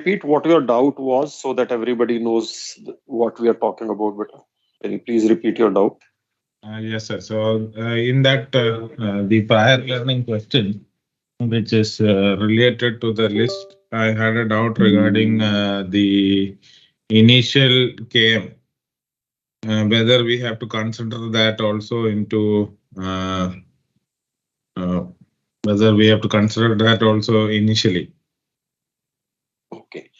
repeat what your doubt was so that everybody knows what we are talking about better? Can you please repeat your doubt? Yes, sir. So, in that, the prior learning question, which is related to the list, I had a doubt regarding the initial KM, whether we have to consider that also into uh, whether we have to consider that also initially. Okay.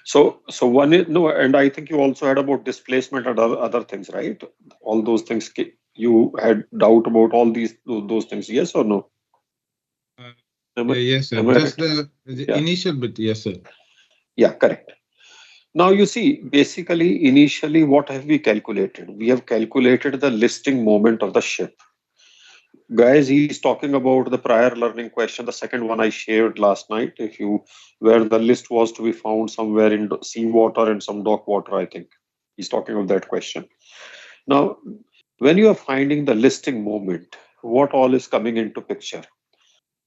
So one is no, and I think you also had about displacement and other things, right? All those things you had doubt about all those things, yes or no? Uh, Am I, yes, sir. am I Just right? the Yeah, initial bit, yes, sir. yeah, correct. Now you see, basically, initially, what have we calculated? We have calculated the listing moment of the ship. Guys, he's talking about the prior learning question, the second one I shared last night. If you where the list was to be found somewhere in seawater and some dock water, I think he's talking of that question. Now, when you are finding the listing moment, what all is coming into picture?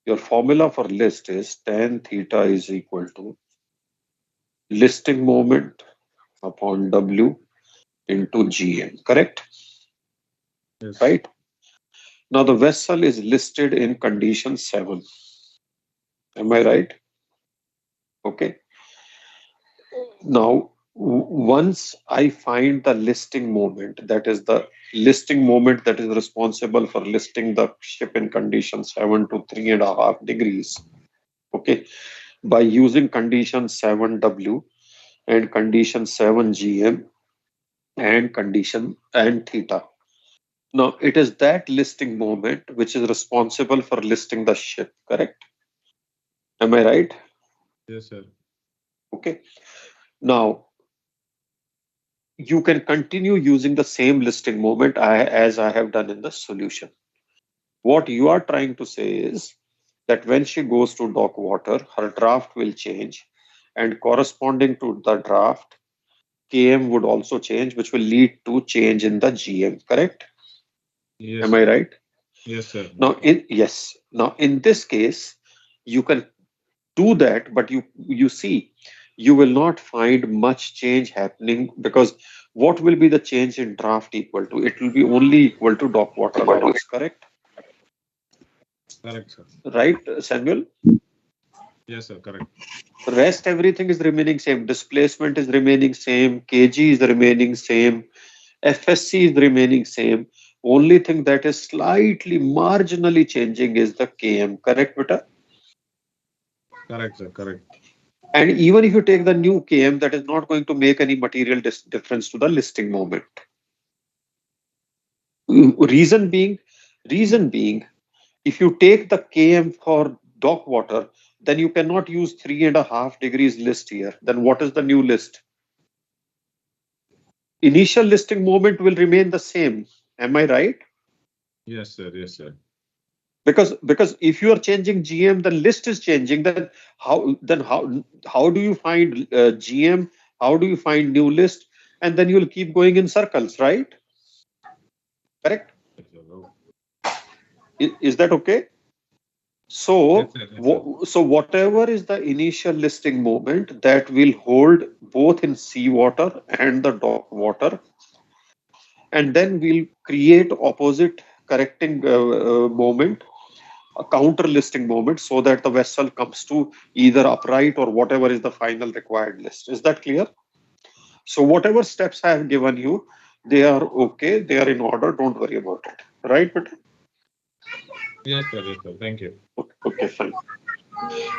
Your formula for list is tan theta is equal to listing moment upon W into GM, correct? Yes. Right? Now the vessel is listed in condition 7. Am I right? Okay. Now, once I find the listing moment, that is the listing moment that is responsible for listing the ship in condition 7 to 3.5 degrees. Okay. By using condition 7W and condition 7GM and condition and theta. Now, it is that listing moment which is responsible for listing the ship, correct? Am I right? Yes, sir. Okay. Now, you can continue using the same listing moment as I have done in the solution. What you are trying to say is that when she goes to dock water, her draft will change, and corresponding to the draft, KM would also change, which will lead to change in the GM, correct? Yes, Am I sir. right? Yes, sir. Now in this case, you can do that, but you see, you will not find much change happening because what will be the change in draft equal to? It will be only equal to dock water levels, correct? Correct, sir. Right, Samuel? Yes, sir. Correct. Rest everything is remaining same. Displacement is remaining same. KG is remaining same. FSC is remaining same. Only thing that is slightly marginally changing is the KM, correct, beta? Correct, sir. Correct. And even if you take the new KM, that is not going to make any material difference to the listing moment. Reason being, reason being, if you take the KM for dock water, then you cannot use 3.5 degrees list here. Then what is the new list? Initial listing moment will remain the same. Am I right? Yes, sir. Yes, sir. Because if you are changing GM, then list is changing. Then how do you find GM? How do you find new list? And then you'll keep going in circles, right? Correct? Yes, sir. Oh. Is that okay? Yes, So, sir. Yes, sir. so whatever is the initial listing moment that will hold both in seawater and the dock water, and then we'll create opposite correcting moment, a counter listing moment, so that the vessel comes to either upright or whatever is the final required list. Is that clear? So whatever steps I have given you, they are okay, they are in order. Don't worry about it. Right? But Yes, sir. Yes, sir. Thank you. okay, fine.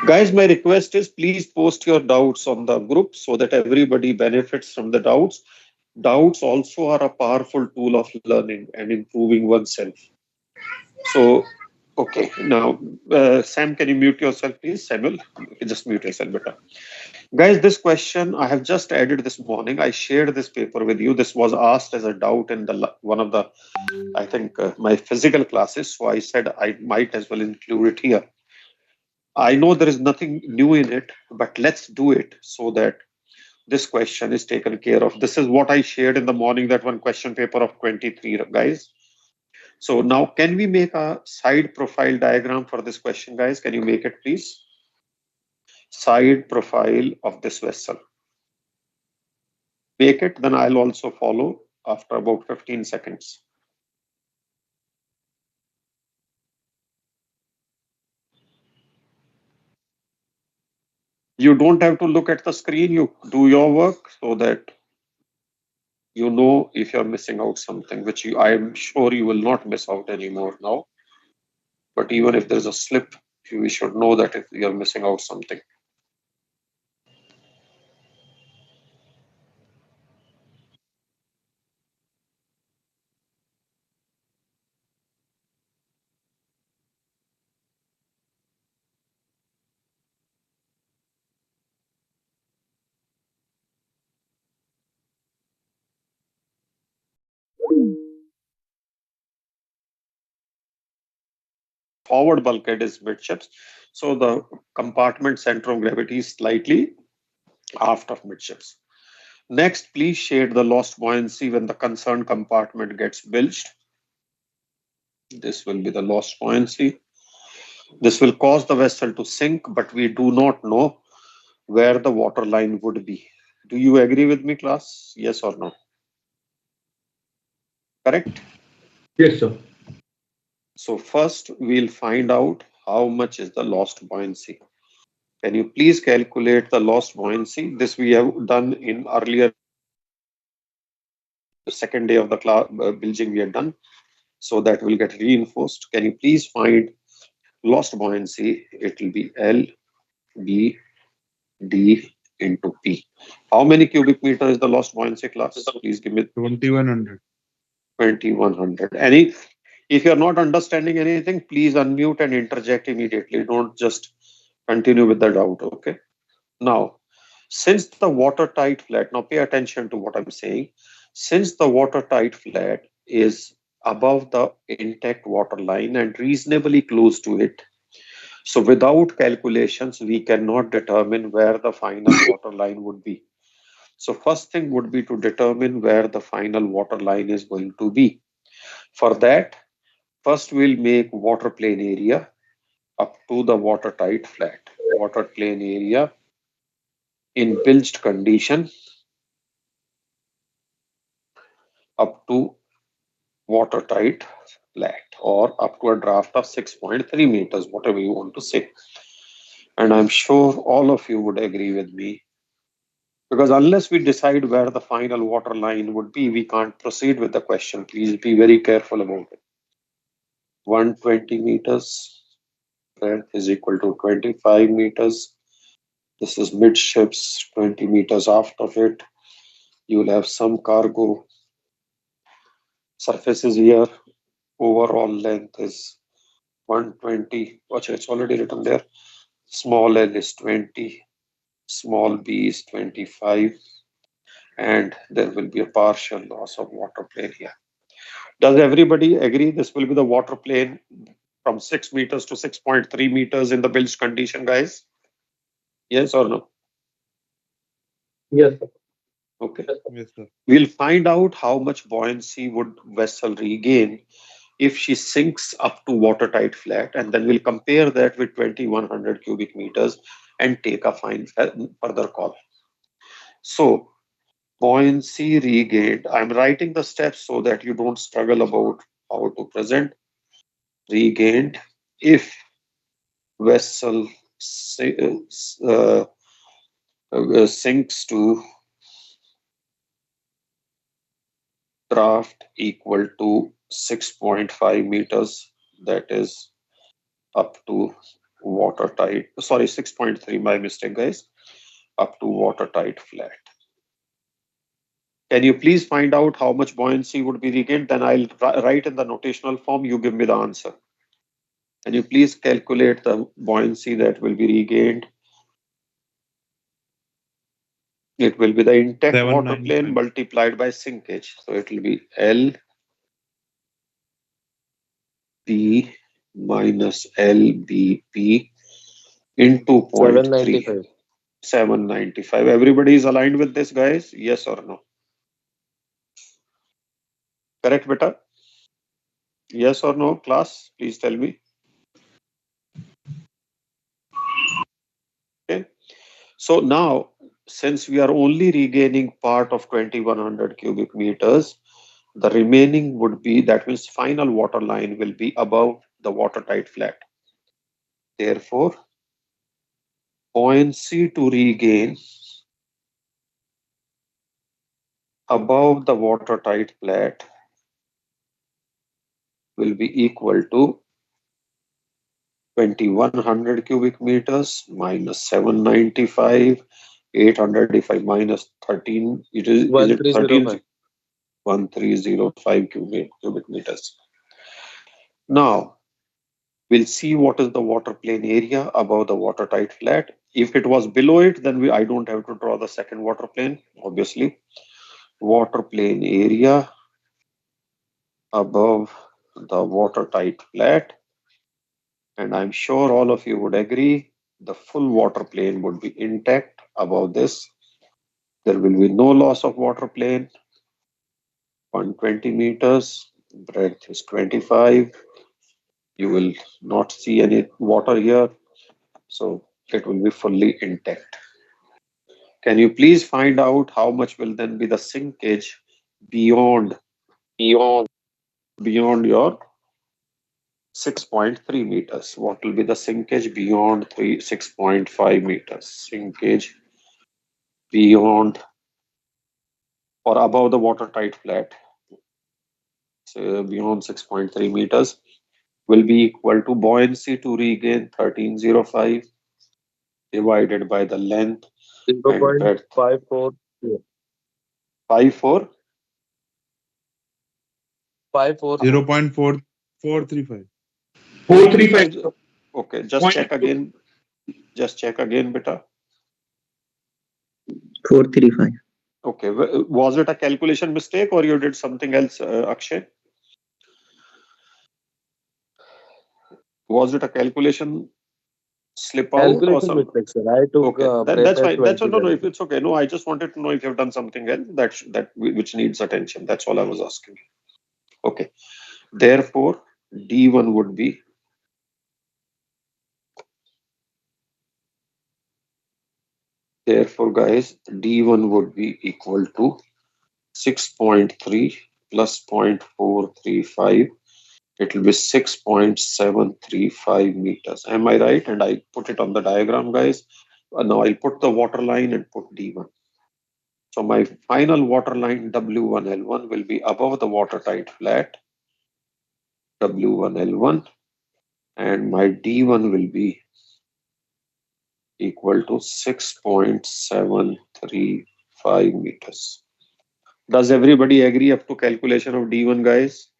Guys, my request is please post your doubts on the group so that everybody benefits from the doubts. Doubts also are a powerful tool of learning and improving oneself. So, okay, now, Sam, can you mute yourself, please? Samuel, you can just mute yourself better. Guys, this question I have just added this morning. I shared this paper with you. This was asked as a doubt in the one of the, I think, my physical classes. So I said I might as well include it here. I know there is nothing new in it, but let's do it so that this question is taken care of. This is what I shared in the morning, that one question paper of 23, guys. So now can we make a side profile diagram for this question, guys? Can you make it, please? side profile of this vessel. Make it, then I'll also follow after about 15 seconds. You don't have to look at the screen, you do your work so that you know if you're missing out something, which I'm sure you will not miss out anymore now. But even if there's a slip, we should know that if you're missing out something. Forward bulkhead is midships, so the compartment center of gravity is slightly aft of midships. Next, please shade the lost buoyancy when the concerned compartment gets bilged. This will be the lost buoyancy. This will cause the vessel to sink, but we do not know where the water line would be. Do you agree with me, class? Yes or no? Correct? Yes, sir. So first, we'll find out how much is the lost buoyancy. Can you please calculate the lost buoyancy? This we have done in earlier, the second day of the class, Bilging we had done. So that will get reinforced. Can you please find lost buoyancy? It will be L, B, D into P. How many cubic meter is the lost buoyancy, class? Please give me 2100. 2100. Any, if you're not understanding anything, please unmute and interject immediately. Don't just continue with the doubt, okay? Now, since the watertight flat, now pay attention to what I'm saying. Since the watertight flat is above the intact water line and reasonably close to it, so without calculations, we cannot determine where the final water line would be. So first thing would be to determine where the final water line is going to be. For that, first we'll make water plane area up to the watertight flat. Water plane area in bilged condition up to watertight flat or up to a draft of 6.3 meters, whatever you want to say. And I'm sure all of you would agree with me, because unless we decide where the final water line would be, we can't proceed with the question. Please be very careful about it. 120 meters breadth is equal to 25 meters. This is midships, 20 meters after it. You will have some cargo surfaces here. Overall length is 120. Watch, it's already written there. Small L is 20, small b is 25, and there will be a partial loss of water plane here. Does everybody agree this will be the water plane from 6 meters to 6.3 meters in the bilge condition, guys? Yes or no? Yes, sir. Okay. Yes, sir. We'll find out how much buoyancy would vessel regain if she sinks up to watertight flat, and then we'll compare that with 2100 cubic meters and take a further call. So buoyancy regained. I'm writing the steps so that you don't struggle about how to present. Regained if vessel uh, sinks to draft equal to 6.5 meters, that is up to watertight, sorry, 6.3, my mistake, guys, up to watertight flat. Can you please find out how much buoyancy would be regained? Then I'll write in the notational form, you give me the answer. Can you please calculate the buoyancy that will be regained? It will be the intact water plane 795. multiplied by sinkage. So it will be L B minus LBP into 0.3. 795. 795. Everybody is aligned with this, guys? Yes or no? Correct, beta? Yes or no, class? Please tell me. Okay. So now, since we are only regaining part of 2100 cubic meters, the remaining would be, that means final water line will be above the watertight flat. Therefore, buoyancy to regain above the watertight flat will be equal to 2100 cubic meters minus 795, 800. If I minus 13, is it 13? 1305. 1305 cubic meters. Now, we'll see what is the water plane area above the watertight flat. If it was below it, then I don't have to draw the second water plane, obviously. Water plane area above the watertight flat. And I'm sure all of you would agree the full water plane would be intact above this. There will be no loss of water plane. 120 meters, breadth is 25. You will not see any water here. So it will be fully intact. Can you please find out how much will then be the sinkage beyond Beyond beyond your 6.3 meters? What will be the sinkage beyond 6.5 meters? Sinkage beyond or above the watertight flat, so beyond 6.3 meters, will be equal to buoyancy to regain 1305 divided by the length and breadth 0.54. 54. 540. 0.4435. 435. 435. Okay, just Point check again. Just check again, beta. 435. Okay, was it a calculation mistake or you did something else, Akshay? Was it a calculation slip out or Calculation some? mistake, sir. I took Okay, then prep that's as fine. That's 20 no, no. then. If it's okay, no. I just wanted to know if you've done something else which needs attention. That's all I was asking. Okay. Therefore, D1 would be, therefore, guys, D1 would be equal to 6.3 plus 0.435. It will be 6.735 meters. Am I right? And I put it on the diagram, guys. Now I'll put the water line and put D1. So my final water line W1L1 will be above the watertight flat W1L1, and my D1 will be equal to 6.735 meters. Does everybody agree up to calculation of D1, guys?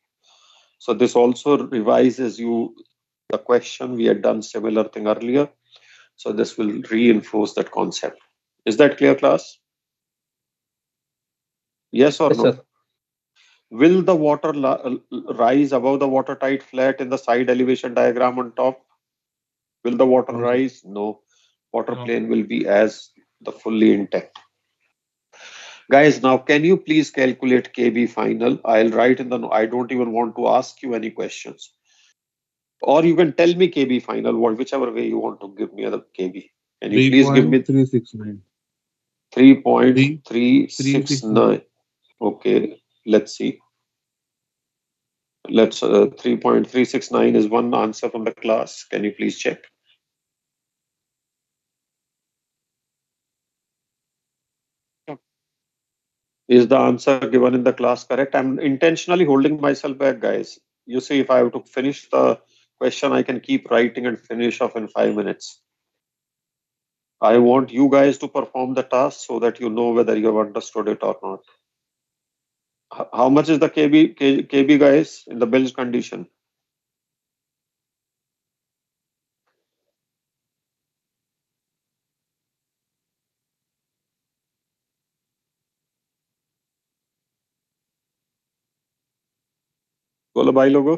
So this also revises you the question. We had done similar thing earlier. So this will reinforce that concept. Is that clear, class? Yes or Yes, no? sir. Will the water rise above the watertight flat in the side elevation diagram on top? Will the water No, sir. rise? No. Water No. plane will be as the fully intact. Guys, now can you please calculate KB final? I'll write in the, I don't even want to ask you any questions. Or you can tell me KB final, whichever way you want to give me the KB. Can you please give me 3.369. 3.369. 3.369? Okay, let's see. Let's 3.369 is one answer from the class. Can you please check? Is the answer given in the class correct? I'm intentionally holding myself back, guys. You see, if I have to finish the question, I can keep writing and finish off in 5 minutes. I want you guys to perform the task so that you know whether you have understood it or not. How much is the KB guys in the bilge condition? बोलो भाई लोगों.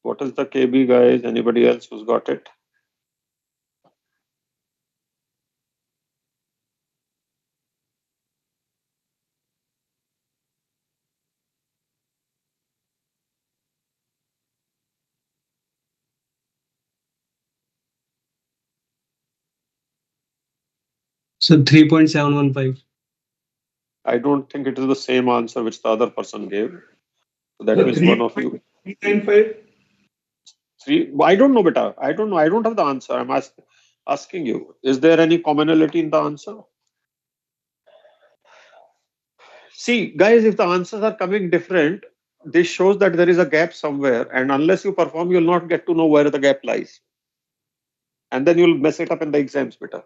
What is the KB, guys? Anybody else who's got it? So 3.715. I don't think it is the same answer which the other person gave. So that means one of you. 395. I don't know, beta. I don't know. I don't have the answer. I'm asking you. Is there any commonality in the answer? See, guys, if the answers are coming different, this shows that there is a gap somewhere. And unless you perform, you'll not get to know where the gap lies. And then you'll mess it up in the exams, beta.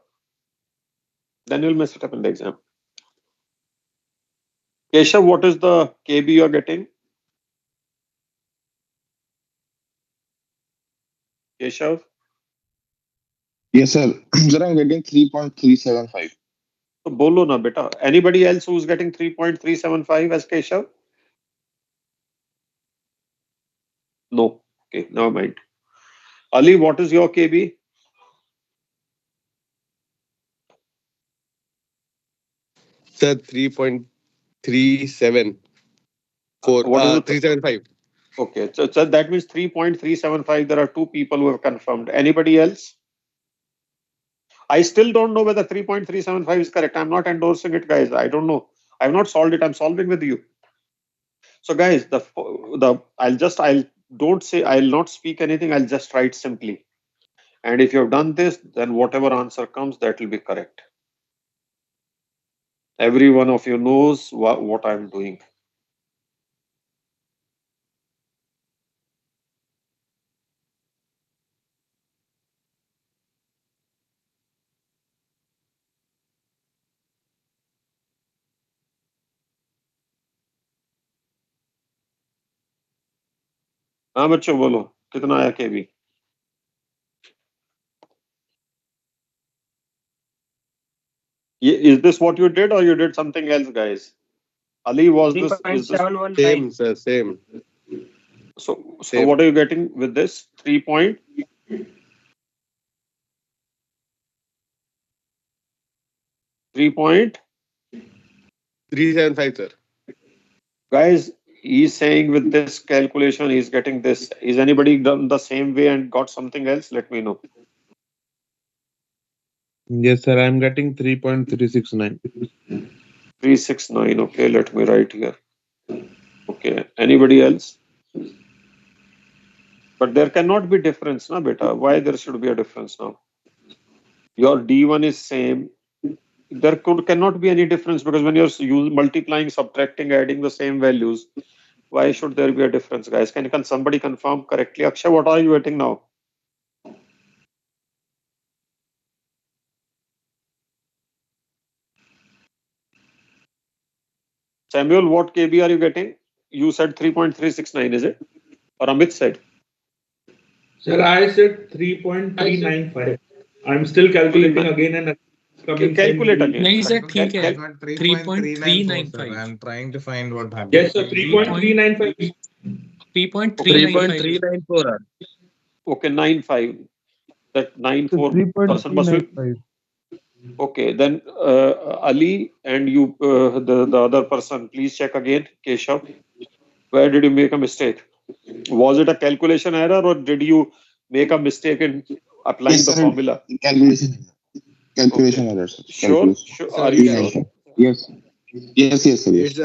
Then you'll mess it up in the exam. Keshav, what is the KB you're getting? Keshav? Yes, sir. Sir, I'm getting 3.375. So bolo na beta. Anybody else who's getting 3.375 as Keshav? No. Okay, never mind. Ali, what is your KB? Sir, 3.374. What is it? 375. Okay, so that means 3.375. There are two people who have confirmed. Anybody else? I still don't know whether 3.375 is correct. I'm not endorsing it, guys. I don't know. I've not solved it. I'm solving with you. So, guys, I'll not speak anything. I'll just write simply. And if you've done this, then whatever answer comes, that will be correct. Every one of you knows what I'm doing. हाँ बच्चों बोलो कितना आया केबी is this what you did or you did something else, guys? Ali, was this is this 3.719. Same, sir, same. so Same. what are you getting with this 3 point 375, sir. guys, he's saying with this calculation he's getting this. Is anybody done the same way and got something else? Let me know. Yes, sir. I'm getting 3.369. 369. Okay, let me write here. Okay, anybody else? But there cannot be difference, na beta. Why there should be a difference now? Your D1 is same. There cannot be any difference because when you're multiplying, subtracting, adding the same values, why should there be a difference, guys? Can somebody confirm correctly? Akshay, what are you getting now? Samuel, what KB are you getting? You said 3.369, is it? Or Amit said? Sir, I said 3.395. I'm still calculating again and coming Calculate again. नहीं sir ठीक है I got 3.394, sir. 3.395. I'm trying to find what happened. Yes, sir. 3.395. 3.395. 3.394. Okay, 95. That 94% must be. Okay, then Ali and you, the other person, please check again. Keshav, where did you make a mistake? Was it a calculation error or did you make a mistake in applying Yes, the sir. formula? Calculation error, sir. Sure, sure. Are you sure? Yes. Yes, sir. Yes.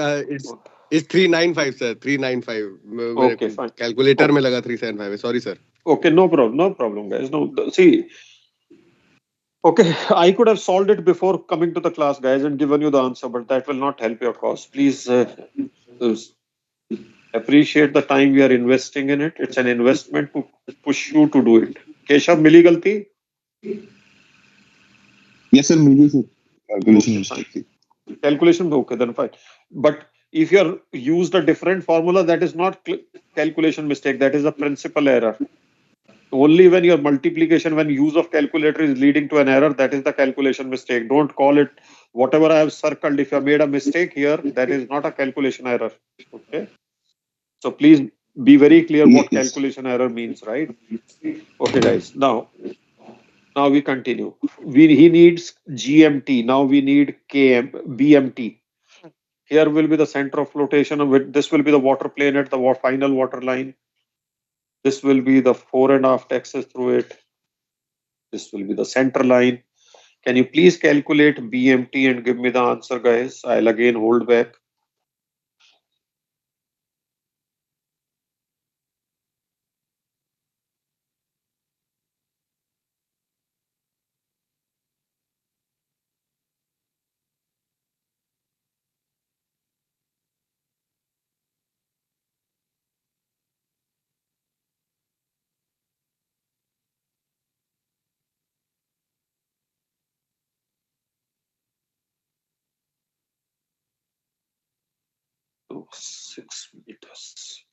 It's 395, sir. 395. Okay, fine. Calculator में लगा 375. Sorry, sir. Okay, no problem, guys. No, see, okay, I could have solved it before coming to the class, guys, and given you the answer, but that will not help your cause. Please appreciate the time we are investing in it. It's an investment to push you to do it. Keshav, mili galti? Yes, sir. Maybe, sir. Calculation mistake. Calculation, okay, then fine. But if you are used a different formula, that is not calculation mistake. That is a principal error. Only when your multiplication, when use of calculator is leading to an error, that is the calculation mistake. Don't call it whatever I have circled. If you have made a mistake here, that is not a calculation error. Okay. So please Be very clear what Yes. calculation error means, right? Okay, guys. Now we continue. He needs GMT. Now we need BMT. Here will be the center of flotation. This will be the water plane at the final water line. This will be the fore and aft axis through it. This will be the center line. Can you please calculate BMT and give me the answer, guys? I'll again hold back. Oh, 6 meters.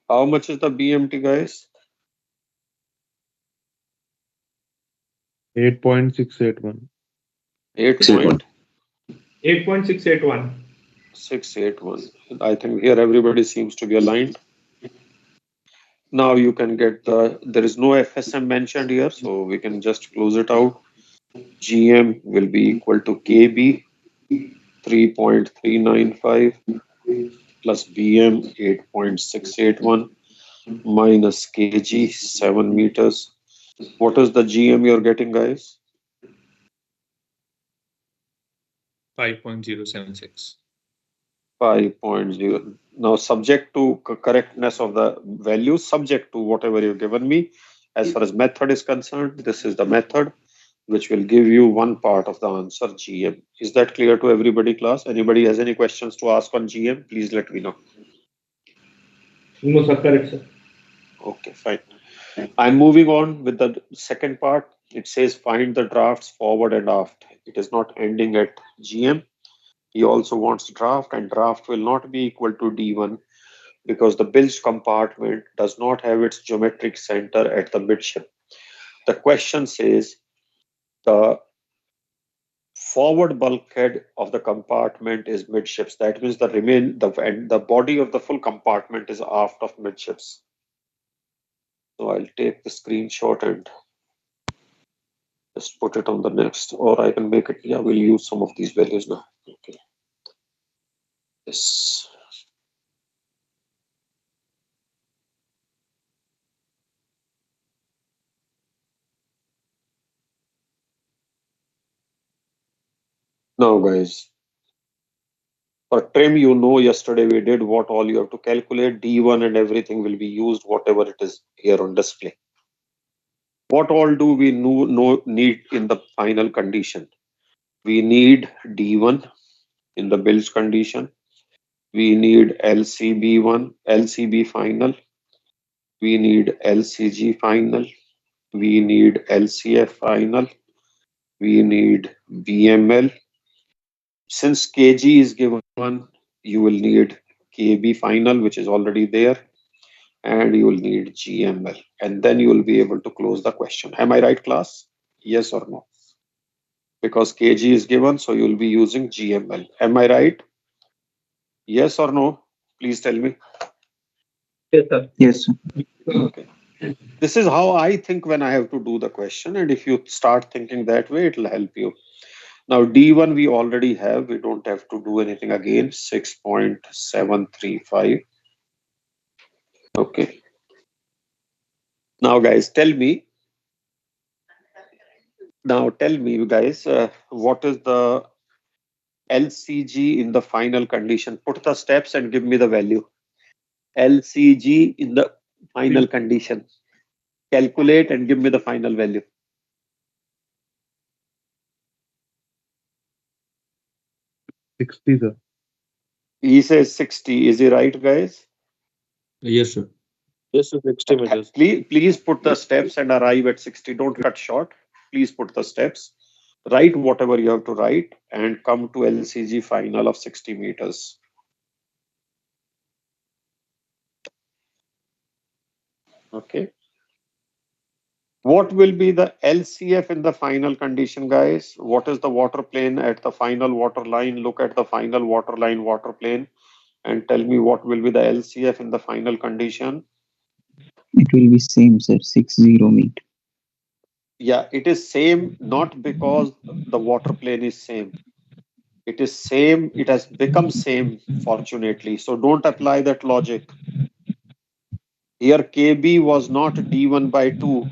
How much is the BMT, guys? 8.681. 8.681. 8.681. I think here everybody seems to be aligned. Now you can get there is no FSM mentioned here, so we can just close it out. GM will be equal to KB 3.395 plus BM 8.681 minus kg 7 meters. What is the GM you're getting, guys? 5.076. 5.0. Now, subject to correctness of the values, subject to whatever you've given me. As far as method is concerned, this is the method which will give you one part of the answer, GM. Is that clear to everybody, class? Anybody has any questions to ask on GM? Please let me know. No, sir, correct, sir. Okay, fine. I'm moving on with the second part. It says find the drafts forward and aft. It is not ending at GM. He also wants draft, and draft will not be equal to D1 because the bilge compartment does not have its geometric center at the midship. The question says the forward bulkhead of the compartment is midships. That means the body of the full compartment is aft of midships. So I'll take the screenshot and just put it on the next, or I can make it. Yeah, we'll use some of these values now. Okay. Yes. Now, guys, for trim, you know, yesterday we did what all you have to calculate. D1 and everything will be used, whatever it is here on display. What all do we need in the final condition? We need D1 in the bilge condition. We need LCB1, LCB final. We need LCG final. We need LCF final. We need BML. Since kg is given, you will need KB final, which is already there, and you will need GML, and then you will be able to close the question. Am I right, class? Yes or no? Because kg is given, so you will be using GML. Am I right? Yes or no? Please tell me. Yes, sir. Yes, sir. Okay. This is how I think when I have to do the question, and if you start thinking that way, it will help you. Now, D1 we already have. We don't have to do anything again. 6.735. Okay. Now, guys, tell me. Now, tell me, guys, what is the LCG in the final condition? Put the steps and give me the value. LCG in the final condition. Calculate and give me the final value. 60, sir. He says 60. Is he right, guys? Yes, sir. Yes, sir, 60 meters. Please put the steps and arrive at 60. Don't cut short. Please put the steps. Write whatever you have to write and come to LCG final of 60 meters. Okay. What will be the LCF in the final condition, guys? What is the water plane at the final water line? Look at the final water line water plane and tell me what will be the LCF in the final condition. It will be same, sir. 60 meter. Yeah, it is same not because the water plane is same. It is same, it has become same fortunately. So don't apply that logic. Here KB was not D1 by 2.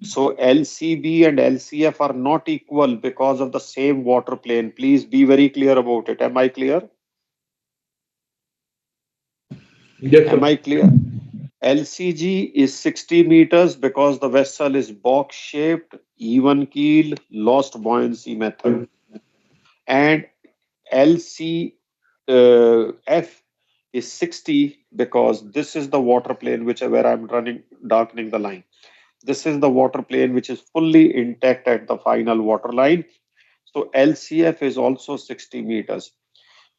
So LCB and LCF are not equal because of the same water plane. Please be very clear about it. Am I clear? Yes, Am sir. I clear? LCG is 60 meters because the vessel is box shaped, even keeled, lost buoyancy method. And LCF is 60 because this is the water plane where I'm running, darkening the line. This is the water plane which is fully intact at the final water line. So LCF is also 60 meters.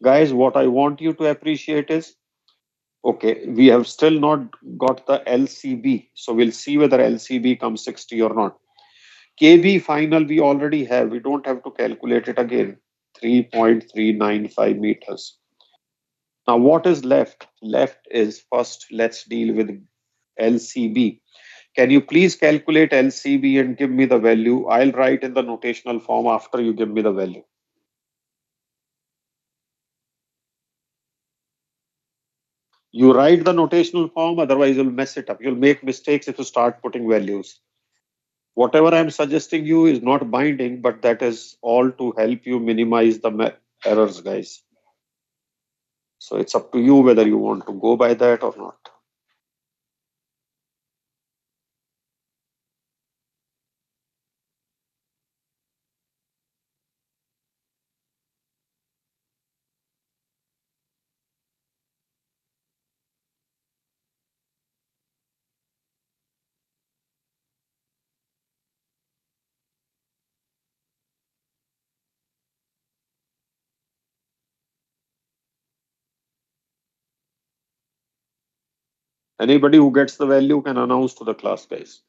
Guys, what I want you to appreciate is, okay, we have still not got the LCB. So we'll see whether LCB comes 60 or not. KB final we already have. We don't have to calculate it again. 3.395 meters. Now what is left? Left is first, let's deal with LCB. Can you please calculate LCB and give me the value? I'll write in the notational form after you give me the value. You write the notational form, otherwise you'll mess it up. You'll make mistakes if you start putting values. Whatever I'm suggesting you is not binding, but that is all to help you minimize the errors, guys. So it's up to you whether you want to go by that or not. Anybody who gets the value can announce to the class, guys.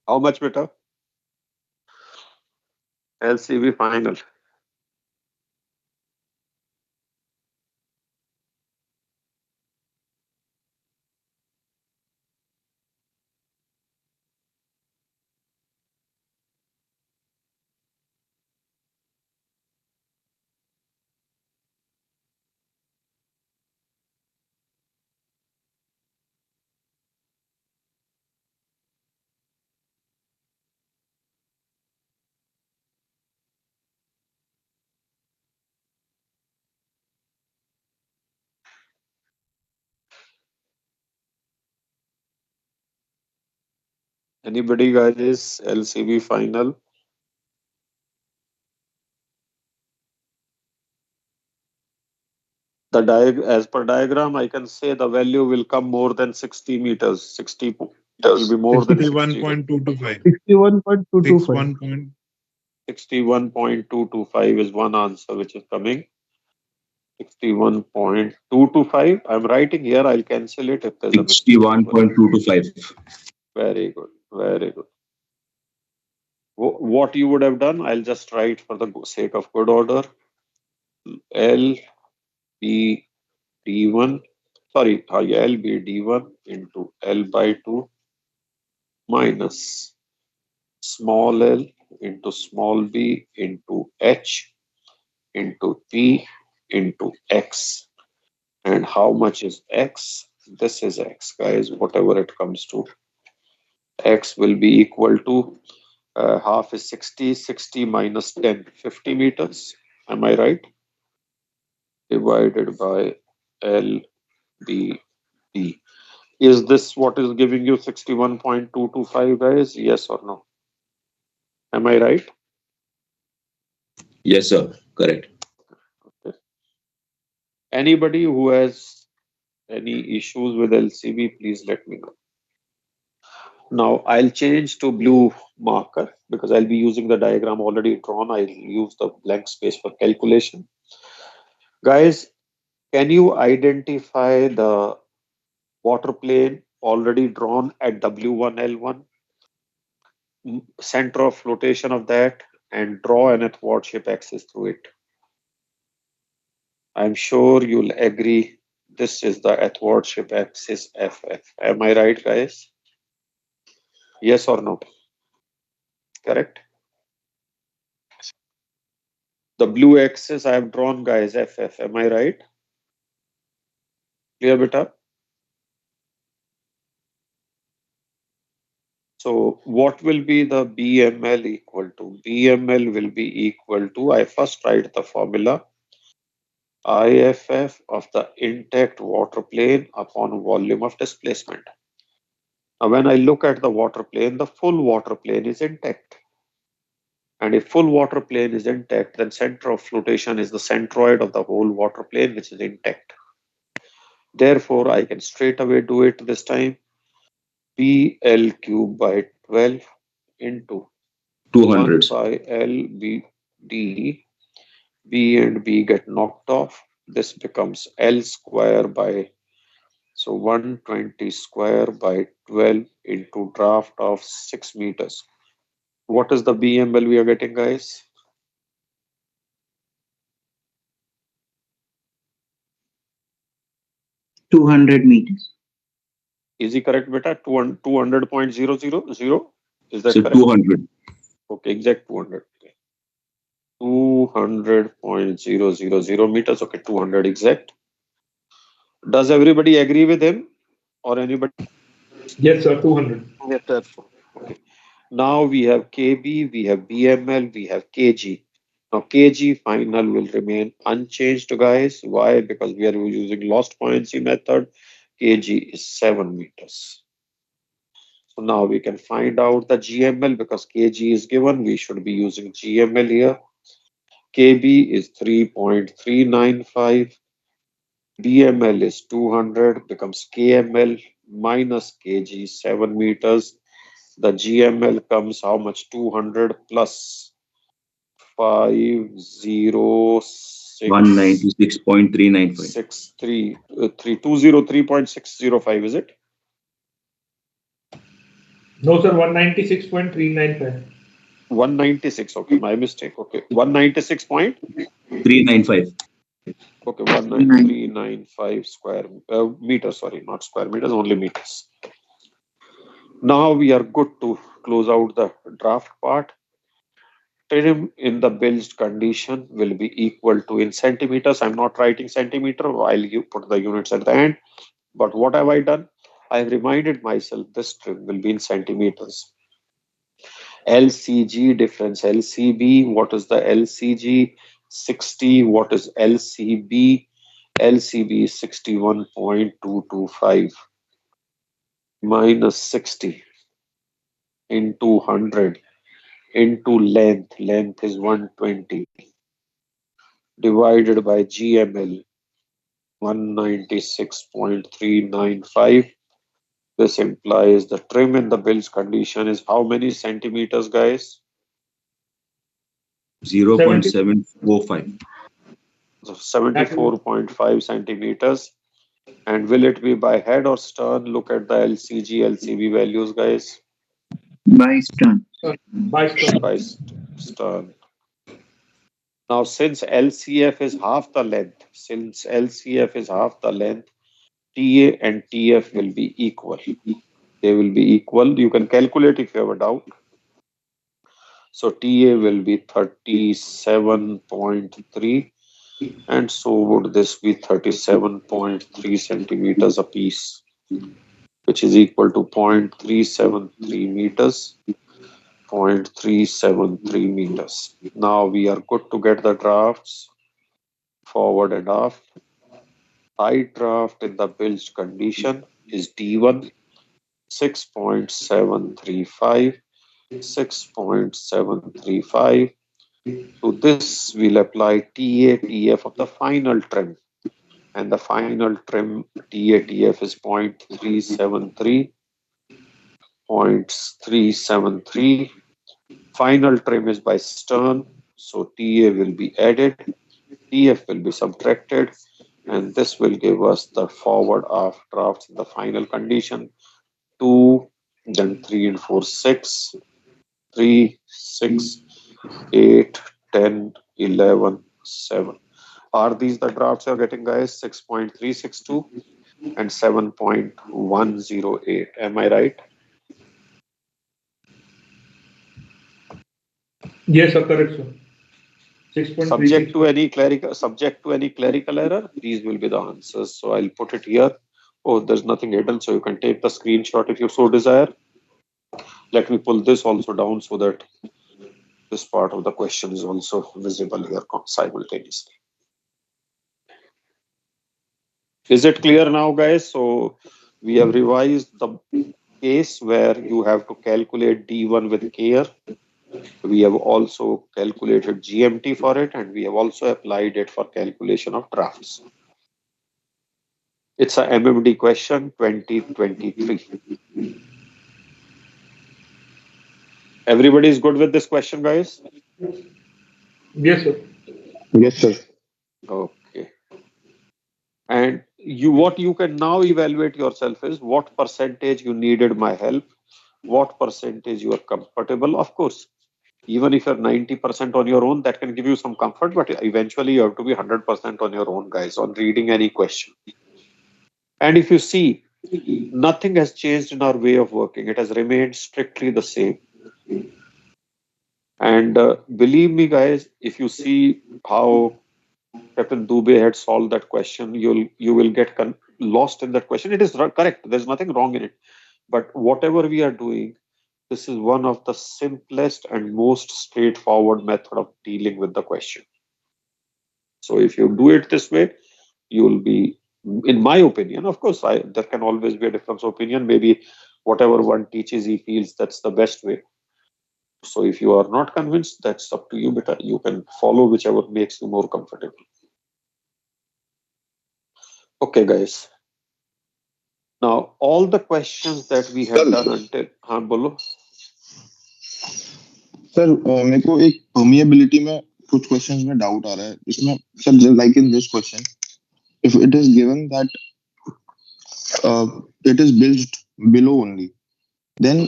How much better? LCB final. Anybody, guys? LCB final. As per diagram, I can say the value will come more than 60 meters. 60 it will be more than 60. 61.225. 61.225. 61.225 is one answer which is coming. 61.225. I'm writing here. I'll cancel it if there's a mistake. 61.225. Very good. Very good. What you would have done, I'll just write for the sake of good order. L B D1. Sorry, L B D1 into L by 2 minus small l into small b into h into p into x. And how much is x? This is x, guys, whatever it comes to. X will be equal to half is 60, 60 minus 10, 50 meters. Am I right? Divided by L B D. Is this what is giving you 61.225, guys? Yes or no? Am I right? Yes, sir. Correct. Okay. Anybody who has any issues with LCB, please let me know. Now I'll change to blue marker because I'll be using the diagram already drawn. I'll use the blank space for calculation. Guys, can you identify the water plane already drawn at W1, L1, center of flotation of that, and draw an athwart ship axis through it? I'm sure you'll agree this is the athwart ship axis FF. Am I right, guys? Yes or no? Correct? The blue axis I have drawn, guys, FF. Am I right? Clear, beta? So what will be the BML equal to? BML will be equal to, I first write the formula, IFF of the intact water plane upon volume of displacement. Now when I look at the water plane, the full water plane is intact. And if full water plane is intact, then center of flotation is the centroid of the whole water plane, which is intact. Therefore, I can straight away do it this time. BL cube by 12 into 1 200. by L B D. B and B get knocked off. This becomes L square by, so 120 square by 12 into draft of 6 meters. What is the BML we are getting, guys? 200 meters. Is he correct, beta? 200.000? Is that So correct? 200. Okay, exact 200. 200.000 meters. Okay, 200 exact. Does everybody agree with him or anybody? Yes, sir. 200. Yes, sir. Okay. Now we have KB, we have BML, we have KG. Now KG final will remain unchanged, guys. Why? Because we are using lost buoyancy method. KG is 7 meters. So now we can find out the GML because KG is given. We should be using GML here. KB is 3.395. BML is 200, becomes KML minus KG, 7 meters. The GML comes how much? 200 plus 506 196.395. 203.605, is it? No, sir. 196.395. 196. Okay, my mistake. Okay, 196 point. 395. Okay, 19395 square meters. Sorry, not square meters, only meters. Now we are good to close out the draft part. Trim in the bilged condition will be equal to in centimeters. I'm not writing centimeter while you put the units at the end. But what have I done? I've reminded myself this trim will be in centimeters. LCG difference LCB. What is the LCG? 60. What is LCB? LCB is 61.225 minus 60 into 100 into length. Length is 120 divided by GML 196.395. This implies the trim in the bilge condition is how many centimeters, guys? 0.745. So 74.5 centimeters. And will it be by head or stern? Look at the LCG, LCB values, guys. By stern. By stone. By stern. Now, since LCF is half the length, TA and TF will be equal. They will be equal. You can calculate if you have a doubt. So TA will be 37.3 and so would this be 37.3 centimeters apiece, which is equal to 0.373 meters. 0.373 meters. Now we are good to get the drafts forward and aft. I draft in the bilged condition is D1, 6.735, 6.735. To this, we'll apply TA, TF of the final trim. And the final trim TA, TF is 0.373. 0.373. Final trim is by stern, so TA will be added, TF will be subtracted, and this will give us the forward aft drafts in the final condition. 2, then 3 and 4, 6, 3, 6, 8, 10, 11, 7. Are these the drafts you're getting, guys? 6.362 and 7.108. Am I right? Yes, sir, correct, sir. 6.36. Subject to any clerical error, these will be the answers. So I'll put it here. Oh, there's nothing hidden, so you can take the screenshot if you so desire. Let me pull this also down so that this part of the question is also visible here simultaneously. Is it clear now, guys? So we have revised the case where you have to calculate D1 with care. We have also calculated GMT for it, and we have also applied it for calculation of drafts. It's a MMD question 2023. Everybody is good with this question, guys? Yes, sir. Yes, sir. Okay. And what you can now evaluate yourself is what percentage you needed my help, what percentage you are comfortable. Of course, even if you're 90% on your own, that can give you some comfort, but eventually you have to be 100% on your own, guys, on reading any question. And if you see, nothing has changed in our way of working. It has remained strictly the same. And believe me, guys, if you see how Captain Dubey had solved that question, you will get lost in that question. It is correct. There's nothing wrong in it. But whatever we are doing, this is one of the simplest and most straightforward method of dealing with the question. So if you do it this way, you will be, in my opinion, of course, there can always be a difference of opinion. Maybe whatever one teaches, he feels that's the best way. So if you are not convinced, that's up to you, but you can follow whichever makes you more comfortable. Okay, guys. Now, all the questions that we have done until... हाँ, बोलो. Sir मेरे को एक permeability में कुछ questions में doubt आ रहा है इसमें sir like in this question if it is given that it is bilged below only then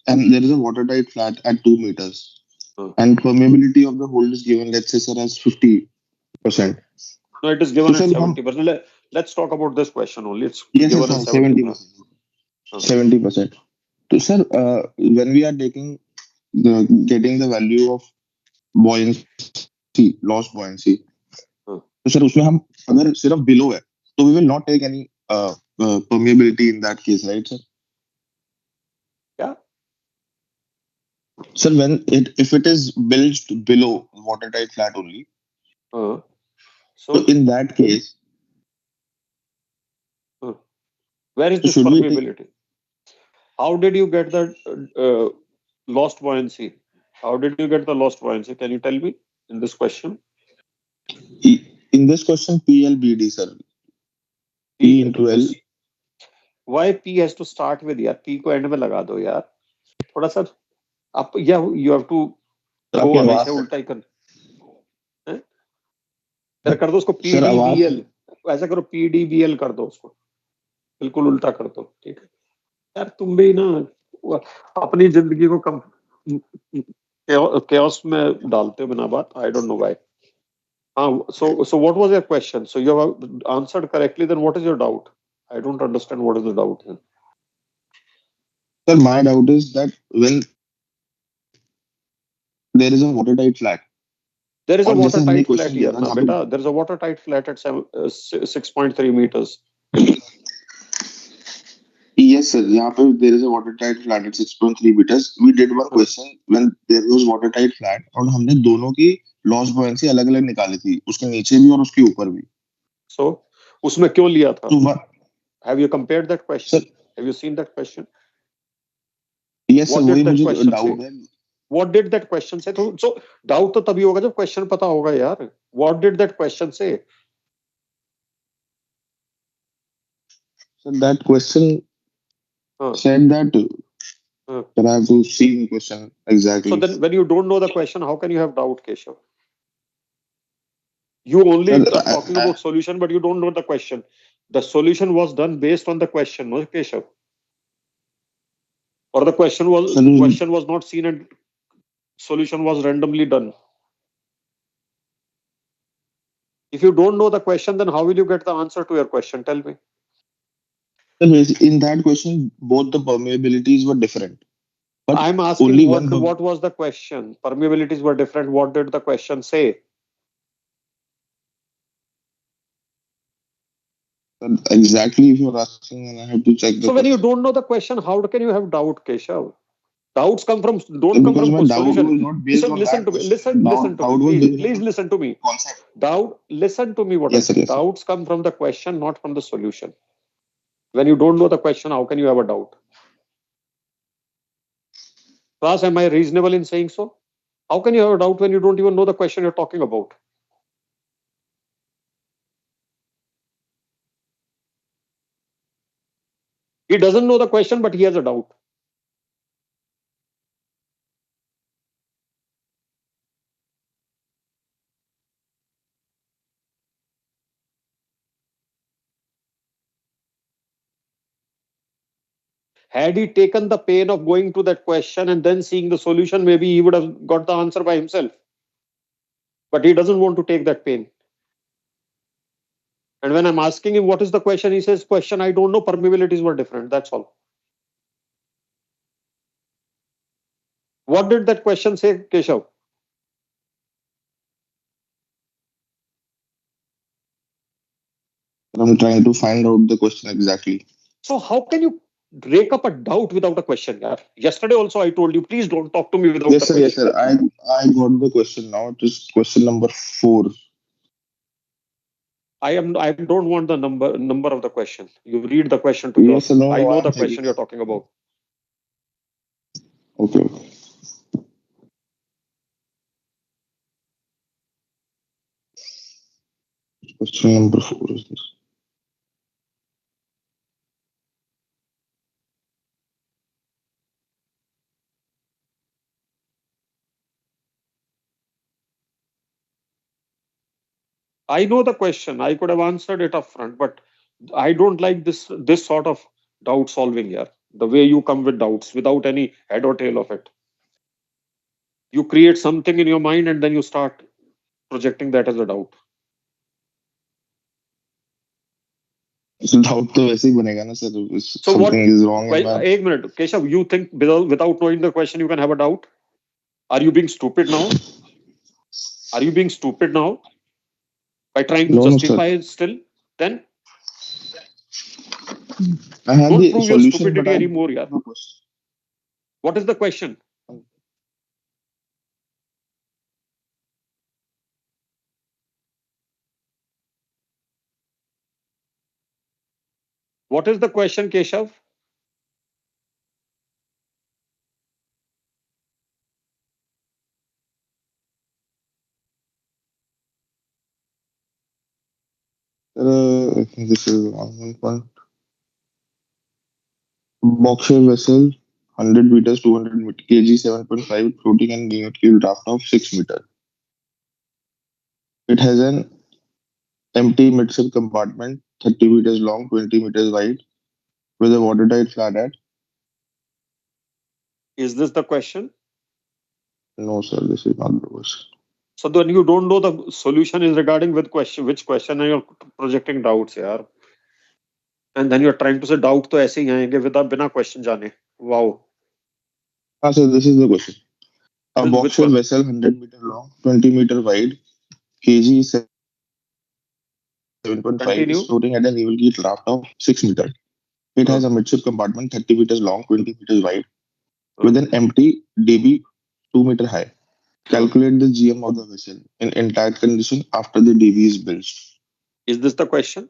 and there is a watertight flat at 2 meters and permeability of the hole is given, let's say sir as 50%. No, it is given at 70%. Let's talk about this question only. It's yes, given sir, at 70%. 70%. So sir, when we are taking getting the value of buoyancy, lost buoyancy, तो sir उसमें हम अगर सिर्फ below है, तो we will not take any permeability in that case, right, sir? Yeah. Sir, if it is bilged below watertight flat only, so in that case, where is this permeability? How did you get the lost buoyancy? How did you get the lost buoyancy? Can you tell me in this question? In this question, PLBD, sir. P into L. Why P has to start with यार? P को end में लगा दो यार. थोड़ा सा आप you have to go हमेशा उल्टा ही कर. कर दो उसको PDBL. ऐसा करो PDBL कर दो उसको. बिल्कुल उल्टा कर दो. ठीक है. यार तुम भी ना अपनी जिंदगी को कम chaos में डालते हो बिना बात. I don't know why. So what was your question? So you have answered correctly. Then what is your doubt? I don't understand what is the doubt here. Sir, my doubt is that when there is a watertight flat. There is a watertight flat here, na beta. There is a watertight flat at 6.3 meters. Yes, sir. यहाँ पे there is a watertight flat at 6.3 meters. We did one question when there was watertight flat और हमने दोनों की lost buoyancy अलग-अलग निकाली थी. उसके नीचे भी और उसके ऊपर भी. So उसमें क्यों लिया था? Have you compared that sir question? Have you seen that question? Yes sir What वही did that मुझे question डाउट say? है What did that question say? So doubt तो तभी होगा जब question पता होगा यार. What did that question say? Sir that question Huh. said that Huh. that I have to see the question So exactly. then when you don't know the question, how can you have doubt, Keshav? You only Sir, are talking about solution, but you don't know the question. The solution was done based on the question, no, Keshav? Or the question was not seen and solution was randomly done. If you don't know the question, then how will you get the answer to your question? Tell me. in that question, both the permeabilities were different. But I'm asking only what was the question? Permeabilities were different. What did the question say? Exactly, if you're asking, and I have to check the So when you question. don't know the question, how can you have doubt, Keshav? Doubts don't come Because my from doubt solution. was not based on Listen that to me. question. Listen to me. Doubt was Please, based on please the listen to me. concept. Listen to me what Yes, I sir. say. Yes, sir. Doubts come from the question, not from the solution. When you don't know the question, how can you have a doubt? Class, am I reasonable in saying so? How can you have a doubt when you don't even know the question you're talking about? He doesn't know the question, but he has a doubt. Had he taken the pain of going to that question and then seeing the solution, maybe he would have got the answer by himself. But he doesn't want to take that pain. And when I'm asking him what is the question, he says, question, I don't know, permeabilities were different. That's all. What did that question say, Keshav? I'm trying to find out the question exactly. So how can you rake up a doubt without a question? Yaar? Yesterday also I told you, please don't talk to me without Yes, a sir. question. Yes, sir. I got the question now. It is question number 4. I don't want the number of the question. You read the question to Yes, yourself. sir. No, I no, know I'm the checking. question you're talking about. Okay. Question number 4 is this. I know the question. I could have answered it up front, but I don't like this sort of doubt solving here. The way you come with doubts without any head or tail of it. You create something in your mind and then you start projecting that as a doubt. So doubt तो वैसे ही बनेगा ना sir. So what? Something is wrong in my. एक minute, Keshav. You think without knowing the question you can have a doubt? Are you being stupid now? Are you being stupid now by trying to No, no, sir. justify it still? Then I have don't the prove your solution, but stupidity I anymore, don't yaar. know the question. What is the question? What is the question, Keshav? I think this is the wrong one. Boxer vessel, 100 meters, 200 kg, 7.5 floating and geometry draft of 6 meter. It has an empty midship compartment, 30 meters long, 20 meters wide, with a watertight flat hat. Is this the question? No, sir, this is not the question. So then you don't know the solution is regarding which question and you're projecting doubts, yaar. And then you're trying to say doubt तो ऐसे ही आएंगे without बिना question जाने. Wow. Ah, sir, this is the question. A Which boxer one? vessel, 100 meter long, 20 meter wide, kg 7.5 is Continue. floating at a naval gate draft of 6 meter. It has a midship compartment, 30 meters long, 20 meters wide, with an empty DB 2 meter high. Calculate the GM of the vessel in intact condition after the DB is built. Is this the question?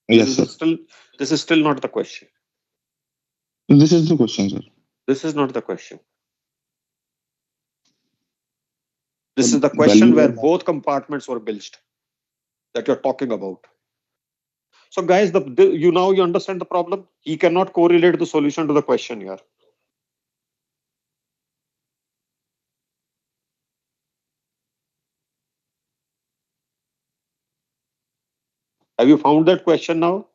Yes, sir. This is still not the question. This is the question, sir. This is not the question. This The is the question value where of- both compartments were bilged that you're talking about. So guys, you understand the problem. He cannot correlate the solution to the question here. Have you found that question now?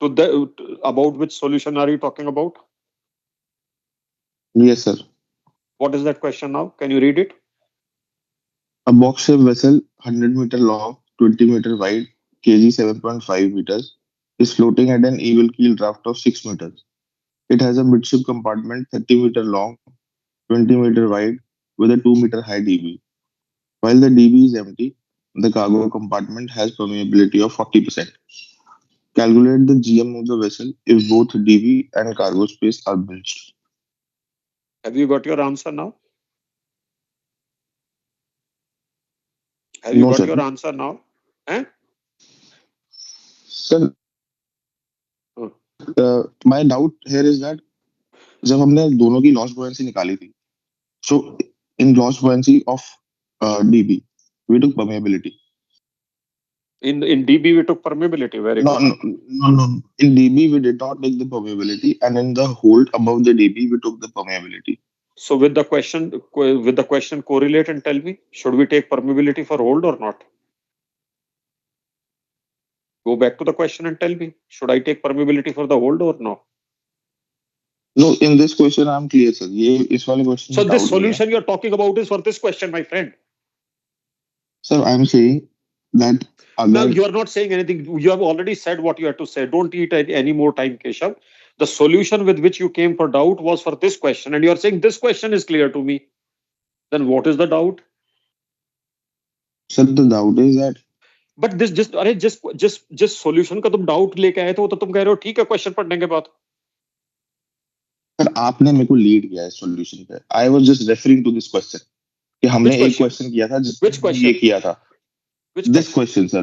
About which solution are you talking about? Yes, sir. What is that question now? Can you read it? A box-shaped vessel, 100-meter long, 20-meter wide, kg 7.5 meters, is floating at an even keel draft of 6 meters. It has a midship compartment 30-meter long, 20-meter wide, with a 2-meter high DB. While the DB is empty, the cargo compartment has permeability of 40%. Calculate the GM of the vessel if both DB and cargo space are bilged. Have you got your answer now? Have you No, got sir. your answer now? Eh? Sir, my doubt here is that जब हमने दोनों की loss buoyancy निकाली थी, so in loss buoyancy of DB, we took permeability. In DB we took permeability. Very No, good. no. In DB we did not take the permeability, and in the hold above the DB we took the permeability. So with the question correlate and tell me, should we take permeability for hold or not? Go back to the question and tell me, should I take permeability for the hold or no? No, in this question I'm clear, sir. ये इस वाले question So में this doubt नहीं है. solution you're talking about is for this question, my friend. Sir, I'm saying that Now अगर you are not saying anything. You have already said what you have to say. Don't eat any more time, Keshav. The solution with which you came for doubt was for this question, and you are saying this question is clear to me. Then what is the doubt? sir, the doubt is that But this just solution का तुम doubt लेके आए थे वो तो तुम कह रहे हो ठीक है question पढ़ने के बाद. सर आपने मेरे को लीड किया है सॉल्यूशन पे. I was just referring to this question कि हमने Which एक question? क्वेश्चन किया था Which जिसमें question? ये किया था. Which This question, sir.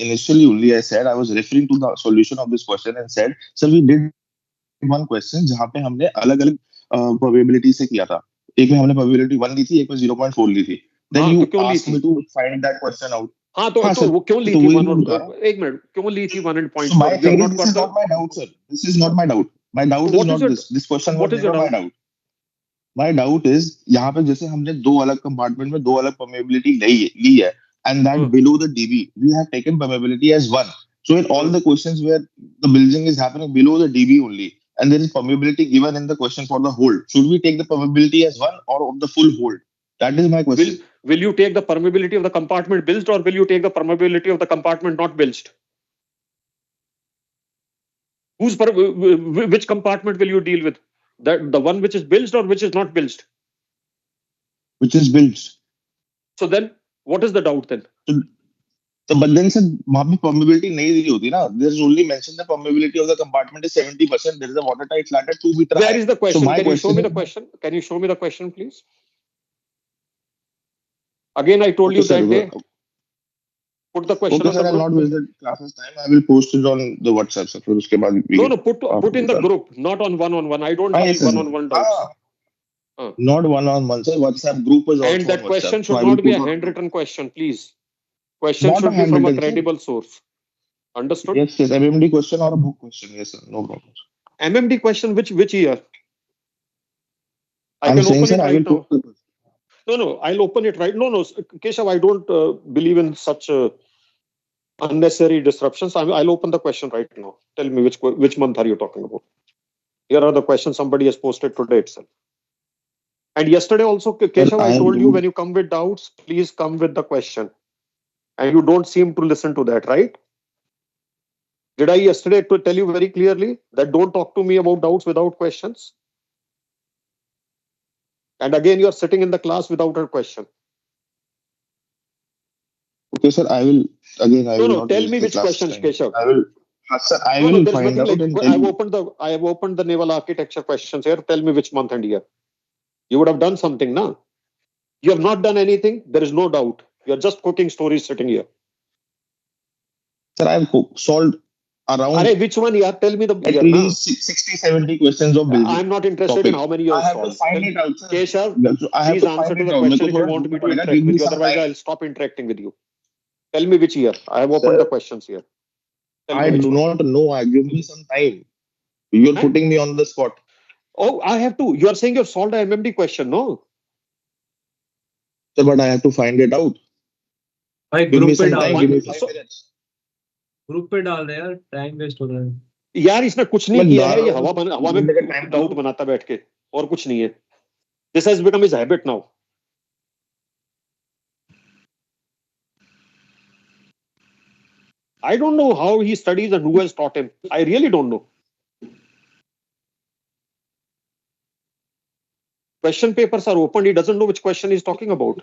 Initially only I said I was referring to the solution of this question and said, sir, we did one question जहाँ पे हमने अलग-अलग probability से किया था. एक में हमने probability 1 ली थी, एक में 0.4 ली थी. Then हाँ, you तो क्यों ली asked थी? me to find that question out. हाँ तो sir, वो क्यों ली तो थी वही 1 मैं बता रहा और हूँ. एक मिनट क्यों ली थी 1 and So my 0.4? You have thing is, not this got is the. not my doubt, sir. This is not my doubt. My doubt So is what not is your- this. This question what was is your never my doubt? doubt. My doubt is यहाँ पे जैसे हमने दो अलग compartment में दो अलग permeability ली है and that below the DB we have taken permeability as one. So in all the questions where the bilging is happening below the DB only and there is permeability given in the question for the hold, should we take the permeability as one or of the full hold? That is my question. Will you take the permeability of the compartment bilged or will you take the permeability of the compartment not bilged? Which compartment will you deal with? The one which is bilged or which is not bilged? Which is bilged. So then what is the doubt then? So but then sir वहाँ पे permeability नहीं दी होती ना. There is only mentioned the permeability of the compartment is 70%. There is a watertight flat at 2 meter high. Where is the question? So my Can you show me the is- question? Can you show me the question, please? Again, I told Okay, you sir. that day. Put the question Okay, on sir. the I'll group. not waste the classes time. I will post it on the WhatsApp, sir. फिर उसके बाद we No, can- put in the group, not on one-on-one. I don't हाँ, deal yes, sir. one-on-one doubts. Not one-on-one, sir. WhatsApp group is also And that on question WhatsApp. should So I will not be a put on- handwritten question, please. Question Not a should be from a handwritten, sir. credible source. Understood? Yes, yes. MMD question or a book question. Yes, sir. No problem. MMD question, which year? I I'm can saying, open sir, it I right will now. put. No, I'll open it right. No, Keshav, I don't believe in such unnecessary disruptions. I'll open the question right now. Tell me which month are you talking about? Here are the questions somebody has posted today itself. And yesterday also, Keshav, I told you when you come with doubts, please come with the question. And you don't seem to listen to that, right? Did I yesterday to tell you very clearly that don't talk to me about doubts without questions? And again, you're sitting in the class without a question. Okay, sir. I will again. I will No, not tell waste me the which class questions, time. Keshav. I will. Sir, I No, will there's find nothing out like. and tell you. I have opened the naval architecture questions here. Tell me which month and year. You would have done something, na? You have not done anything. There is no doubt. You are just cooking stories sitting here. Sir, I've solved around Arey, which one? Yeah, tell me the at year now. least 60, 70 questions of Bilging I'm not interested topic. in how many you I have have to solved. find it out, sir. Keshav, So I have please to answer find to it the out. मेरे question को if you थोड़ा want me ढूंढना to पड़ेगा. interact Give with me you. some Otherwise, time. I'll stop interacting with you. Tell me which year. I have opened the Sir, questions here. Tell I me which do one. not know. I give me some time. You're Huh? putting me on the spot. Oh, I have to. You are saying you've solved the MMD question, no? Sir, but I have to find it out. भाई Give me group पे some डाल time. One, Give me दे, 5 minutes. Group पे डाल दे यार, time waste हो रहा है. यार इसने कुछ नहीं मैं किया डाल है. ये रहा हूँ. हवा में ढूंढने का time डाउट दो. बनाता बैठ के और कुछ नहीं है. This has become his habit now. I don't know how he studies and who has taught him. I really don't know. Question papers are opened. He doesn't know which question he's talking about.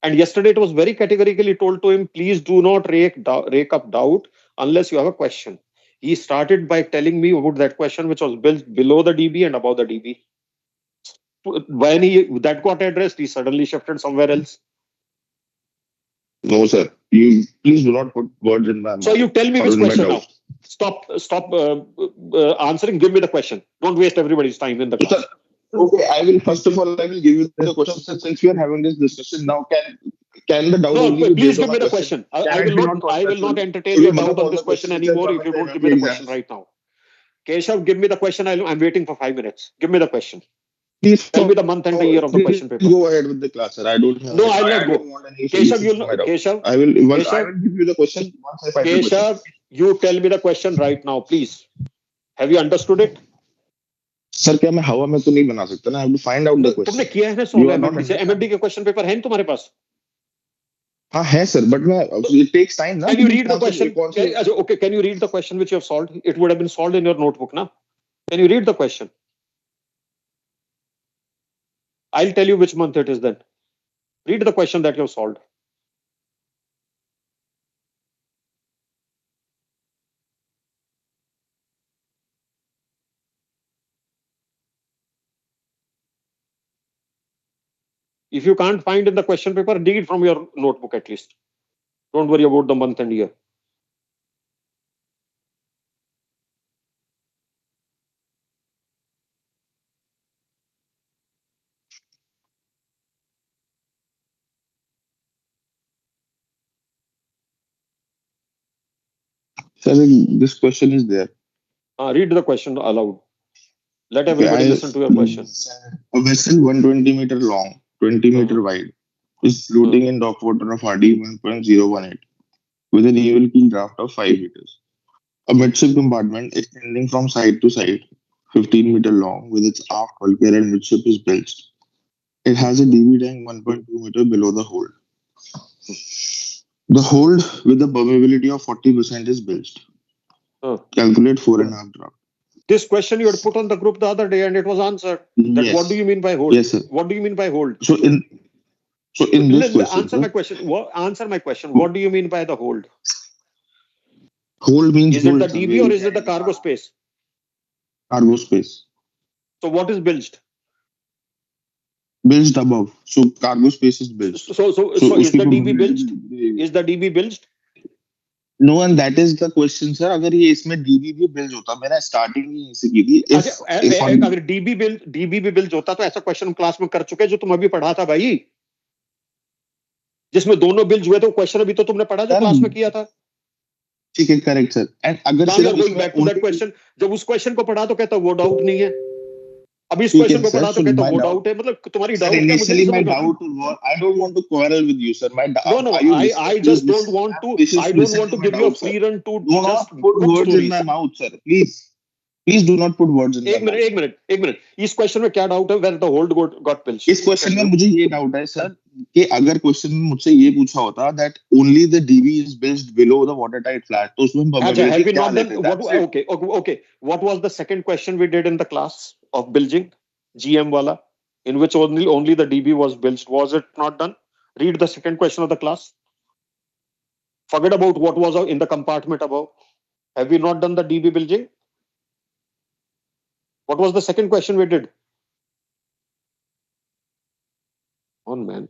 And yesterday it was very categorically told to him, please do not rake up doubt unless you have a question. He started by telling me about that question which was built below the DB and above the DB. When that got addressed, he suddenly shifted somewhere else. No, sir. You please do not put words in my mouth. So you tell me or which in my question now. doubts. Stop answering. Give me the question. Don't waste everybody's time in the So, class. sir, okay, I will first of all I will give you the question. Sir, since we are having this discussion now, can the doubt No, only be please based on give a me the question? question. Can I it will be not. not I will not conceptual? entertain So, your मतलब doubt on all this the question questions which have anymore come if in you the don't give me MMD the question exams. right now. Keshav, give me the question. I'm waiting for 5 minutes. Give me the question. Please, Tell me the month and the year of the please question paper. go ahead with the class, sir. I don't have No, any. I'll I not don't go. want any Keshav, issues you'll to not. my doubt. Keshav, I will once I Keshav, will give you the question once I find the question. Keshav, you tell me the question right now, please. Have you understood it? Sir क्या मैं हवा में तो नहीं बना सकता ना. I have to find out the तुमने question. किया है ना You solve are not MMD से. understanding. एमएमडी के क्वेश्चन पेपर है ना तुम्हारे पास? हाँ है सर, बट मैं it takes time ना. Can कि you मैं read the question? कौन से Okay, can you read the question which you have solved? It would have been solved in your notebook, na? Can you read the question? I'll tell you which month it is then. Read the question that you have solved. If you can't find in the question paper, read it from your notebook at least. Don't worry about the month and year. Sir, this question is there. Read the question aloud. Let Okay, everybody listen to your question. A vessel 120 meter long, 20 meter wide, is floating in dock water of RD 1.018 with an even keel draft of 5 meters. A midship compartment extending from side to side, 15 meter long, with its aft bulkhead and midship is bilged. It has a DB tank 1.2 meter below the hold. The hold with a permeability of 40% is bilged. Calculate 4.5 draft. This question you had put on the group the other day and it was answered. That Yes. what do you mean by hold? Yes, sir. What do you mean by hold? So in this question, answer my question. Answer my question. What do you mean by the hold? Hold means is it hold, the sir, DB where or you is it the carry cargo space? Cargo space. So what is bilged? Bilged above. So cargo space is bilged. So is उसकी the DB probability bilged? Is the DB bilged? No, and that is the question, sir. अगर ये इसमें DB भी bilged होता, मैंने starting ही यहीं से की थी. If अगर DB भी bilged होता तो ऐसा क्वेश्चन क्लास में कर चुके जो तुम अभी पढ़ा था भाई, जिसमें दोनों बिल्ज हुए थे. क्वेश्चन अभी तो तुमने पढ़ा जो क्लास में किया था. ठीक है, करेक्ट सर. एंड अगर सिर्फ going back to that question, जब उस क्वेश्चन को पढ़ा तो कहता वो डाउट नहीं है. अभी इस क्वेश्चन को पढ़ा तो कहता वो डाउट है. मतलब तुम्हारी डाउट क्या? मुझे नहीं समझ में. I don't want to quarrel with you, sir. My doubt. No, I just don't want to. I don't want to give you a free run to just put words in my mouth, sir. Please do not put words in my mouth. एक minute. इस question में क्या doubt है? Where the hold got bilged? इस question में मुझे ये doubt है सर कि अगर क्वेश्चन में मुझसे ये पूछा होता that only the DB is bilged below the watertight flat, तो उसमें probability क्या लेते? Okay. What was the second question we did in the class of bilging, GM wala, in which only the DB was bilged? Was it not done? Read the second question of the class. Forget about what was in the compartment above. Have we not done the DB bilging? What was the second question we did? On man.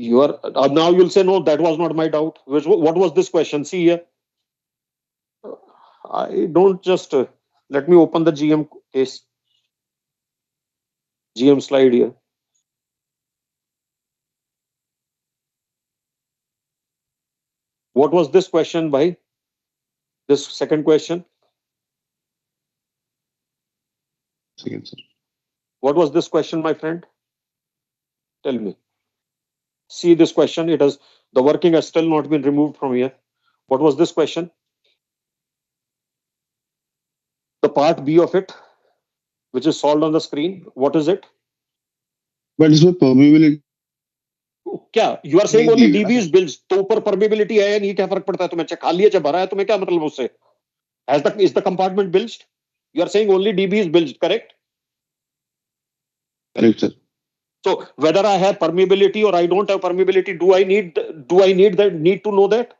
You are now you'll say no, that was not my doubt. What was this question? See here, I don't just let me open the GM case, GM slide here. What was this question by this second question? Second, sir. What was this question, my friend? Tell me. See this question. It has the working has still not been removed from here. What was this question? The part B of it, which is solved on the screen. What is it? But इसमें permeability क्या you are saying नहीं only the है ना dB is sir. Build तो ऊपर permeability है या नहीं क्या फर्क पड़ता है तुम्हें खाली है चाहे भरा है तुम्हें क्या मतलब उससे has the is the compartment build you are saying only DB is build correct Correct, sir. so whether I have permeability or I don't have permeability need to know that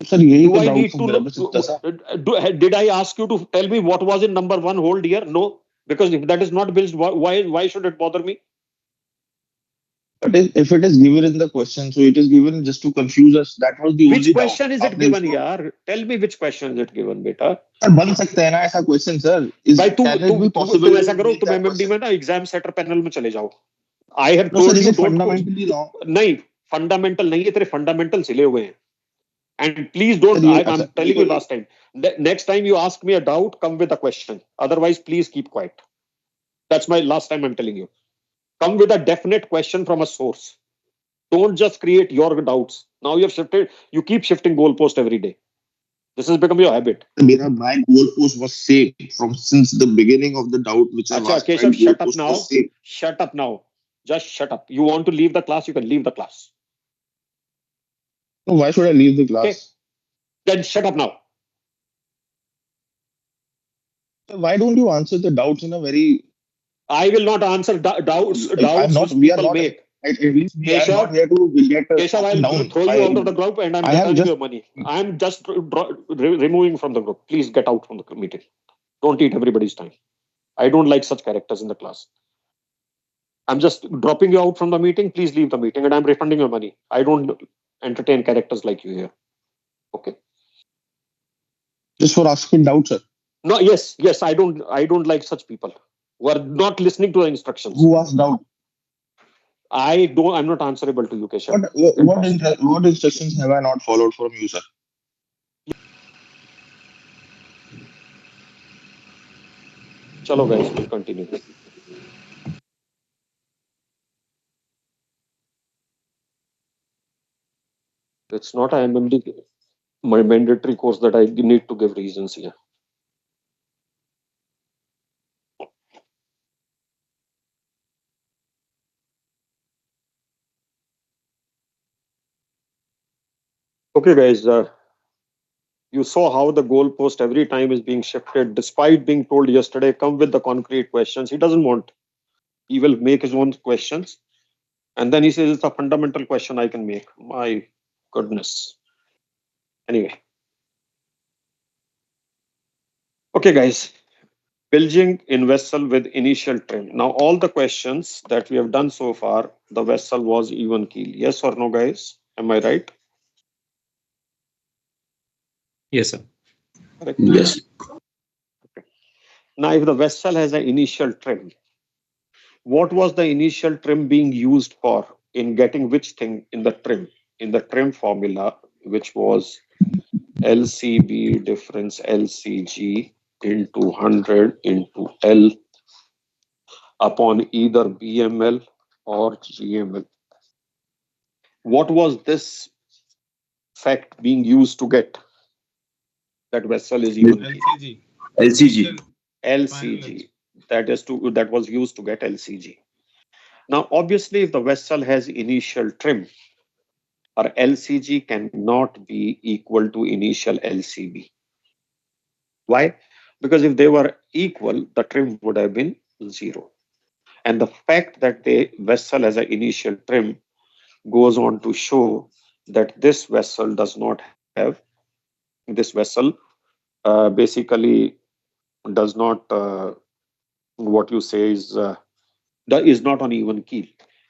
sir यही do तो I doubt need था to मेरा बस इतना सा. did I ask you to tell me what was in number one hold here no because if that is not built why should it bother me But if it is given in the question, so it is given just to confuse us. That was the which only doubt. question is it आपने given इसको yaar tell me which question is it given beta sir बन सकता है ना ऐसा question sir. Is भाई can it be possible तुम to ऐसा करो make तुम that एमएमडी में question? ना एग्जाम सेटर पैनल में चले जाओ I have No, sir. Told Is you it don't fundamentally wrong? नहीं फंडामेंटल नहीं है तेरे फंडामेंटल सिले हुए हैं एंड प्लीज सर डोंट ये आई एम अच्छा telling you last time next time you ask me a doubt come with a question otherwise please keep quiet that's my last time I'm telling you come with a definite question from a source don't just create your doubts now you keep shifting goalpost every day this has become your habit मेरा my goalpost was same from since the beginning of the doubt which I've acha asked. My Keshav goalpost was same. shut up now just shut up you want to leave the class you can leave the class So why should I leave the okay class? then shut up now So why don't you answer the doubts in a very I will not answer like I'm doubts not. which We are people not. make At least we are Keshav not here to get Keshav, knocked I'll down. throw you out of the group and I'm I have returning just your money. I'm just removing from the group. Please get out from the meeting. Don't eat everybody's time. I don't like such characters in the class. I'm just dropping you out from the meeting. Please leave the meeting and I'm refunding your money. I don't entertain characters like you here. Okay. just for asking doubts, sir. No, yes. I don't like such people who are not listening to the instructions. Who asked doubt? I'm not answerable to you, Keshav. What instructions have I not followed from you, sir? Chalo guys, we'll continue. It's not a MMD, my mandatory course that I need to give reasons here. Okay, guys, you saw how the goalpost every time is being shifted, despite being told yesterday, come with the concrete questions. He doesn't want. He will make his own questions. And then he says it's a fundamental question I can make. My goodness. Anyway. Okay, guys. Bilging in vessel with initial trim. Now, all the questions that we have done so far, the vessel was even keel. Yes or no, guys? Am I right? Yes, sir. Correct. Yes. Okay. Now, if the vessel has an initial trim, what was the initial trim being used for in getting which thing in the trim? In the trim formula, which was LCB difference LCG into 100 into L upon either BML or GML. What was this fact being used to get that vessel is even keel? LCG. LCG. LCG. That was used to get LCG. Now, obviously, if the vessel has initial trim, our LCG cannot be equal to initial LCB. Why? Because if they were equal, the trim would have been 0. And the fact that the vessel has an initial trim goes on to show that this vessel does not have, this vessel basically does not, what you say is not on even keel.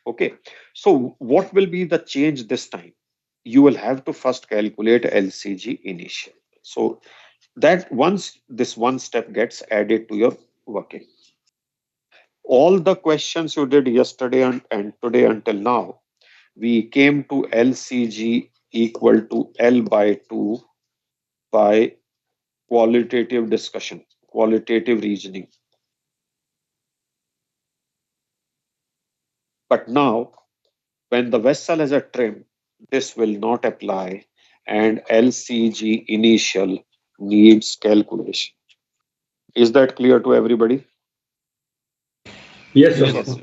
Okay, so what will be the change this time? You will have to first calculate LCG initial. So that once this one step gets added to your working, all the questions you did yesterday and today until now, we came to LCG equal to L by 2 by qualitative discussion, qualitative reasoning. But now, when the vessel has a trim, this will not apply, and LCG initial needs calculation. Is that clear to everybody? Yes, sir. Yes, Yes. sir.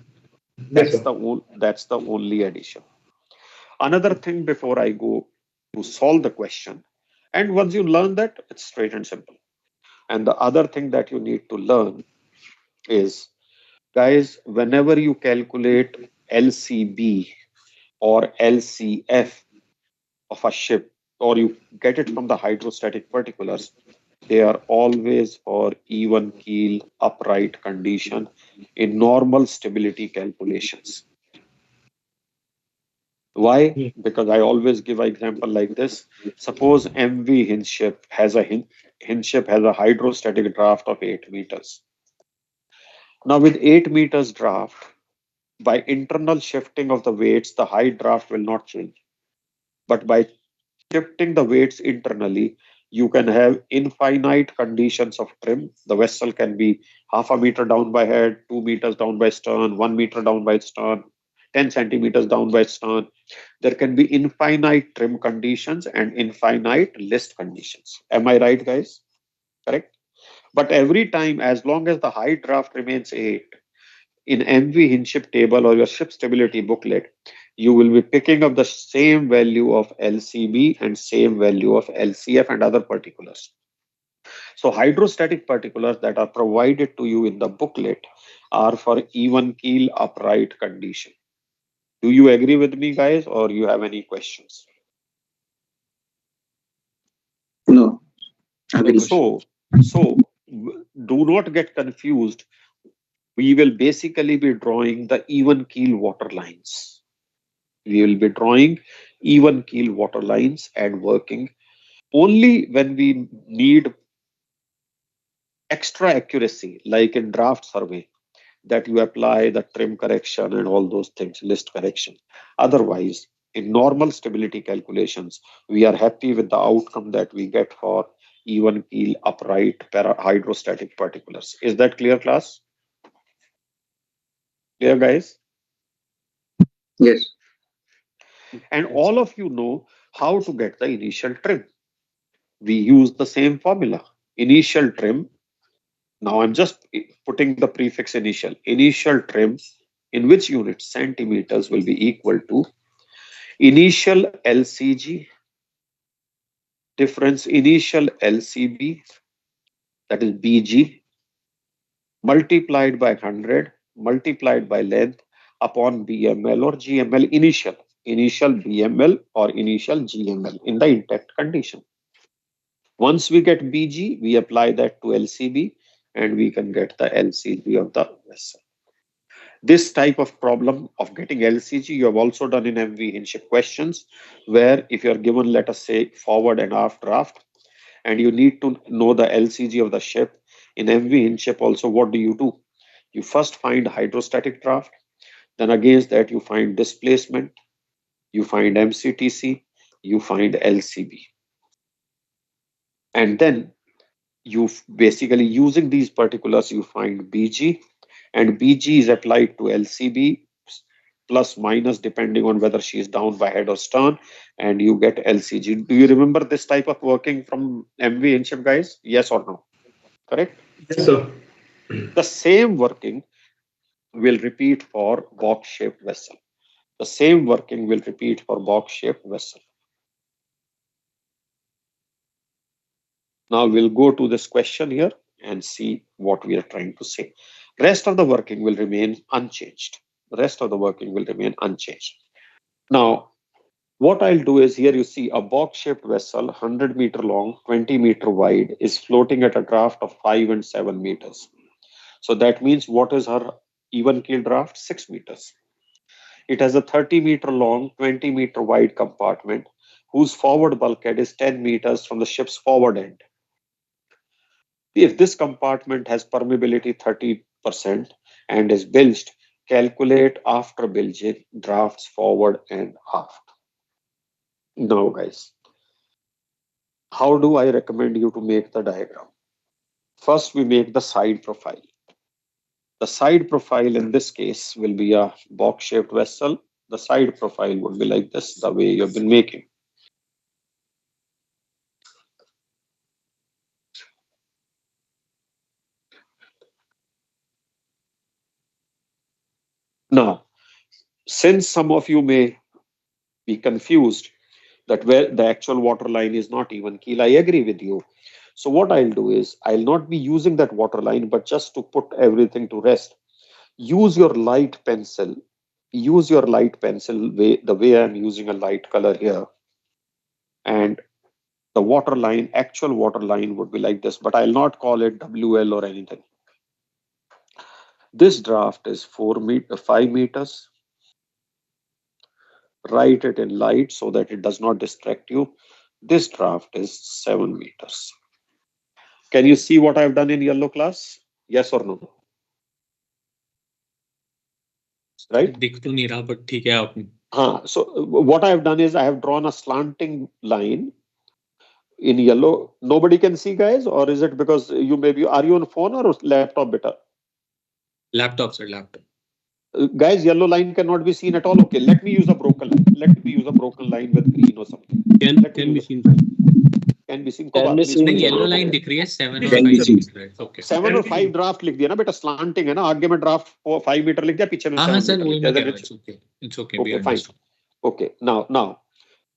Yes, sir. That's the only addition. Another thing before I go to solve the question, and once you learn that, it's straight and simple. And the other thing that you need to learn is, guys, whenever you calculate LCB or LCF of a ship, or you get it from the hydrostatic particulars, they are always for even keel upright condition in normal stability calculations. Why? Yeah. Because I always give an example like this. Suppose MV hinge ship has a hinge ship has a hydrostatic draft of 8 meters. Now with 8 meters draft, by internal shifting of the weights, the height draft will not change. But by shifting the weights internally, you can have infinite conditions of trim. The vessel can be half a meter down by head, 2 meters down by stern, 1 meter down by stern, 10 centimeters down by stern. There can be infinite trim conditions and infinite list conditions. Am I right, guys? Correct? But every time, as long as the height draft remains 8, in MV hinship table or your ship stability booklet, you will be picking up the same value of LCB and same value of LCF and other particulars. So hydrostatic particulars that are provided to you in the booklet are for even keel upright condition. Do you agree with me, guys, or you have any questions? No, agree. Do not get confused. We will basically be drawing the even keel water lines. We will be drawing even keel water lines and working only when we need extra accuracy, like in draft survey, that you apply the trim correction and all those things, list correction. Otherwise, in normal stability calculations, we are happy with the outcome that we get for even keel upright hydrostatic particulars. Is that clear, class? Clear, guys? Yes. And all of you know how to get the initial trim. We use the same formula. Initial trim. Now I'm just putting the prefix initial. Initial trim in which unit? Centimeters will be equal to initial LCG difference initial LCB, that is BG, multiplied by 100 multiplied by length upon BML or GML initial BML or initial GML in the intact condition. Once we get BG, we apply that to LCB and we can get the LCB of the vessel. This type of problem of getting LCG, you have also done in MV Hinship questions, where if you are given, let us say, forward and aft draft, and you need to know the LCG of the ship. In MV Hinship also, what do? You first find hydrostatic draft, then against that you find displacement, you find MCTC, you find LCB. And then you basically using these particulars, you find BG, and BG is applied to LCB plus minus depending on whether she is down by head or stern, and you get LCG. Do you remember this type of working from MV Hinship, guys? Yes or no? Correct? Yes, sir. The same working will repeat for box-shaped vessel. The same working will repeat for box-shaped vessel. Now we'll go to this question here and see what we are trying to say. Rest of the working will remain unchanged. The rest of the working will remain unchanged. Now, what I'll do is, here you see a box-shaped vessel, 100-meter long, 20-meter wide, is floating at a draft of 5 and 7 meters. So that means what is her even keel draft? 6 meters. It has a 30-meter long, 20-meter wide compartment whose forward bulkhead is 10 meters from the ship's forward end. If this compartment has permeability 30% and is bilged, calculate after bilging drafts forward and aft. Now, guys, how do I recommend you to make the diagram? First, we make the side profile. The side profile in this case will be a box-shaped vessel. The side profile would be like this, the way you've been making. Now, since some of you may be confused that where the actual water line is not even keel, I agree with you. So what I'll do is I'll not be using that water line, but just to put everything to rest, use your light pencil. Use your light pencil the way I'm using a light color here. And the water line, actual water line would be like this, but I'll not call it WL or anything. This draft is 5 meters. Write it in light so that it does not distract you. This draft is 7 meters. Can you see what I've done in yellow class? Yes or no? Right? दिख तो नहीं रहा, but ठीक है आपने. So what I have done is I have drawn a slanting line in yellow. Nobody can see, guys, or is it because you maybe are you on phone or laptop better? Laptop, sir, laptop. Guys, yellow line cannot be seen at all. Okay, let me use a broken line. Let me use a broken line with green or something. Can be seen. Can be seen. Can be seen. Yellow line दिख रही है 7 और Can be 5 seen. Metre. Okay. 7 और 5 draft लिख दिया ना बेटा, slanting है ना, आगे में ड्राफ्ट 5 मीटर लिख दिया, पीछे में 7 हाँ सर, मीटर वही लिख मैं दिया. कह रहा हूँ. It's okay. It's okay. We Okay, fine. understood. Okay,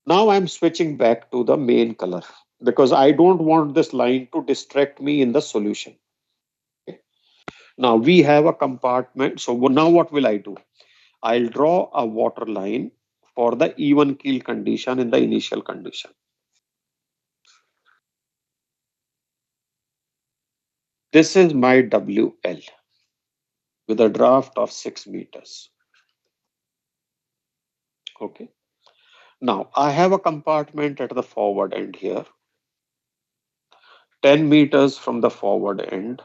now I'm switching back to the main color because I don't want this line to distract me in the solution. Okay. Now we have a compartment. So now what will I do? I'll draw a water line for the even keel condition in the initial condition. This is my WL with a draft of 6 meters. Okay. Now I have a compartment at the forward end here, 10 meters from the forward end,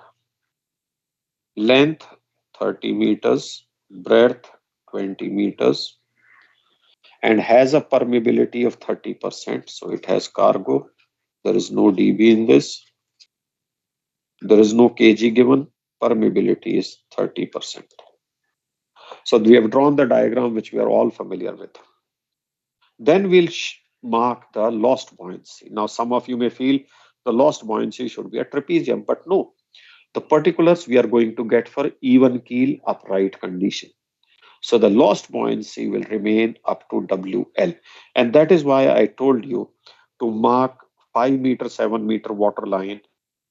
length 30 meters, breadth 20 meters, and has a permeability of 30%. So it has cargo. There is no dB in this. There is no kg given. Permeability is 30%. So we have drawn the diagram which we are all familiar with. Then we'll mark the lost buoyancy. Now some of you may feel the lost buoyancy should be a trapezium, but no. The particulars we are going to get for even keel upright condition. So the lost buoyancy will remain up to WL. And that is why I told you to mark 5 meter, 7 meter water line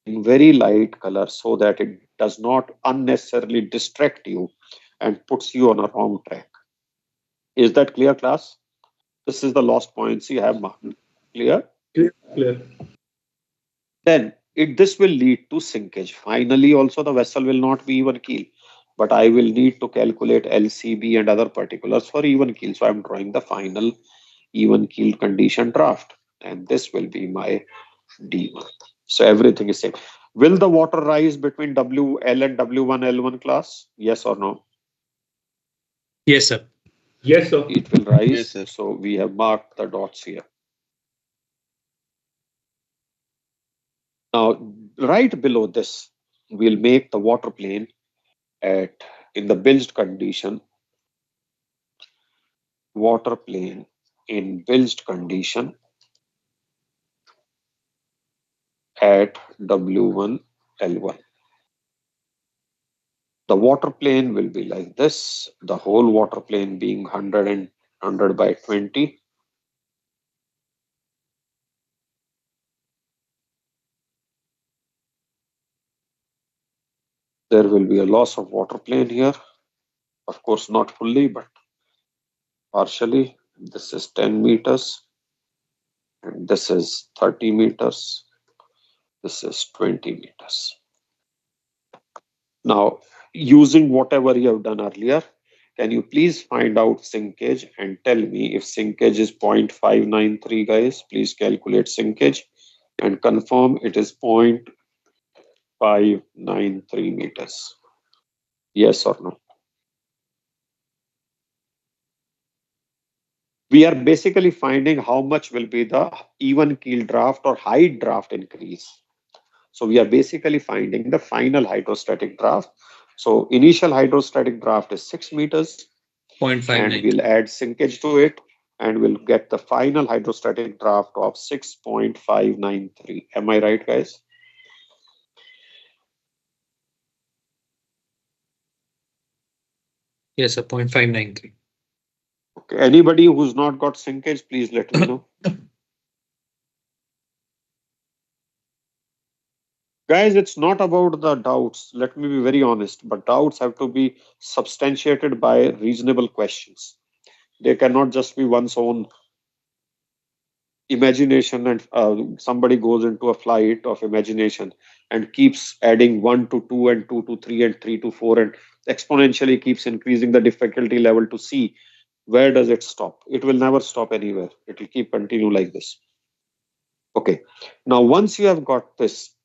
in very light color so that it does not unnecessarily distract you and puts you on a wrong track. Is that clear, class? This is the lost buoyancy I have marked. Clear? Clear. Then this will lead to sinkage. Finally, also the vessel will not be even keel, but I will need to calculate LCB and other particulars for even keel. So I'm drawing the final even keel condition draft, and this will be my D1. So everything is same. Will the water rise between WL and W1L1 class? Yes or no? Yes, sir. Yes, sir. It will rise. Yes, sir. So we have marked the dots here. Now, right below this, we'll make the water plane in the bilged condition. Water plane in bilged condition at W1, L1. The water plane will be like this, the whole water plane being 100 by 20. There will be a loss of water plane here. Of course, not fully, but partially. This is 10 meters. And this is 30 meters. This is 20 meters. Now, using whatever you have done earlier, Can you please find out sinkage and tell me if sinkage is 0.593, guys? Please calculate sinkage and confirm it is 0.593 meters. Yes or no? We are basically finding how much will be the even keel draft or height draft increase. So we are basically finding the final hydrostatic draft. So initial hydrostatic draft is 6 meters, and we'll 0.593. add sinkage to it, and we'll get the final hydrostatic draft of 6.593. Am I right, guys? Yes, sir. 0.593. Okay. Anybody who's not got sinkage, please let me know. Guys, it's not about the doubts. Let me be very honest, but doubts have to be substantiated by reasonable questions. They cannot just be one's own imagination, and somebody goes into a flight of imagination and keeps adding 1 to 2 and 2 to 3 and 3 to 4 and exponentially keeps increasing the difficulty level to see where does it stop. It will never stop anywhere. It will keep continue like this. Okay. Now, once you have got this,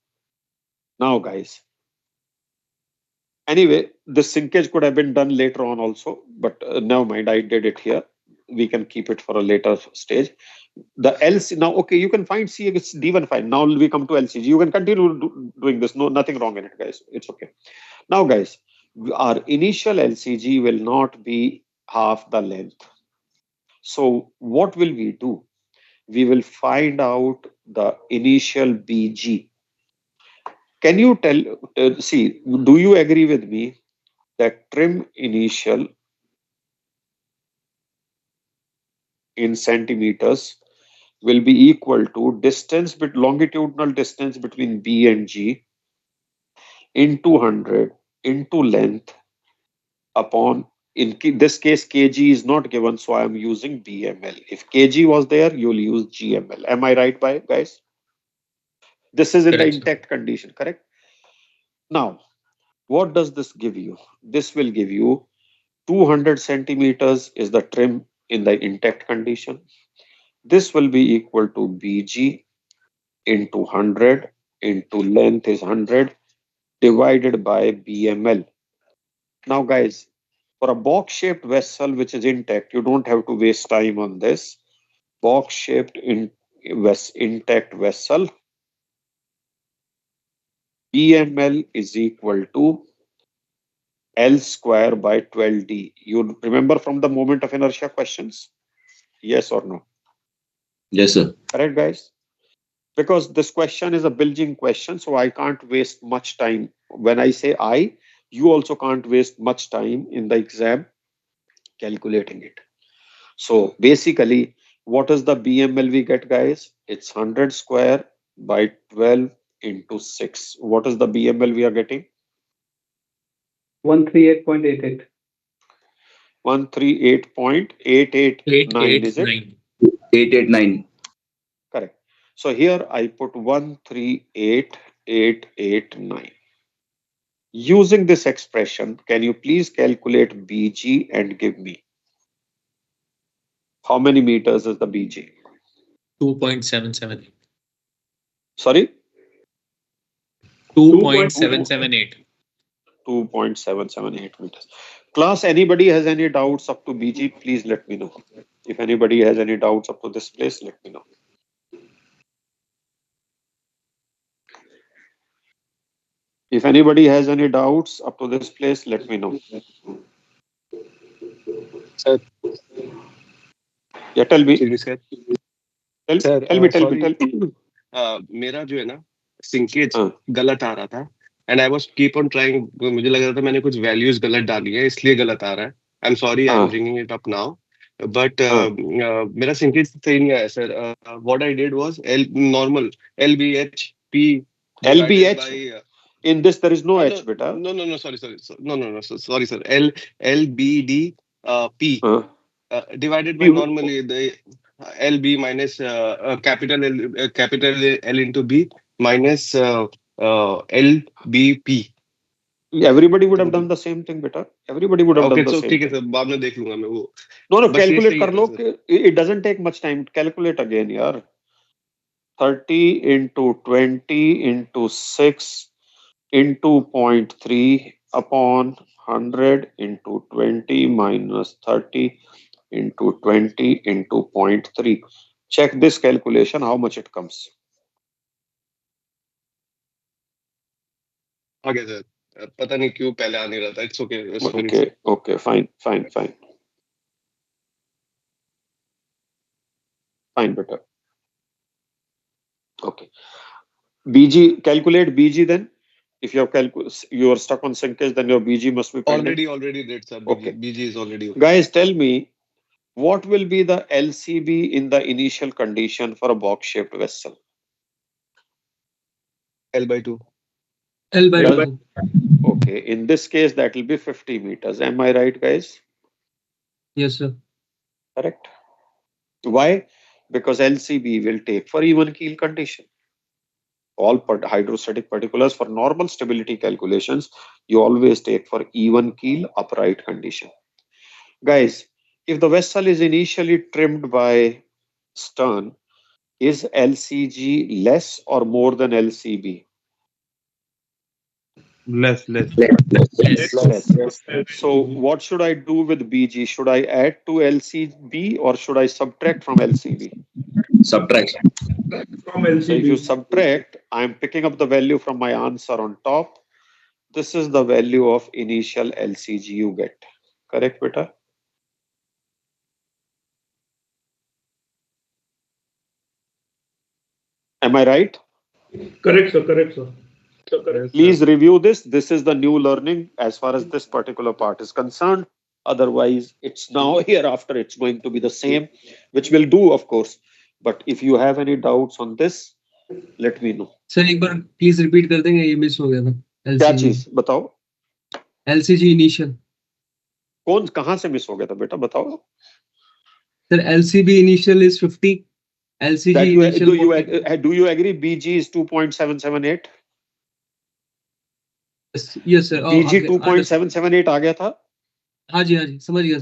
now guys, anyway, the sinkage could have been done later on also, but never mind, I did it here. We can keep it for a later stage. The LC now, okay, you can find C, it's D1 fine. Now we come to LCG. You can continue doing this. No, nothing wrong in it, guys. It's okay. Now, guys, our initial LCG will not be half the length. So what will we do? We will find out the initial BG. Can you tell, see, do you agree with me that trim initial in centimeters will be equal to distance, but longitudinal distance between B and G into 100 into length upon, in this case, kg is not given, so I am using BML. If kg was there, you'll use GML. Am I right, by guys? This is in the Correct, sir. intact condition, correct? Now, what does this give you? This will give you 200 centimeters is the trim in the intact condition. This will be equal to BG into 100 into length is 100 divided by BML. Now, guys, for a box-shaped vessel which is intact, you don't have to waste time on this. Box-shaped intact vessel, BML is equal to L square by 12D. You remember from the moment of inertia questions? Yes or no? Yes, sir. Correct, guys? Because this question is a Bilging question, so I can't waste much time. When I say I, you also can't waste much time in the exam calculating it. So basically, what is the BML we get, guys? It's 100 square by 12 into 6. What is the BML we are getting? 138.88. 138.889, is it? 889. 889. Correct. So here I put 138,889. Using this expression, can you please calculate BG and give me how many meters is the BG? 2.778. Sorry? 2.778. 2.778 meters. Class, anybody has any doubts up to BG, please let me know. If anybody has any doubts up to this place, let me know. If anybody has any doubts up to this place, let me know. Sir, Yeah, tell me. excuse me, sir. Tell, Sir, tell me, tell me, sorry. tell me. मेरा जो है ना sinkage हाँ, गलत आ रहा था and I was keep on trying. मुझे लग रहा था मैंने कुछ वैल्यूज गलत डाली है इसलिए गलत आ रहा है. I am sorry, I am हाँ, bringing it up now. But हाँ. मेरा सिंकेज सही नहीं आया sir. What I did was L normal L B H P divided LBH, by in this there is no no, H, beta. no, sorry, sir. L B D P हाँ. divided by P, normally the L B minus capital L into B minus L B P. Everybody would have done the same thing, beta. Everybody would have Okay, done the so same ठीक है thing. Sir, बाद में देख लूंगा मैं वो. No, no, बस ये calculate सही कर है लो. ना sir? It doesn't take much time. Calculate again, यार. 30 into 20 into 6 into 0.3 upon 100 into 20 minus 30 into 20 into 0.3. Check this calculation, how much it comes. आ गया सर. पता नहीं क्यों पहले आ नहीं रहा था. It's okay. Sorry. Okay, fine. Fine, better. Okay. BG, calculate BG then. If you have you are stuck on sinkage, then your BG must be pending. Already did sir. Okay. BG is already okay. Guys, tell me, what will be the LCB in the initial condition for a box-shaped vessel? L/2. L/2. Okay, in this case, that will be 50 meters. Am I right, guys? Yes, sir. Correct. Why? Because LCB will take for even keel condition. All hydrostatic particulars for normal stability calculations, you always take for even keel upright condition. Guys, if the vessel is initially trimmed by stern, is LCG less or more than LCB? Less. Less. So what should I do with BG? Should I add to LCB or should I subtract from LCB? Subtract. From LCB. So if you subtract, I'm picking up the value from my answer on top. This is the value of initial LCG you get. Correct, beta? Am I right? Correct, sir. Please review this. This is the new learning as far as this particular part is concerned. Otherwise, it's now hereafter, it's going to be the same, which we'll do, of course. But if you have any doubts on this, let me know. Sir एक बार please repeat कर देंगे, ये miss हो गया था. क्या चीज बताओ? LCG initial. कौन कहां से मिस हो गया था बेटा, बताओ. Sir LCB initial is 50. LCG initial. Do you agree BG is 2.778? Yes sir. BG 2.778 आ गया था. हाँ जी समझ गया.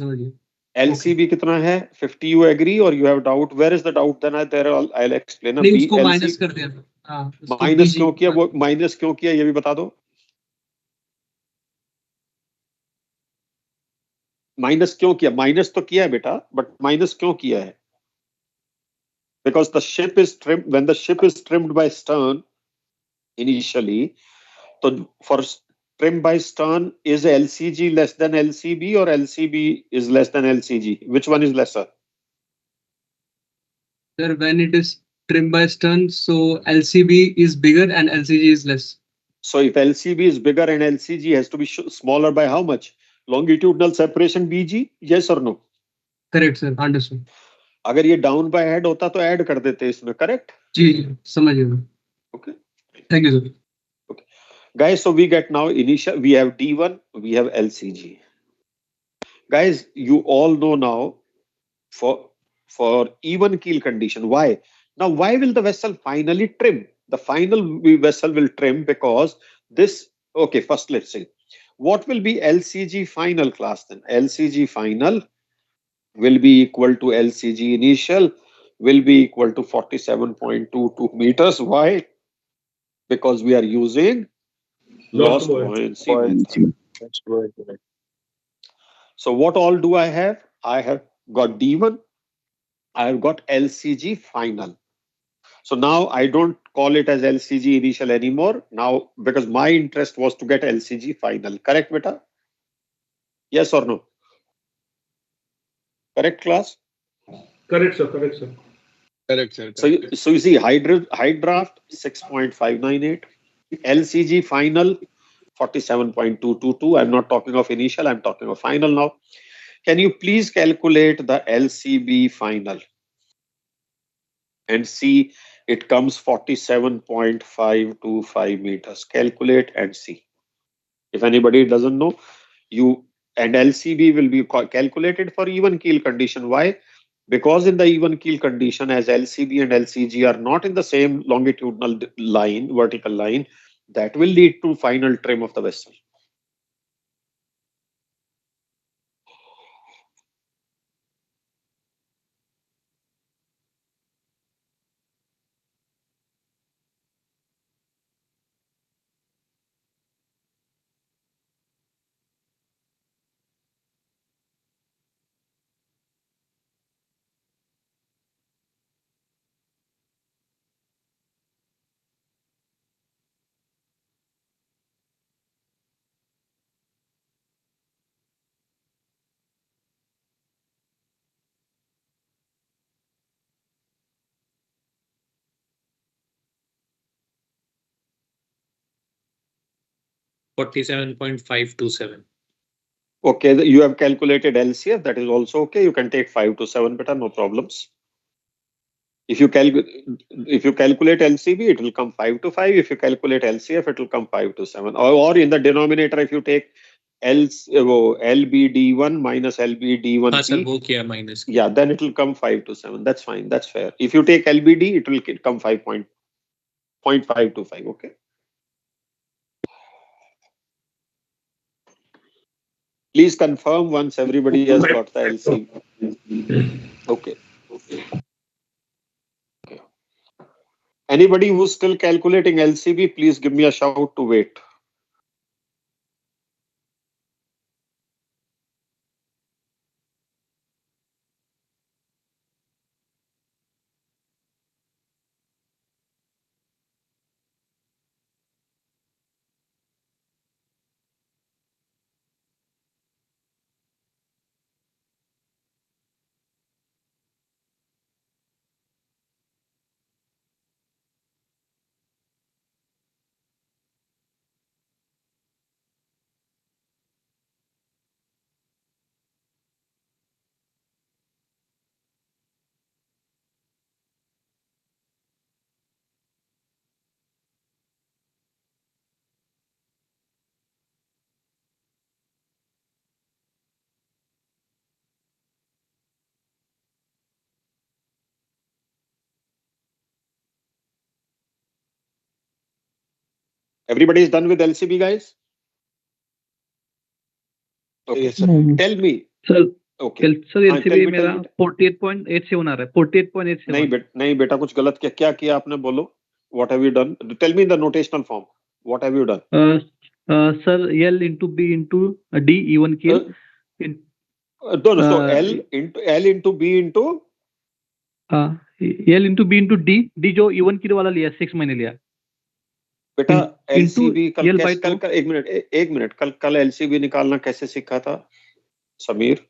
LCB कितना है? 50. You agree or you have doubt? Where is the doubt? Then I'll explain. नहीं, उसको माइनस कर दिया. माइनस क्यों किया? वो माइनस क्यों किया ये भी बता दो. माइनस क्यों किया? माइनस तो किया है बेटा, बट माइनस क्यों किया है? Because the ship is trimmed, when the ship is trimmed by stern initially, so for trimmed by stern, is LCG less than LCB or LCB is less than LCG? Which one is lesser? Sir, when it is trimmed by stern, so LCB is bigger and LCG is less. So if LCB is bigger and LCG has to be smaller by how much? Longitudinal separation BG? Yes or no? Correct sir, understood. अगर ये down by head होता तो add कर देते इसमें. Correct जी समझ गया. Okay, thank you sir. Okay guys, so we get now initial, we have D1, we have LCG. Guys, you all know now for even keel condition. Why? Now why will the vessel finally trim? The final vessel will trim because this. Okay, first let's see what will be LCG final class. Then LCG final will be equal to LCG initial, will be equal to 47.22 meters. Why? Because we are using lost buoyancy method. So what all do I have? I have got D1, I have got LCG final. So now I don't call it as LCG initial anymore now, because my interest was to get LCG final. Correct, beta? Yes or no? Correct, class? Correct, sir. Correct, sir. So you see, high draft 6.598, LCG final 47.222. I'm not talking of initial, I'm talking of final now. Can you please calculate the LCB final and see? It comes 47.525 meters. Calculate and see. If anybody doesn't know, and LCB will be calculated for even keel condition. Why? Because in the even keel condition, as LCB and LCG are not in the same longitudinal line, vertical line, that will lead to final trim of the vessel. 47.527. Okay, you have calculated LCF. That is also okay. You can take 5 to 7, beta, no problems. If you calculate LCB, it will come 5 to 5. If you calculate LCF, it will come 5 to 7. Or in the denominator, if you take LBD1 minus हाँ LBD1P, sir वो किया minus. yeah, then it will come 5 to 7. That's fine. That's fair. If you take LBD, it will come 5.5 to 5. Okay. Please confirm once everybody has got the LCB. Okay. Anybody who's still calculating LCB, please give me a shout to wait. Everybody is done with LCB, guys? Okay. Yes, sir. Tell me. Sir Okay. Sir हाँ, LCB tell me, मेरा 48.87 आ रहा है 48.87 नहीं बेटा कुछ गलत किया क्या किया आपने बोलो what have you done tell me in the notational form what have you done sir L into B into D E1 keel no so L into B into L into B into D D जो E1 keel वाला लिया 6 महीने लिया बेटा into LCB कल L by कल एक minute कल LCB निकालना कैसे सीखा था Sameer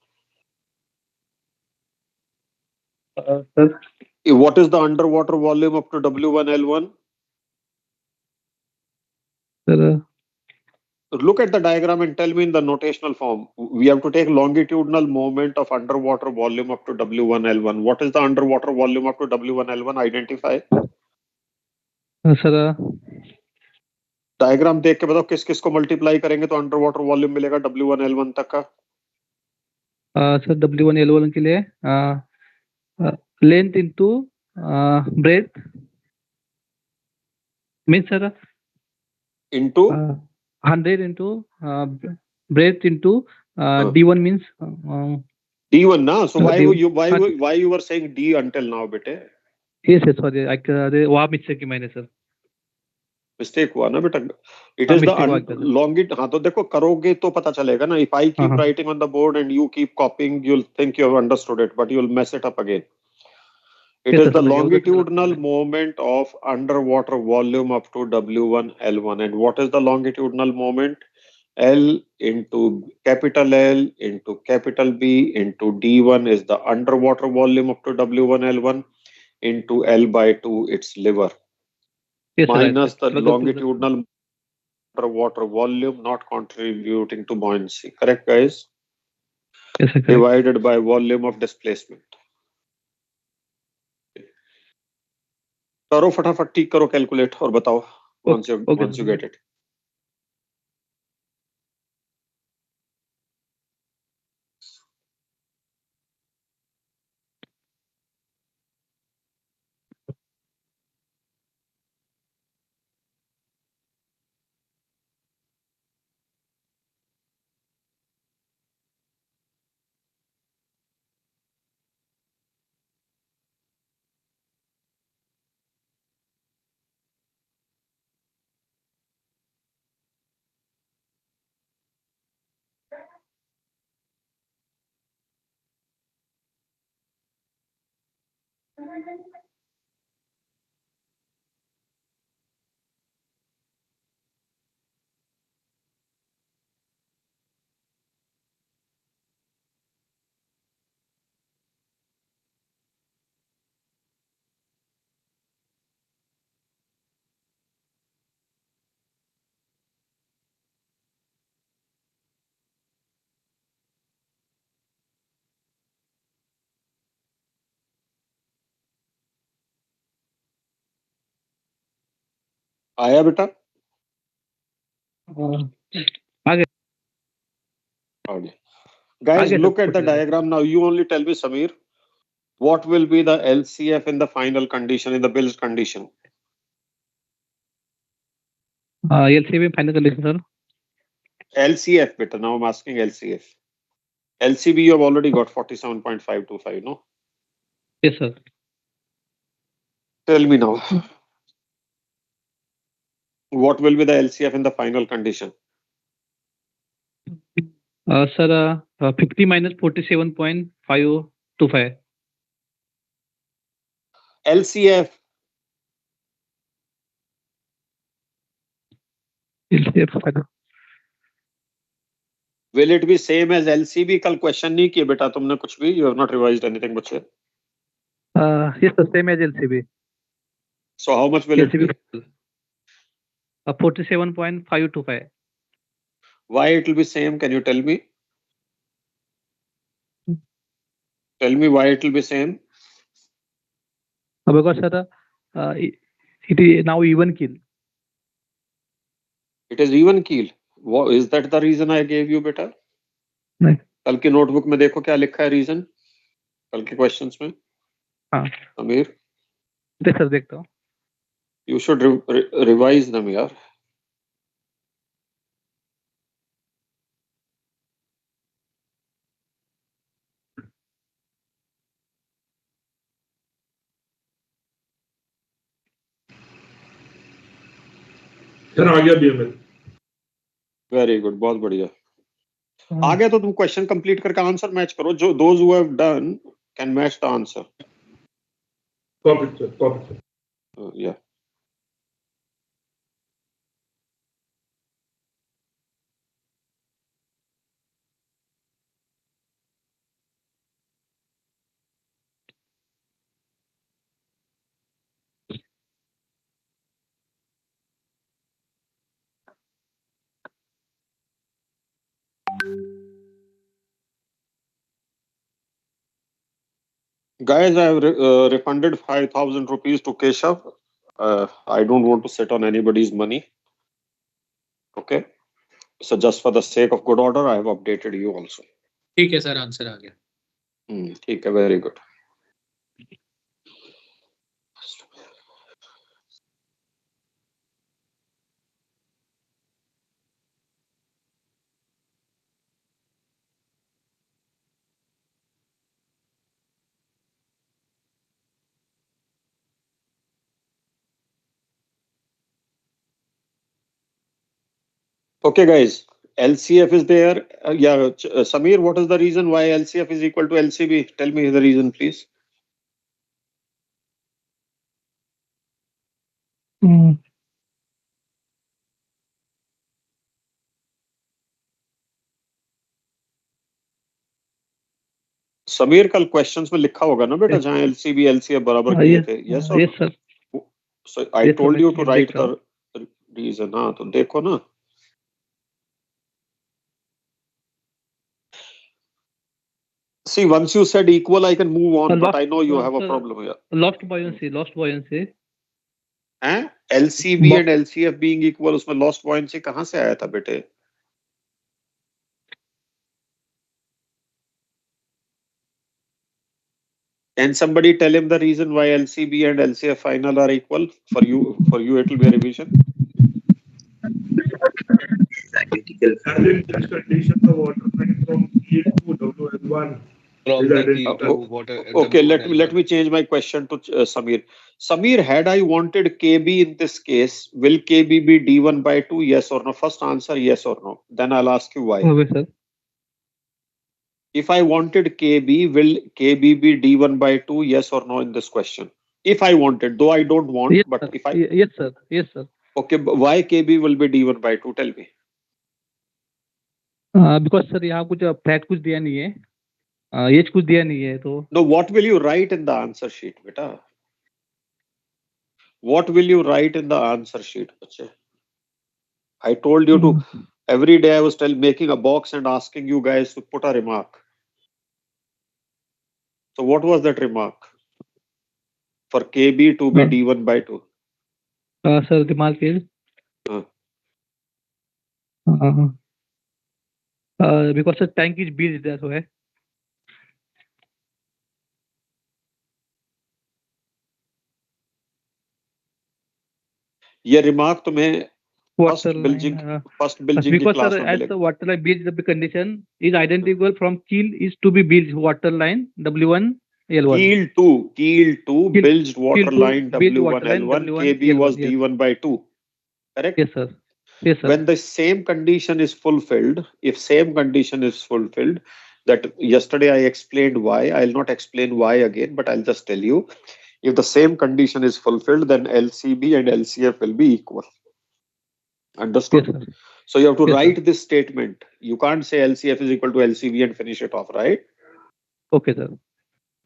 sir what is the underwater volume up to W1 L1 sir look at the diagram and tell me in the notational form we have to take longitudinal moment of underwater volume up to W1 L1 what is the underwater volume up to W1 L1 identify sir diagram देख के बताओ किस किस को multiply करेंगे तो under water volume मिलेगा W1 L1 तक का सर W1 L1 के लिए length into breadth mean sir into 100 into breadth into D1 means D1 na so D1 why you were saying D until now bete yes yes sorry वहाँ mistake की मैंने sir mistake हुआ ना बेटा it हाँ is mistake हुआ the लॉन्गिट हाँ तो देखो करोगे तो पता चलेगा ना इफ आई हाँ कीप हाँ writing on the board and you keep कॉपिंग you'll think you have understood it but you'll mess it up again it yes is sir the समझ गया उधर से गलत longitudinal moment of underwater volume up to W1 L1 and what is the longitudinal moment L into capital L into capital B into D1 is the underwater volume up to W1 L1 into L by 2 its liver yes sir right minus sir the थोड़ा गलती उधर longitudinal water volume not contributing to buoyancy. Correct, guys? yes sir correct Divided by volume of displacement. करो फटाफट ठीक करो calculate और बताओ once okay you sir get it. आया बेटा? आगे Okay. Guys, आगे look sir at the diagram now. You only tell me, Samir, what will be the LCF in the final condition, in the build condition? LCB final condition sir. LCF, beta. Now I'm asking LCF. LCB, you have already got 47.525, no? Yes sir. Tell me now, what will be the LCF in the final condition? Sir, 50 minus 47.525. LCF. LCF final. Will it be same as LCB? कल question नहीं किया बेटा तुमने कुछ भी. You have not revised anything, बच्चे. Yes sir, same as LCB. So how much will it be? 47.525. Why it will be same? Can you tell me? Tell me why it will be same. Because sir, it is now even kill. It is even keel. Is that the reason I gave you, beta? नहीं. कल की notebook में देखो क्या लिखा है reason कल के क्वेश्चंस में. हाँ. अमीर, देख सर देखता हूँ. You should revise them, यार. सर आ गया BML. वेरी गुड, बहुत बढ़िया. आ गया तो तुम क्वेश्चन कंप्लीट करके आंसर मैच करो. जो those who have done can match the answer. Copy sir, copy sir. Yeah. Guys, I have refunded 5,000 rupees to Keshav. I don't want to sit on anybody's money. Okay. So just for the sake of good order, I have updated you also. ठीक है sir, answer आ गया. ठीक है, very good. Okay, guys. LCF is there. Samir, what is the reason why LCF is equal to LCB? Tell me the reason, please. Sameer, कल questions में लिखा होगा ना बेटा जहां LCB LCF बराबर किए थे. Yes or Yes no? sir. So I Yes, told sir, you मैं to देख write रहा हूँ. the reason. हाँ, तो देखो ना. See, once you said equal, I can move on, but I know you have a problem here. Lost buoyancy. हैं? LCB and LCF being equal, उसमें lost buoyancy कहाँ से आया था बेटे? Can somebody tell him the reason why LCB and LCF final are equal? For you it will be a revision. As in this condition, the water line from E to WL1 From is the identical. key to water. Okay, let me change my question to Samir. Samir, had I wanted KB in this case, will KB be D1 by 2? Yes or no? First answer yes or no. Then I'll ask you why. Okay sir. If I wanted KB, will KB be D1 by 2? Yes or no in this question? If I wanted, though I don't want, Yes, but sir. if I... Yes sir. Yes sir. Okay, but why KB will be D1 by 2? Tell me. Because sir यहाँ कुछ fact कुछ दिया नहीं है. As कुछ दिया नहीं है तो. No, what will you write in the answer sheet, beta? What will you write in the answer sheet, bache? I told you to... Every day I was making a box and asking you guys to put a remark. So what was that remark? For KB to be D1 by 2. Sir, remark is Uh, Uh, because the tank is built that way. ये remark तुम्हें Water line. First बिल्जिंग की Because class sir, में as the मिलेगा. water line build the condition is identical from keel is to be built water line W1 L1. Keel 2 Keel- bilged water keel two line built water line W1L1 W1 KB was L1. Yes. D1 by 2. Correct? Yes, sir. Yes, sir. When the same condition is fulfilled, if same condition is fulfilled, that yesterday I explained why, I'll not explain why again, but I'll just tell you. If the same condition is fulfilled, then LCB and LCF will be equal. Understood? Yes, sir. So you have to Yes, sir. write this statement. You can't say LCF is equal to LCB and finish it off, right? Okay, sir.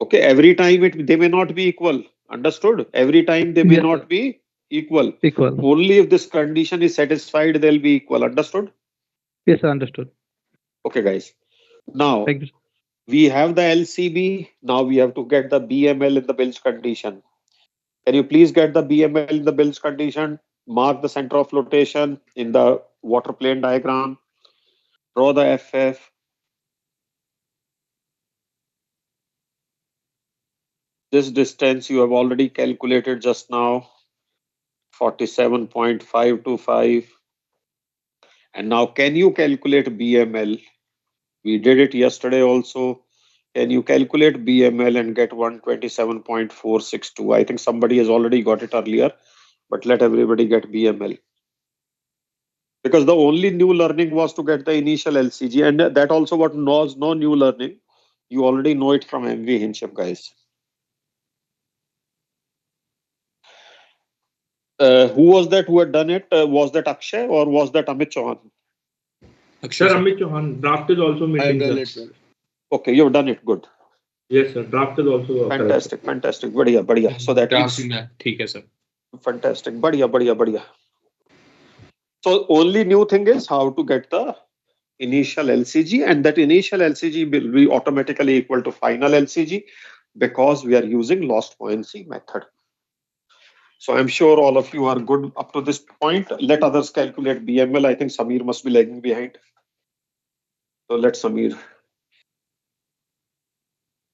Okay, every time they may not be equal. Understood? Every time they may Yes, not sir. be equal. Equal. Only if this condition is satisfied, they'll be equal. Understood? Yes, sir. Understood. Okay, guys. Now Thank you. we have the LCB. Now we have to get the BML in the bilge condition. Can you please get the BML in the bilge condition? Mark the center of flotation in the water plane diagram. Draw the FF. This distance you have already calculated just now, 47.525. And now can you calculate BML? We did it yesterday also. Can you calculate BML and get 127.462? I think somebody has already got it earlier, but let everybody get BML. Because the only new learning was to get the initial LCG, and that also what was no new learning. You already know it from MV Hincham, guys. Who was that who had done it? Was that Akshay or was that Amit Chauhan? Sir, Amit Chauhan, draft is also I've meeting, done sir. it, sir. Okay, you've done it. Good. Yes, sir. Draft is also correct. Fantastic, fantastic. Badhiya, badhiya. So that means ठीक है sir. fantastic. Badhiya, badhiya, badhiya. So only new thing is how to get the initial LCG, and that initial LCG will be automatically equal to final LCG because we are using lost buoyancy method. So I'm sure all of you are good up to this point. Let others calculate BML. I think Samir must be lagging behind. So let Samir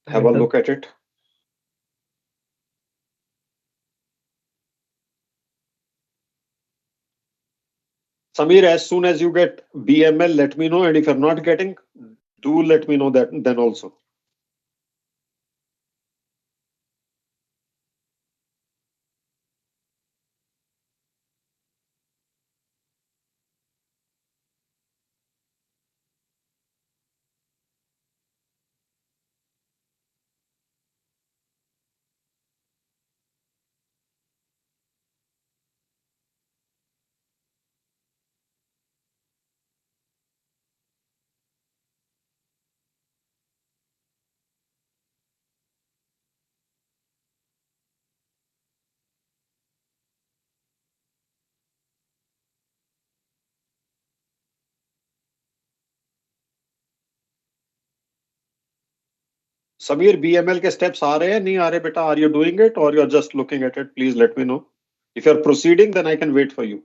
have a Yes, sir. look at it. Samir, as soon as you get BML, let me know. And if you're not getting, do let me know that then also. Samir, BML के steps आ रहे हैं नहीं आ रहे बेटा? Are you doing it or you're just looking at it? Please let me know. If you're proceeding, then I can wait for you.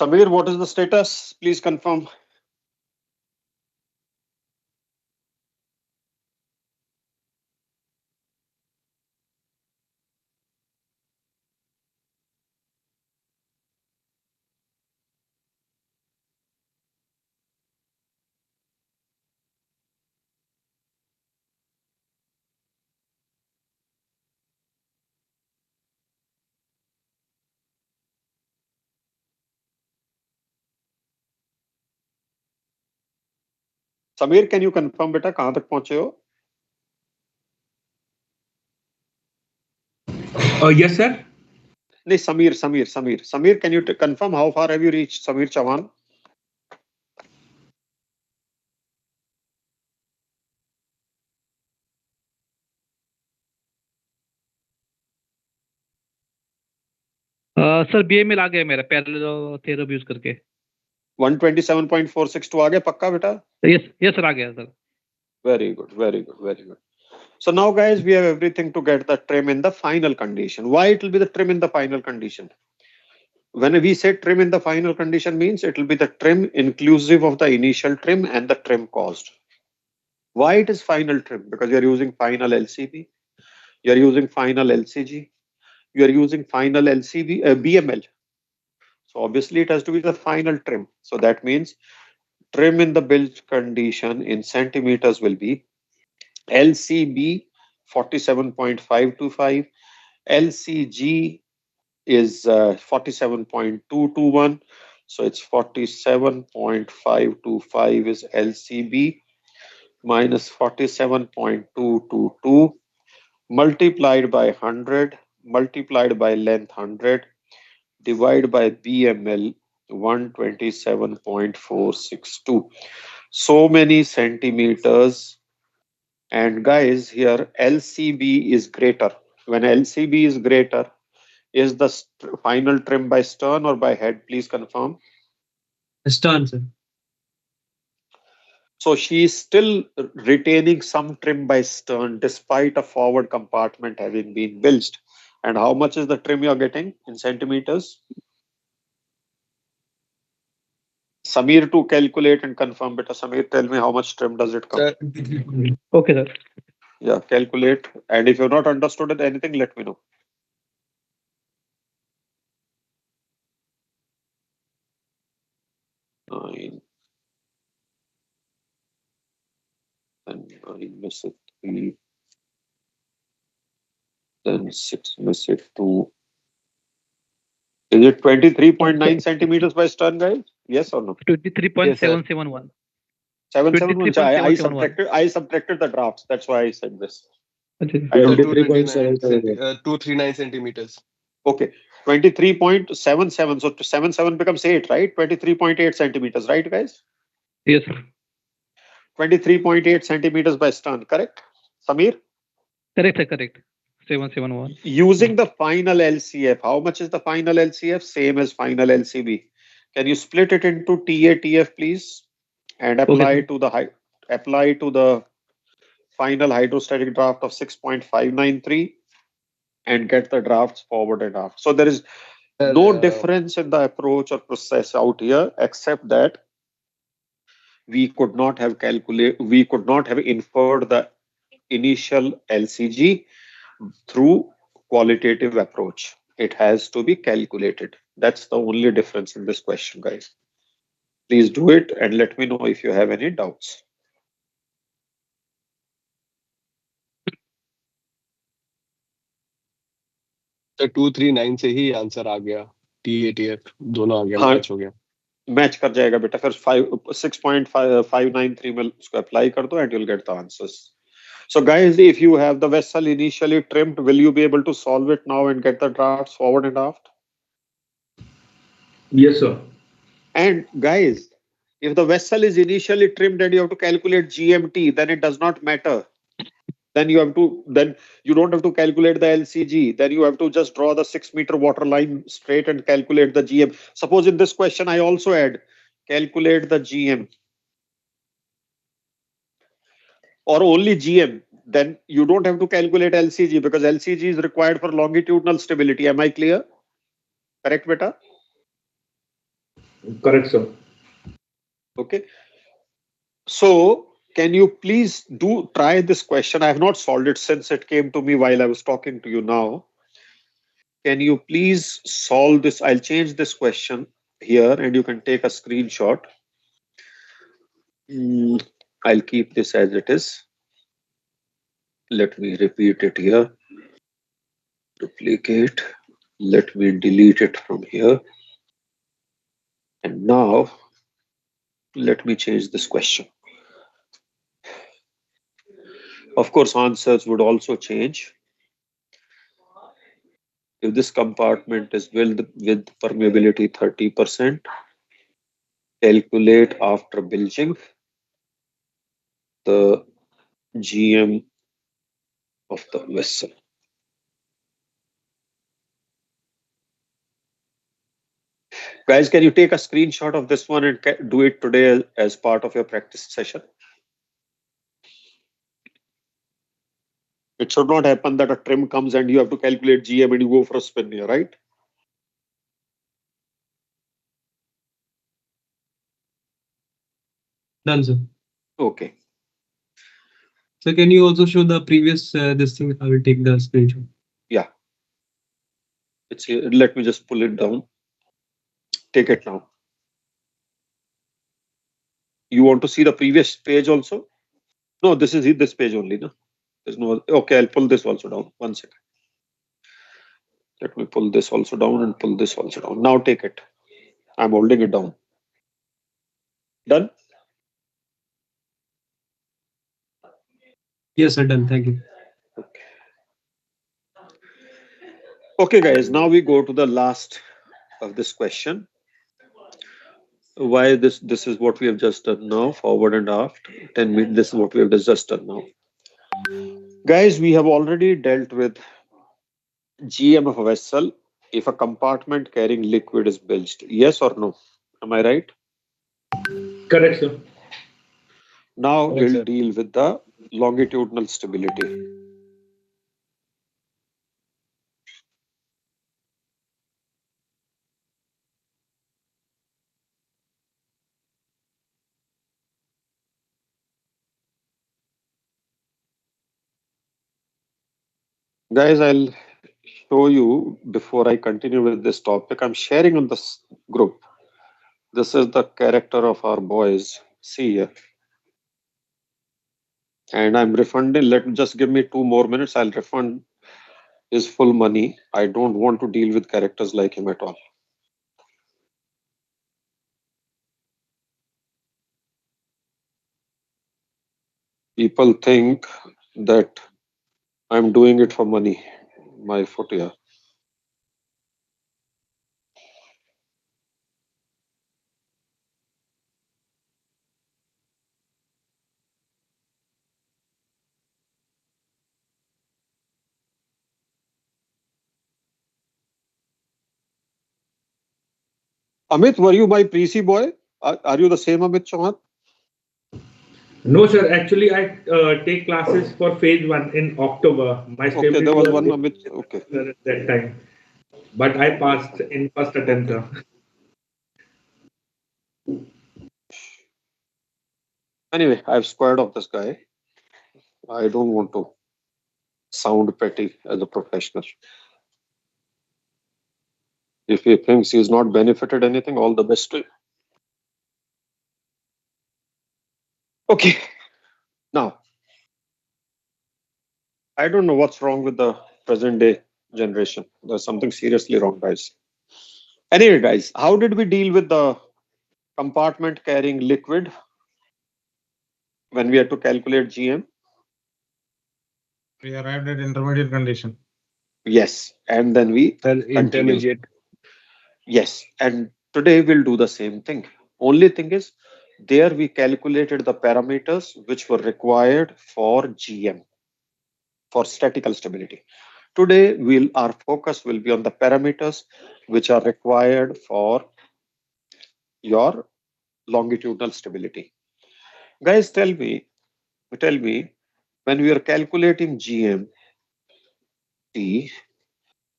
Samir, what is the status? Please confirm. Sameer, can you confirm बेटा कहाँ तक पहुंचे हो? Yes, sir. नहीं, Samir, can you confirm how far have you reached, Samir Chavan? Sir BML आ गया मेरा parallel theorem use करके 127.462 आ गया पक्का बेटा? यस सर आ गया sir. Very good, very good, very good. So now guys, we have everything to get the trim in the final condition. Why it will be the trim in the final condition? When we say trim in the final condition means it will be the trim inclusive of the initial trim and the trim cost. Why it is final trim? Because you are using final LCB, you are using final LCG, you are using final LCB, BML. So obviously it has to be the final trim. So that means trim in the build condition in centimeters will be LCB 47.525, LCG is 47.221. So it's 47.525 is LCB minus 47.222 multiplied by 100 multiplied by length 100 divided by BML 127.462. So many centimeters. And guys, here LCB is greater. When LCB is greater, is the final trim by stern or by head? Please confirm. Stern, sir. So she is still retaining some trim by stern despite a forward compartment having been bilged. And how much is the trim you're getting in centimeters? Samir, to calculate and confirm, beta. Samir, tell me how much trim does it come? Sir, Okay sir. Yeah, calculate. And if you've not understood it, anything, let me know. Nine. Then I miss it 3. Then 6 miss it 2. Is it 23.9 centimeters by stern, guys? Yes or no? 23.771. 771. I 23.771. subtracted the drafts. That's why I said this. अच्छा. I sir, don't. 239 centimeters. Okay. 23.77. So 77 becomes 8, right? 23.8 centimeters, right, guys? Yes sir. 23.8 centimeters by stern, correct? Samir? Correct sir, correct. 771. Using the final LCF, how much is the final LCF? Same as final LCB. Can you split it into TATF, please? And apply Okay, to the final hydrostatic draft of 6.593 and get the drafts forward and aft. So there is Sir, no difference in the approach or process out here, except that we could not have inferred the initial LCG through qualitative approach. It has to be calculated. That's the only difference in this question, guys. Please do it and let me know if you have any doubts. Sir 239 से ही answer आ गया. TATF दोनों आ गया, हाँ, match हो गया. Match कर जाएगा बेटा. फिर 6.593 में उसको अप्लाई कर दो and you'll get the answers. So guys, if you have the vessel initially trimmed, will you be able to solve it now and get the drafts forward and aft? Yes, sir. And guys, if the vessel is initially trimmed and you have to calculate GMT, then it does not matter. Then you don't have to calculate the LCG. Then you have to just draw the 6-meter water line straight and calculate the GM. Suppose in this question, I also add calculate the GM or only GM. Then you don't have to calculate LCG because LCG is required for longitudinal stability. Am I clear? Correct, beta? Correct, sir. Okay. So can you please try this question? I have not solved it since it came to me while I was talking to you now. Can you please solve this? I'll change this question here and you can take a screenshot. I'll keep this as it is. Let me repeat it here. Duplicate. Let me delete it from here. And now let me change this question. Of course, answers would also change. If this compartment is filled with permeability 30%, calculate after bilging the GM of the vessel. Guys, can you take a screenshot of this one and do it today as part of your practice session? It should not happen that a trim comes and you have to calculate GM and you go for a spin here, right? Done, sir. Okay. So can you also show the previous this thing? I will take the screenshot. Yeah. It's here. Let me just pull it down. Take it now. You want to see the previous page also? No, this is this page only. No? There's no. Okay, I'll pull this also down. 1 second. Let me pull this also down and pull this also down. Now take it. I'm holding it down. Done? Yes, sir. Done. Thank you. Okay. Okay, guys. Now we go to the last of this question. Why this is what we have just done now, forward and aft. 10 minutes. This is what we have just done now. Guys, we have already dealt with GM of a vessel if a compartment carrying liquid is bilged. Yes or no? Am I right? Correct, sir. Now Correct, we'll sir. deal with the longitudinal stability. Guys, I'll show you before I continue with this topic. I'm sharing on this group. This is the character of our boys. See here. And I'm refunding. Just give me 2 more minutes. I'll refund his full money. I don't want to deal with characters like him at all. People think that I'm doing it for money. My foot here. Amit, were you my PC boy? Are you the same Amit Chauhan? No, sir. Actually, I take classes for phase 1 in October. My Okay, there stability was was one Amit. Okay. at that time, but I passed in first attempt. Okay. Anyway, I've squared off this guy. I don't want to sound petty as a professional. If he thinks he's not benefited anything, all the best to him. Okay. Now, I don't know what's wrong with the present day generation. There's something seriously wrong, guys. Anyway, guys, how did we deal with the compartment carrying liquid when we had to calculate GM? We arrived at intermediate condition. Yes. And then we Sir, continue. intermediate. Yes. And today we'll do the same thing. Only thing is, there we calculated the parameters which were required for GM, for statical stability. Today, our focus will be on the parameters which are required for your longitudinal stability. Guys, tell me, when we are calculating GM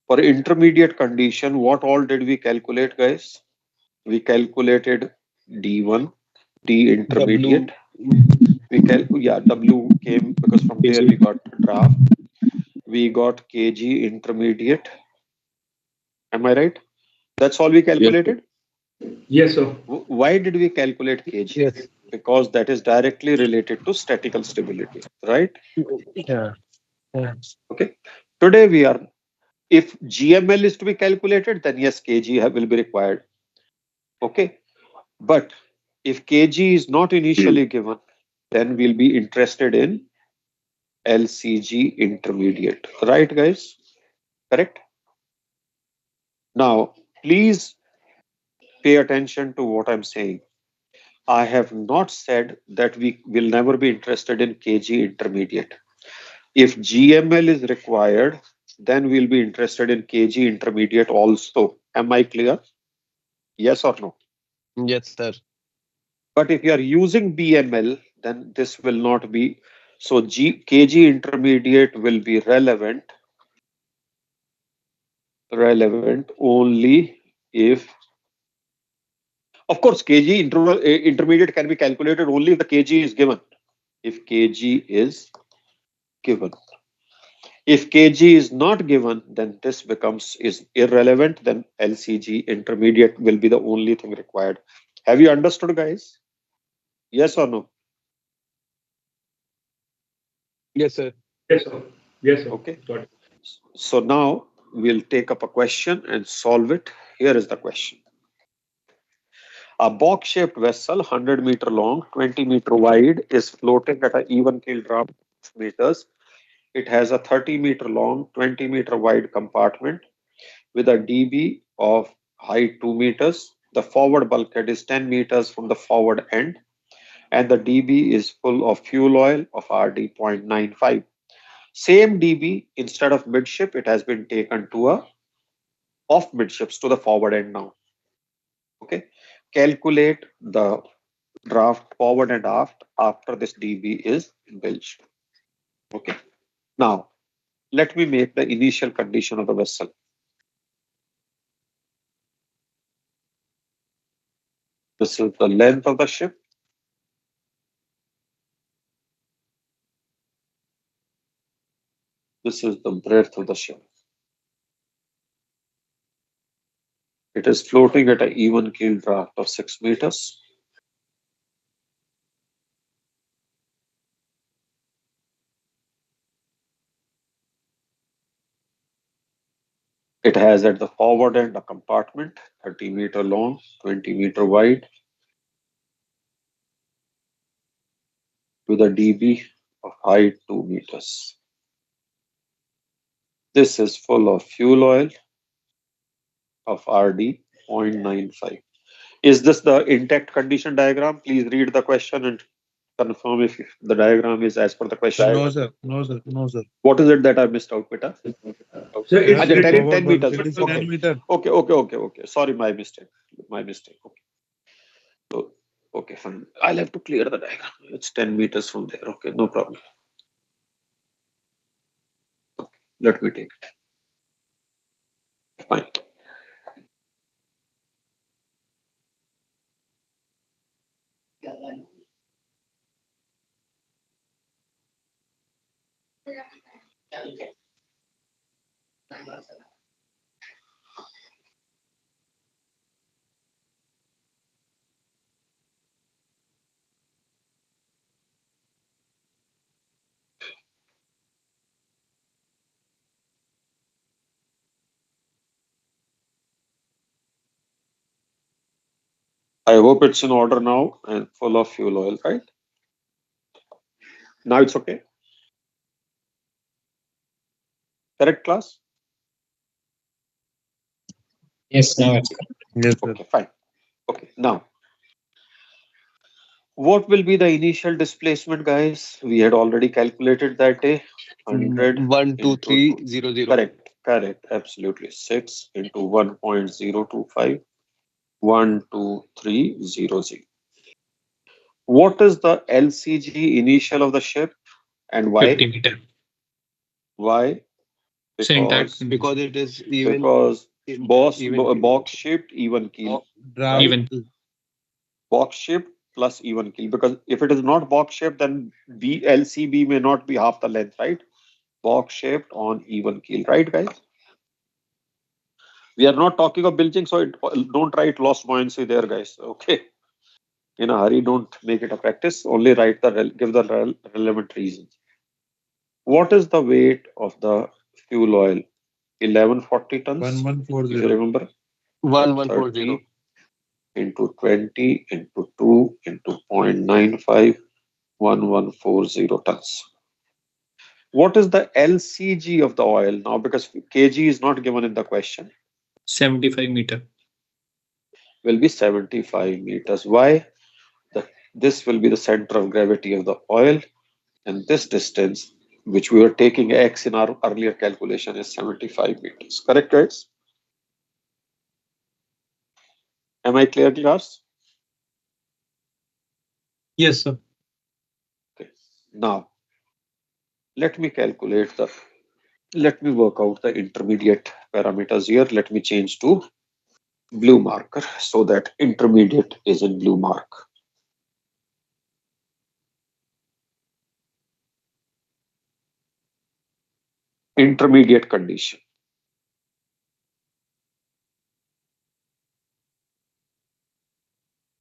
for intermediate condition, what all did we calculate, guys? We calculated D1, D intermediate. W came because from there we got draft. We got kg intermediate. Am I right? That's all we calculated? Yes, sir. Why did we calculate kg? Yes. Because that is directly related to statical stability, right? Yeah. Yeah. Okay. Today we are, if GML is to be calculated, then yes, kg will be required. Okay. But if kg is not initially given, then we'll be interested in LCG intermediate. Right, guys? Correct? Now, please pay attention to what I'm saying. I have not said that we will never be interested in KG intermediate. If GML is required, then we'll be interested in KG intermediate also. Am I clear? Yes or no? Yes, sir. But if you are using BML, then this will not be. So KG intermediate will be relevant only if, of course, intermediate can be calculated only if the KG is given. If KG is given. If KG is not given, then this becomes is irrelevant. Then LCG intermediate will be the only thing required. Have you understood, guys? Yes or no? Yes, sir. Yes, sir. Yes, sir. Okay. Got it. So now we'll take up a question and solve it. Here is the question. A box-shaped vessel, 100-meter long, 20-meter wide, is floating at an even keel draft of meters. It has a 30-meter long, 20-meter wide compartment with a DB of height 2 meters. The forward bulkhead is 10 meters from the forward end, and the DB is full of fuel oil of RD 0.95. Same DB, instead of midship, it has been taken to a off midships to the forward end now. Okay. Calculate the draft forward and aft after this DB is bilged. Okay. Now, let me make the initial condition of the vessel. This is the length of the ship. This is the breadth of the ship. It is floating at an even keel draft of 6 meters. It has at the forward end a compartment, 30-meter long, 20-meter wide, with a DB of height 2 meters. This is full of fuel oil of RD 0.95. Is this the intact condition diagram? Please read the question and confirm if the diagram is as per the question. No, sir. No, sir. No, sir. What is it that I missed out, beta? So it's, Actually, Ajay, 10, forward 10 meters. bulkhead is Okay. 10 meter. Okay. Sorry, my mistake. My mistake. Okay. So, okay, fine. I'll have to clear the diagram. It's 10 meters from there. Okay, no problem. Okay, let me take it. Fine. I hope it's in order now and full of fuel oil, right? Now it's okay. Correct, class? Yes, now it's correct. Yes, sir. Okay, fine. Okay, now what will be the initial displacement, guys? We had already calculated that day. 100 1, 2, into 3, 2. 0, 0. Correct. Absolutely. 6 into 1.025. 12300. What is the LCG initial of the ship and why? 50 meter. Why? So intact Because Because it is even. because Even keel. box shaped even keel. Draft. even. Box shaped plus even keel. Because if it is not box shaped, then LCB may not be half the length, right? Box shaped on even keel, right, guys? We are not talking of bilging, so don't write lost buoyancy there, guys. Okay. In a hurry, don't make it a practice. Only write give the relevant reasons. What is the weight of the fuel oil? 1140 tons. 1140. If you remember, 1140. 30 into 20 into 2 into 0.95, 1140 tons. What is the LCG of the oil now? Because kg is not given in the question. 75 meter. Will be 75 meters. Why? This will be the center of gravity of the oil, and this distance, which we were taking x in our earlier calculation, is 75 meters. Correct, guys? Am I clear, class? Yes, sir. Okay. Now, let me calculate the, let me work out the intermediate parameters here. Let me change to blue marker so that intermediate is in blue mark. Intermediate condition.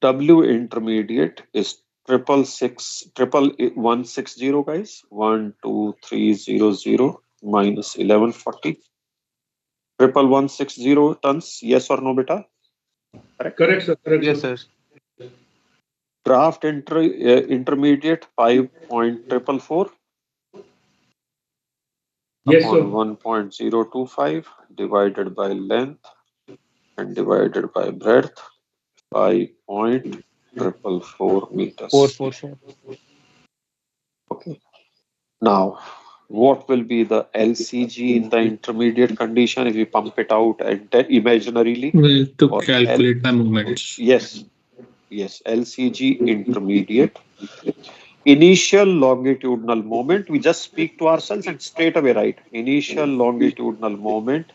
W intermediate is 160, guys. 12300 minus 1140. 11160 tons. Yes or no, beta? Correct, sir. Correct, Yes, sir. sir. Draft intermediate 5.444 Yes, upon sir. 1.025 divided by length and divided by breadth, 5.444 meters. 444. Okay. Now, what will be the LCG in the intermediate condition if we pump it out and imaginarily? Well, to Or calculate the movements. yes, LCG intermediate. Initial longitudinal moment, we just speak to ourselves and straight away write initial longitudinal moment,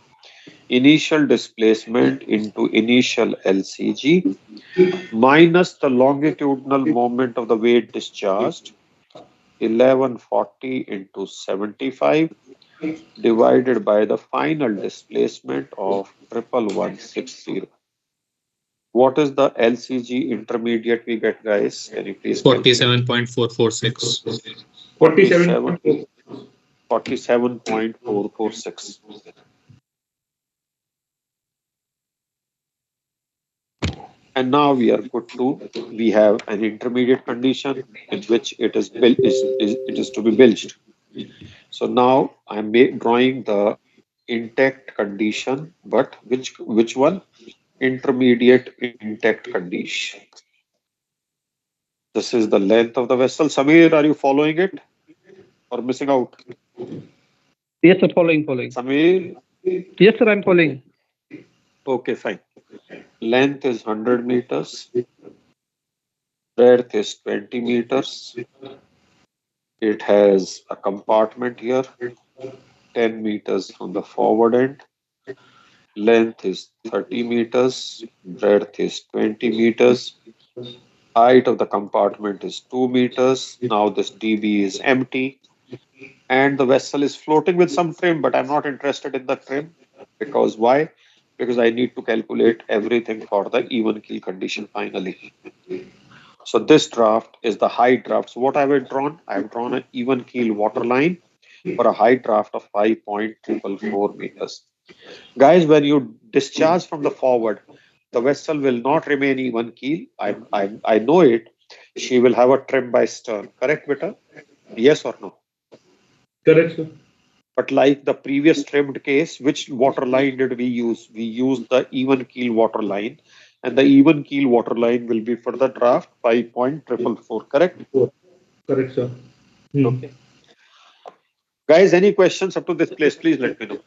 initial displacement into initial LCG minus the longitudinal moment of the weight discharged, 1140 into 75 divided by the final displacement of 11160. What is the LCG intermediate we get, guys? Can you please calculate? 47.446. 47, 47. 47.446. And now we are good to, we have an intermediate condition in which it is it is to be bilged. So now I'm drawing the intact condition, but which one? Intermediate intact condition. This is the length of the vessel. Samir, are you following it or missing out? Yes, sir. Following. Samir? Yes, sir. I'm following. Okay, fine. Length is 100 meters. Breadth is 20 meters. It has a compartment here, 10 meters on the forward end. Length is 30 meters. Breadth is 20 meters. Height of the compartment is 2 meters. Now this DB is empty. And the vessel is floating with some trim, but I'm not interested in the trim. Because why? Because I need to calculate everything for the even keel condition finally. So this draft is the high draft. So what have I drawn? I've drawn an even keel water line for a high draft of 5.444 meters. Guys, when you discharge from the forward, the vessel will not remain even keel. I know it. She will have a trim by stern. Correct, beta? Yes or no? Correct, sir. But like the previous trimmed case, which water line did we use? We used the even keel water line, and the even keel water line will be for the draft 5.444. Correct? Correct, sir. Okay. Guys, any questions up to this place? Please let me know.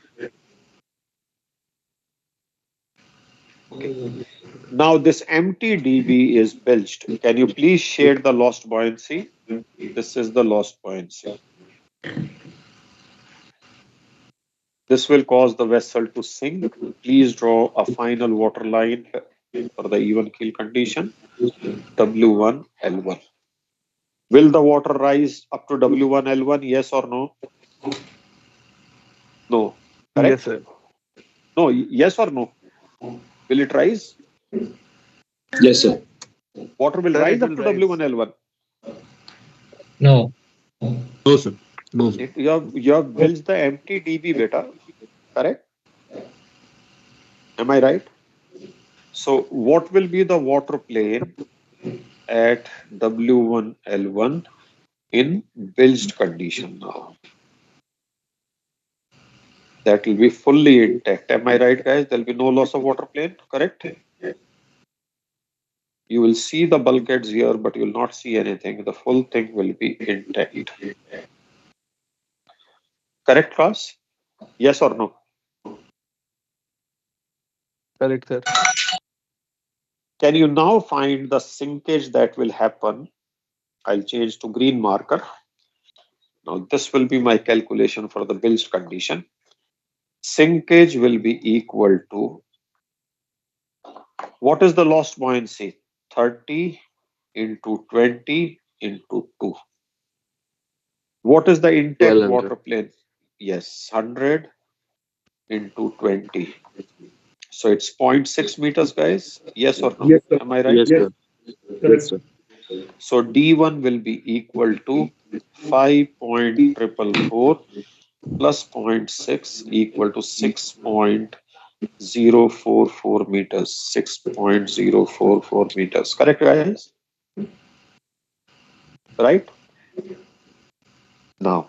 Okay. Now this empty DB is bilged. Can you please shade the lost buoyancy? This is the lost buoyancy. This will cause the vessel to sink. Please draw a final water line for the even keel condition, W1, L1. Will the water rise up to W1, L1? Yes or no? No. Correct? Yes, sir. No, yes or no? Will it rise? Yes, sir. Water will Sir, rise it up will to rise. W1, L1. No. No, sir. No, sir. You have bilged the empty DB, beta. Correct? Am I right? So what will be the water plane at W1, L1 in bilged condition now? That will be fully intact. Am I right, guys? There will be no loss of water plane, correct? You will see the bulkheads here, but you will not see anything. The full thing will be intact. Correct, class? Yes or no? Correct, sir. Can you now find the sinkage that will happen? I'll change to green marker. Now this will be my calculation for the bilged condition. Sinkage will be equal to, what is the lost buoyancy? 30 into 20 into 2. What is the intact 1200. water plane? Yes, 100 into 20. So it's 0.6 meters, guys. Yes or no? Yes, sir. Am I right? Yes, Yes, sir. correct. Yes, sir. So D1 will be equal to 5.444 plus 0.6 equal to 6.044 meters. 6.044 meters. Correct, guys? Right? Now,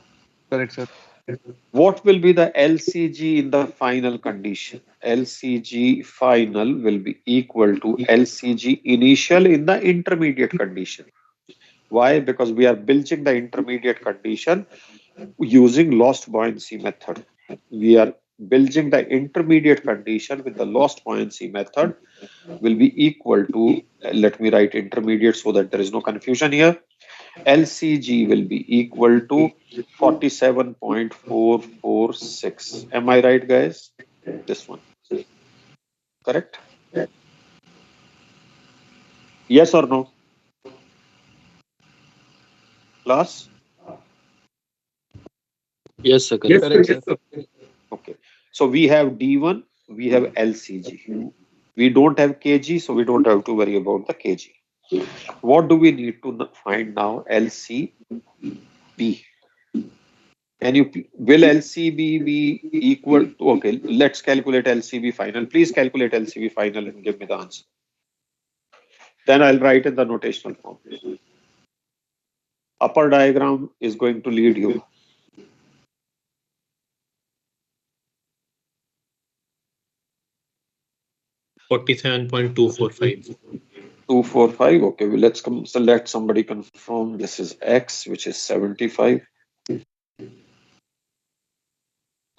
Correct, sir. what will be the LCG in the final condition? LCG final will be equal to LCG initial in the intermediate condition. Why? Because we are bilging the intermediate condition using lost buoyancy method. We are bilging the intermediate condition with the lost buoyancy method will be equal to, let me write intermediate so that there is no confusion here. LCG will be equal to 47.446. Am I right, guys? This one. Correct? Yes or no? Class? Yes, sir. Yes, Correct. sir. Correct, Yes, sir. sir. Okay. So we have D1, we have LCG. We don't have KG, so we don't have to worry about the KG. What do we need to find now? LCB. Will LCB be equal to, okay, let's calculate LCB final. Please calculate LCB final and give me the answer. Then I'll write in the notational form. Upper diagram is going to lead you. 47.245. 245. Okay, well, let's select somebody confirm. This is X, which is 75.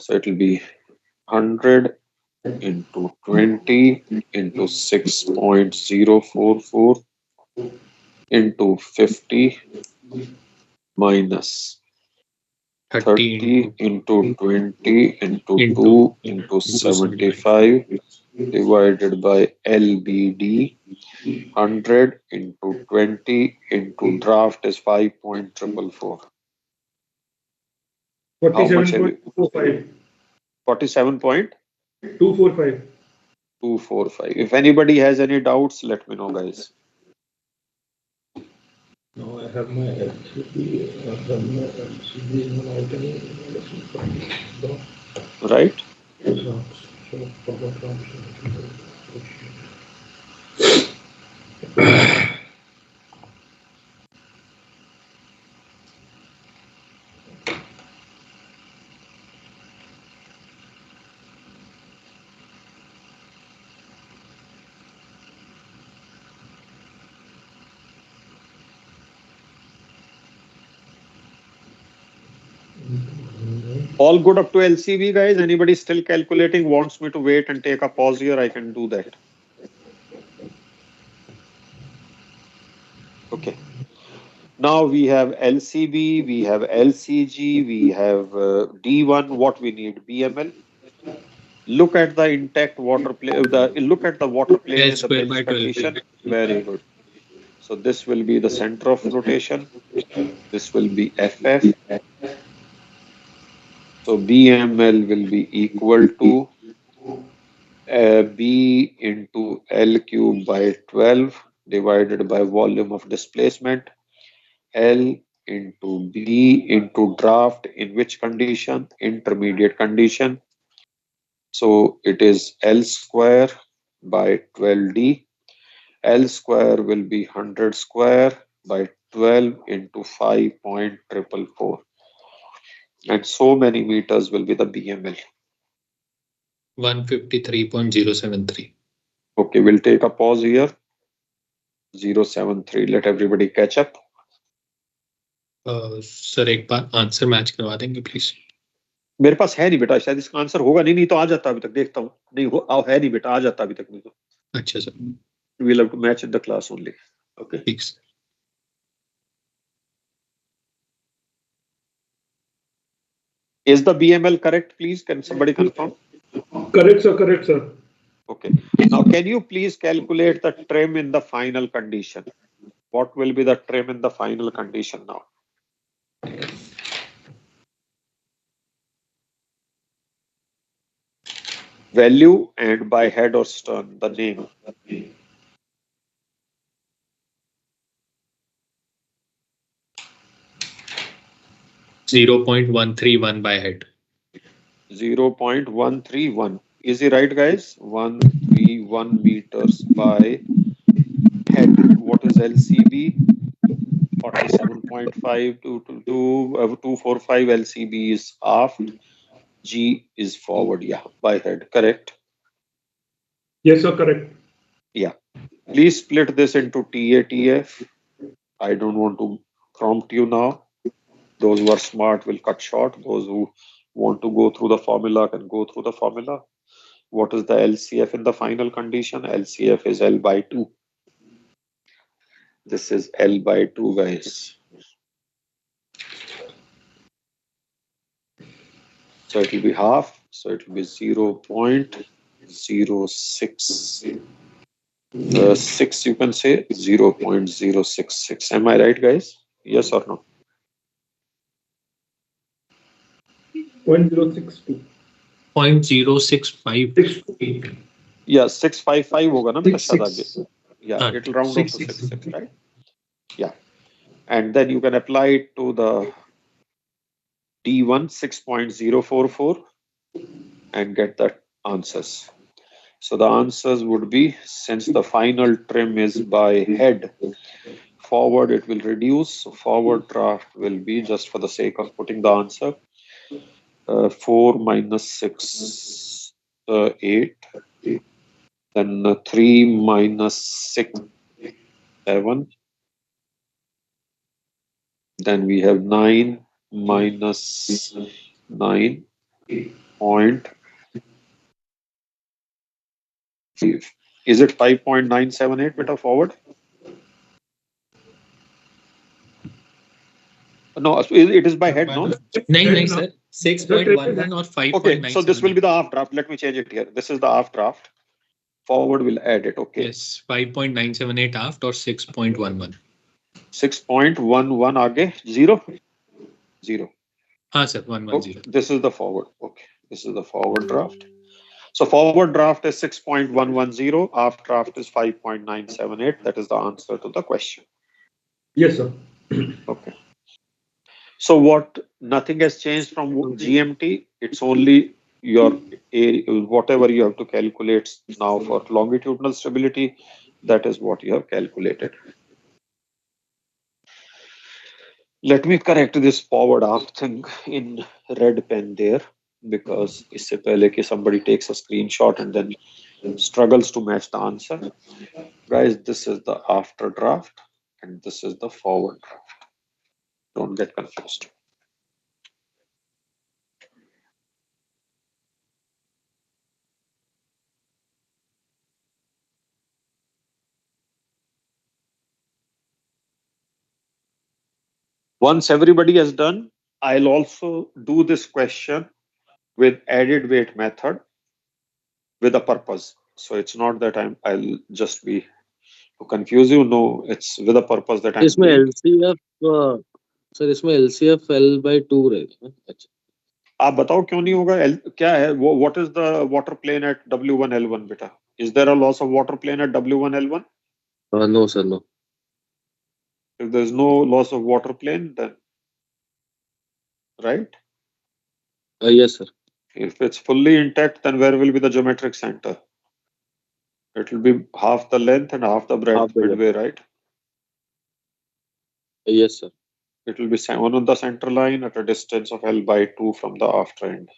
So it will be 100 into 20 into 6.044 into 50 minus 30 into 20 into 2 into 75 divided by LBD. 100 into 20 into draft is 5.444. How much have you? 47.45. 47.245. 245. If anybody has any doubts, let me know, guys. Now I have my LCD. I have my LCD in my item. Right? All good up to LCB, guys? Anybody still calculating, wants me to wait and take a pause here? I can do that. Okay. Now we have LCB, we have LCG, we have D1. What we need? BML. Look at the intact water plane. Look at the water plane L in the square by bilge 12. condition. Very good. So this will be the center of flotation. This will be FF. So BML will be equal to B into L cube by 12 divided by volume of displacement. L into B into draft in which condition? Intermediate condition. So it is L square by 12D. L square will be 100 square by 12 into 5.444. And so many meters will be the BML. 153.073. Okay, we'll take a pause here. 073. Let everybody catch up. Sir एक बार answer match करवा देंगे please. मेरे पास है नहीं बेटा, शायद इसका answer होगा नहीं, नहीं तो आ जाता अभी तक, देखता हूँ. नहीं हो है नहीं बेटा, आ जाता अभी तक नहीं तो. अच्छा sir. We'll have to match in the class only. Okay. ठीक sir. Is the BML correct, please? Can somebody confirm? Correct, sir. Correct, sir. Okay. Now, can you please calculate the trim in the final condition? What will be the trim in the final condition now? Value and by head or stern, the name. 0.131 by head. 0.131. Is it right, guys? 131 meters by head. What is LCB? 47.5 to 245 LCB is aft. G is forward. Yeah, by head. Correct. Yes, sir. Correct. Yeah. Please split this into TATF. I don't want to prompt you now. Those who are smart will cut short. Those who want to go through the formula can go through the formula. What is the LCF in the final condition? LCF is L by 2. This is L by 2, guys. So it will be half. So it will be 0.06. 6, you can say 0.066. Am I right, guys? Yes or no? 0.062. 0.065. Yeah, 655 होगा ना बेटा शायद आगे. Yeah, हाँ, it'll round off to 6, right? Yeah. And then you can apply it to the T1 6.044 and get the answers. So the answers would be, since the final trim is by head, forward it will reduce. So forward draft will be, just for the sake of putting the answer, 4 minus 6, 8. Then 3 minus 6, 7. Then we have 9 minus 9 point. Is it 5.978 beta forward? No, it is by head, no? नहीं sir. 6.11 or 5.9. Okay, so this will be the half draft. Let me change it here. This is the half draft. Forward will add it. Okay. Yes, 5.978 aft or 6.11. 6.11 आगे 0. हाँ sir, 110. Okay, this is the forward. Okay, this is the forward draft. So forward draft is 6.110. Aft draft is 5.978. That is the answer to the question. Yes, sir. Okay. So what? Nothing has changed from GMT. It's only your whatever you have to calculate now for longitudinal stability. That is what you have calculated. Let me correct this forward aft thing in red pen there, because इससे पहले कि somebody takes a screenshot and then struggles to match the answer. Guys, this is the after draft and this is the forward draft. Don't get confused. Once everybody has done, I'll also do this question with added weight method with a purpose. So it's not that I'll just be to confuse you. No, it's with a purpose that I'm इसमें doing. LCF sir इसमें LCF L/2 रहेगा. अच्छा. आप बताओ क्यों नहीं होगा? क्या है वो? What is the water plane at W1 L1 बेटा? Is there a loss of water plane at W1 L1? No sir, no. If there's no loss of water plane, then right? Yes sir. If it's fully intact, then where will be the geometric center? It will be half the length and half the breadth Half the length. midway, right? Yes sir. It will be one on the center line at a distance of L by 2 from the after end.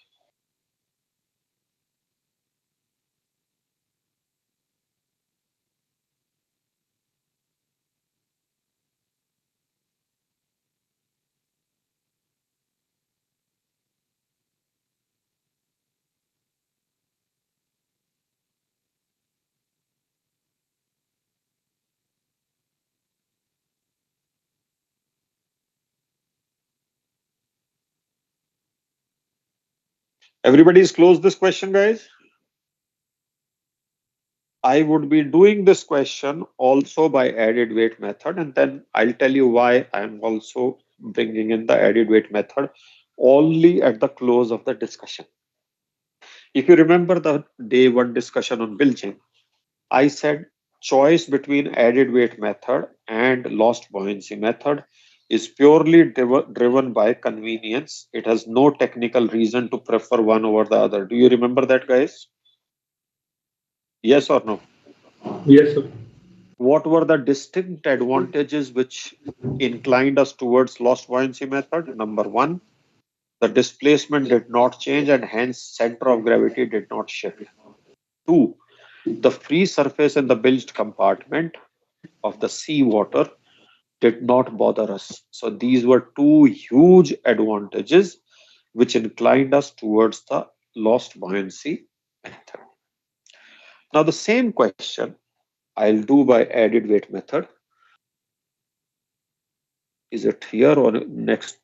Everybody's closed this question, guys. I would be doing this question also by added weight method, and then I'll tell you why I'm also bringing in the added weight method only at the close of the discussion. If you remember the day one discussion on bilging, I said choice between added weight method and lost buoyancy method is purely driven by convenience. It has no technical reason to prefer one over the other. Do you remember that, guys? Yes or no? Yes, sir. What were the distinct advantages which inclined us towards lost buoyancy method? Number one, the displacement did not change and hence center of gravity did not shift. Two, the free surface in the bilged compartment of the seawater did not bother us. So these were two huge advantages which inclined us towards the lost buoyancy method. Now the same question I'll do by added weight method. Is it here or next?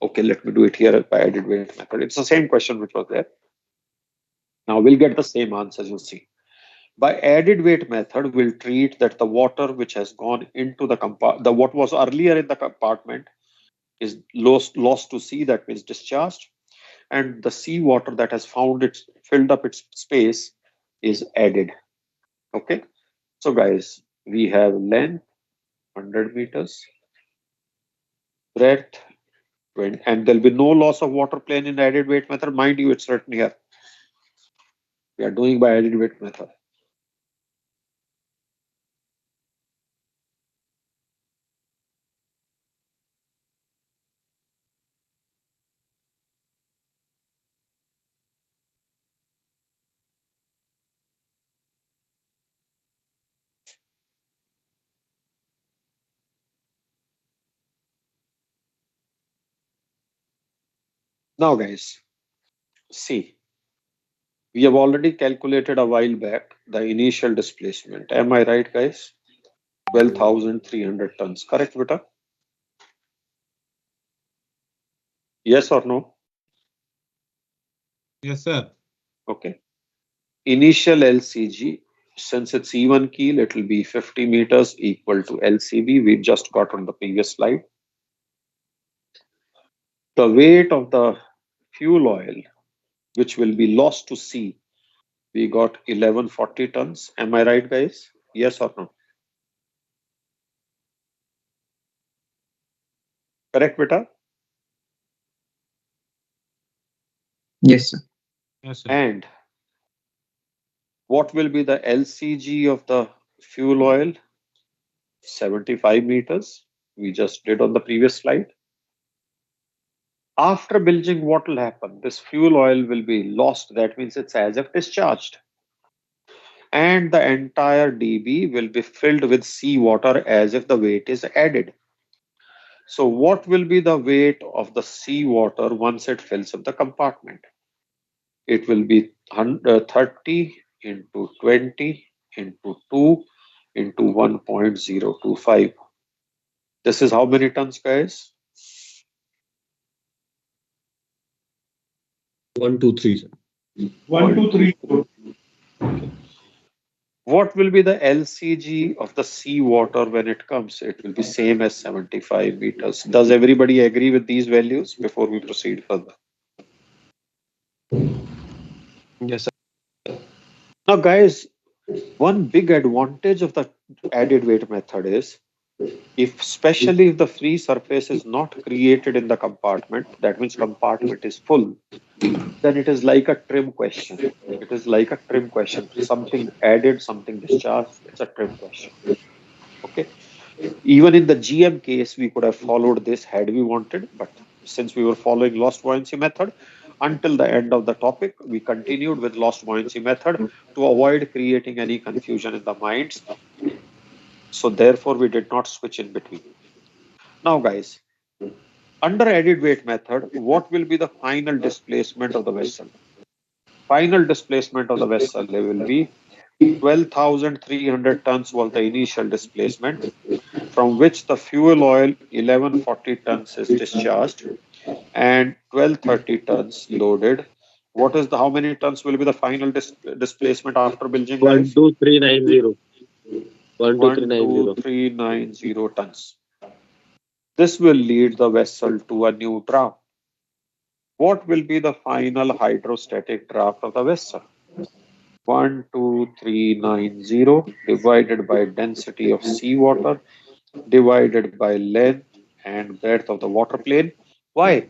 Okay, let me do it here by added weight method. It's the same question which was there. Now we'll get the same answers, you'll see. By added weight method, we'll treat that the water which has gone into the compartment, what was earlier in the compartment is lost to sea, that means discharged, and the seawater that has filled up its space is added. Okay, so guys, we have length 100 meters, breadth, and there'll be no loss of water plane in added weight method. Mind you, it's written here. We are doing by added weight method. Now, guys, see, we have already calculated a while back the initial displacement. Am I right, guys? 12,300 tons. Correct, beta? Yes or no? Yes, sir. Okay. Initial LCG, since it's even keel, it will be 50 meters equal to LCB. We just got on the previous slide. The weight of the fuel oil, which will be lost to sea, we got 1140 tons. Am I right, guys? Yes or no? Correct, beta? Yes, sir. Yes, sir. And what will be the LCG of the fuel oil? 75 meters. We just did on the previous slide. After bilging, what will happen? This fuel oil will be lost. That means it's as if discharged. And the entire DB will be filled with seawater as if the weight is added. So what will be the weight of the seawater once it fills up the compartment? It will be 30 into 20 into 2 into 1.025. This is how many tons, guys? 1, 2, 3, sir. 1, 2, 3, 4. What will be the LCG of the seawater when it comes? It will be same as 75 meters. Does everybody agree with these values before we proceed further? Yes, sir. Now, guys, one big advantage of the added weight method is especially if the free surface is not created in the compartment, that means compartment is full, then it is like a trim question. It is like a trim question. Something added, something discharged. It's a trim question. Okay. Even in the GM case, we could have followed this had we wanted, but since we were following lost buoyancy method, until the end of the topic, we continued with lost buoyancy method to avoid creating any confusion in the minds. So therefore, we did not switch in between. Now, guys, under added weight method, what will be the final displacement of the vessel? Final displacement of the vessel will be 12,300 tons was the initial displacement, from which the fuel oil 1140 tons is discharged and 1230 tons loaded What is the, how many tons will be the final displacement after Bilging, guys? 12390. 12390. 12390 tons. This will lead the vessel to a new draft. What will be the final hydrostatic draft of the vessel? 12390 divided by density of seawater divided by length and breadth of the water plane. Why?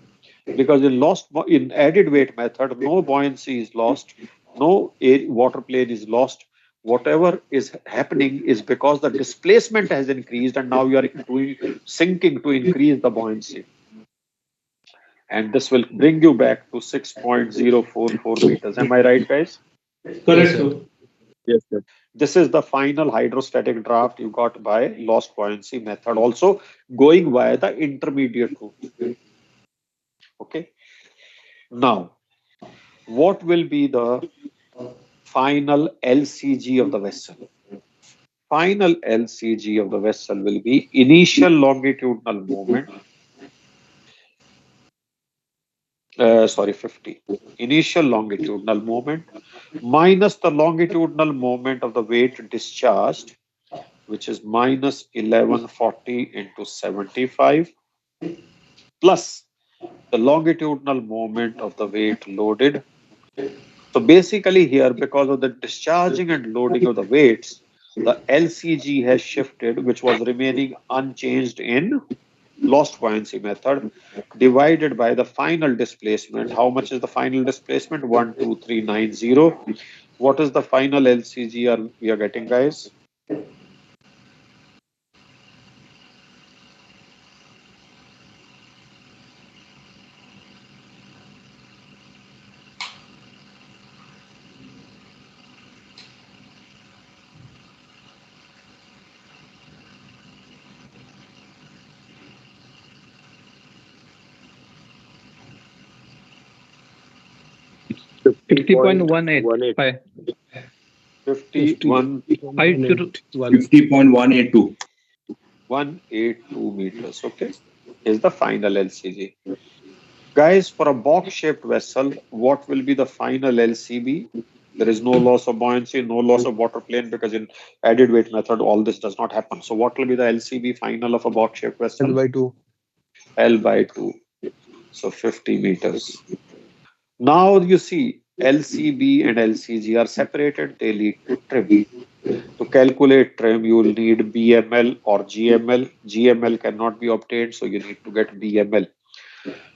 Because in added weight method, no buoyancy is lost, no water plane is lost. Whatever is happening is because the displacement has increased, and now you are doing sinking to increase the buoyancy. And this will bring you back to 6.044 meters. Am I right, guys? Correct, sir. Yes, sir. This is the final hydrostatic draft you got by lost buoyancy method, also going via the intermediate route. Okay. Now, what will be the final LCG of the vessel? Final LCG of the vessel will be initial longitudinal moment. 50. Initial longitudinal moment minus the longitudinal moment of the weight discharged, which is minus 1140 into 75, plus the longitudinal moment of the weight loaded. So basically here, because of the discharging and loading of the weights, the LCG has shifted, which was remaining unchanged in lost buoyancy method, divided by the final displacement. How much is the final displacement? 12390. What is the final LCG we are getting, guys? Fifty point 185. 50.182. 182 meters. Okay, is the final LCG. Guys, for a box-shaped vessel, what will be the final LCB? There is no loss of buoyancy, no loss of water plane, because in added weight method, all this does not happen. So what will be the LCB final of a box-shaped vessel? L by 2. L by 2. So 50 meters. Now you see LCB and LCG are separated. They lead to trim. To calculate trim, you will need BML or GML. GML cannot be obtained, so you need to get BML.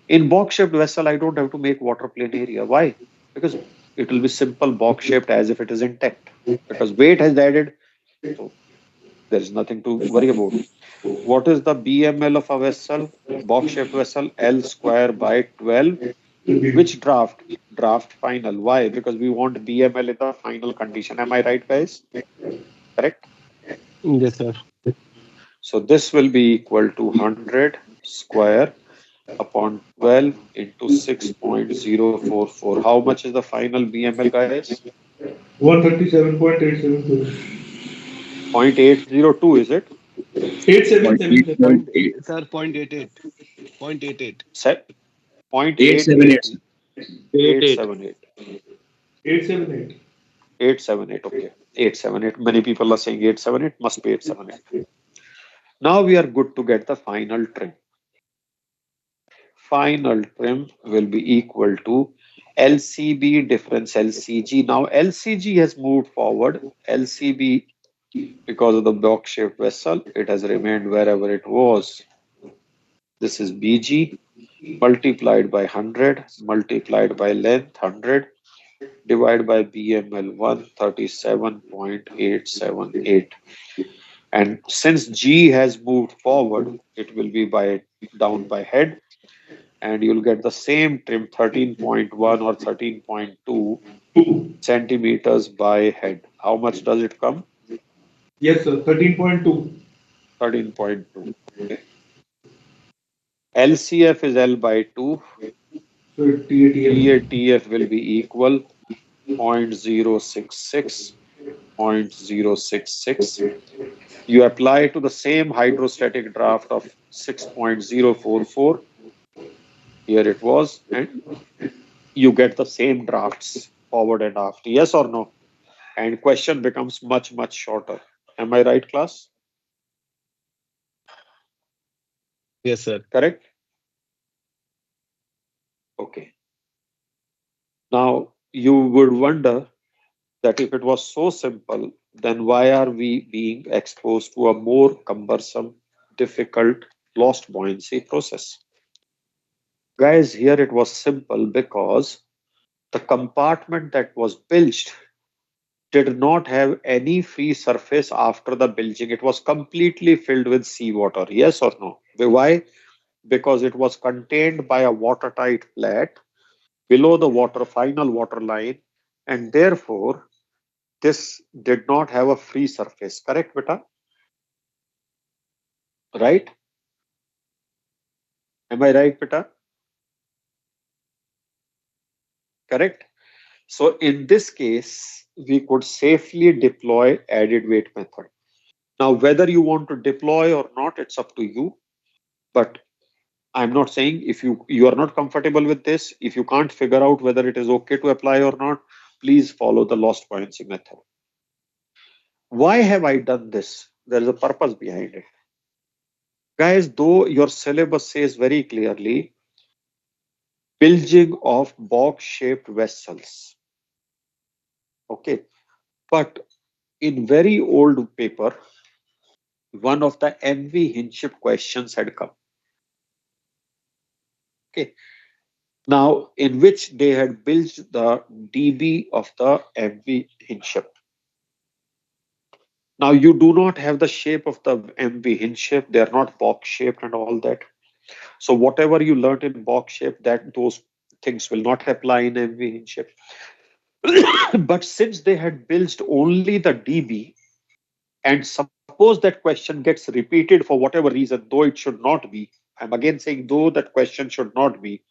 In box-shaped vessel, I don't have to make water plane area. Why? Because it will be simple box-shaped as if it is intact. Because weight has added, so there is nothing to worry about. What is the BML of a vessel? Box-shaped vessel, L square by 12. Which draft? Draft final. Why? Because we want BML in the final condition. Am I right, guys? Correct? Yes, sir. So this will be equal to 100 square upon 12 into 6.044. How much is the final BML, guys? 137.870. 0.802, is it? 877. Sir, 0.88. 0.88. 0.878. 878. 878. 878. Okay. 878. Many people are saying 878. Must be 878. Now we are good to get the final trim. Final trim will be equal to LCB difference LCG. Now LCG has moved forward. LCB, because of the box-shaped vessel, it has remained wherever it was. This is BG multiplied by 100 multiplied by length 100 divided by BML 137.878. And since G has moved forward, it will be down by head, and you'll get the same trim 13.1 or 13.2 centimeters by head. How much does it come? Yes, sir. 13.2. 13.2. Okay. LCF is L by 2. So TATF. TATF will be equal 0.066. 0.066. You apply to the same hydrostatic draft of 6.044. Here it was, and you get the same drafts forward and aft. Yes or no? And question becomes much, much shorter. Am I right, class? Yes, sir. Correct? Okay. Now, you would wonder that if it was so simple, then why are we being exposed to a more cumbersome, difficult, lost buoyancy process? Guys, here it was simple because the compartment that was bilged did not have any free surface after the bilging. It was completely filled with seawater. Yes or no? Why? Because it was contained by a watertight flat below the final water line, and therefore this did not have a free surface. Correct, beta? Right? Am I right, beta? Correct. So in this case, we could safely deploy added weight method. Now, whether you want to deploy or not, it's up to you. But I'm not saying if you are not comfortable with this, if you can't figure out whether it is okay to apply or not, please follow the lost buoyancy method. Why have I done this? There is a purpose behind it. Guys, though your syllabus says very clearly, bilging of box-shaped vessels. Okay, but in very old paper, one of the MV Hinship questions had come. Okay, now in which they had bilged the DB of the MV Hinship. Now you do not have the shape of the MV hinge shape. They are not box shaped and all that. So whatever you learned in box shape, that those things will not apply in MV hinge shape. But since they had built only the DB, and suppose that question gets repeated for whatever reason, though it should not be. I'm again saying though that question should not be.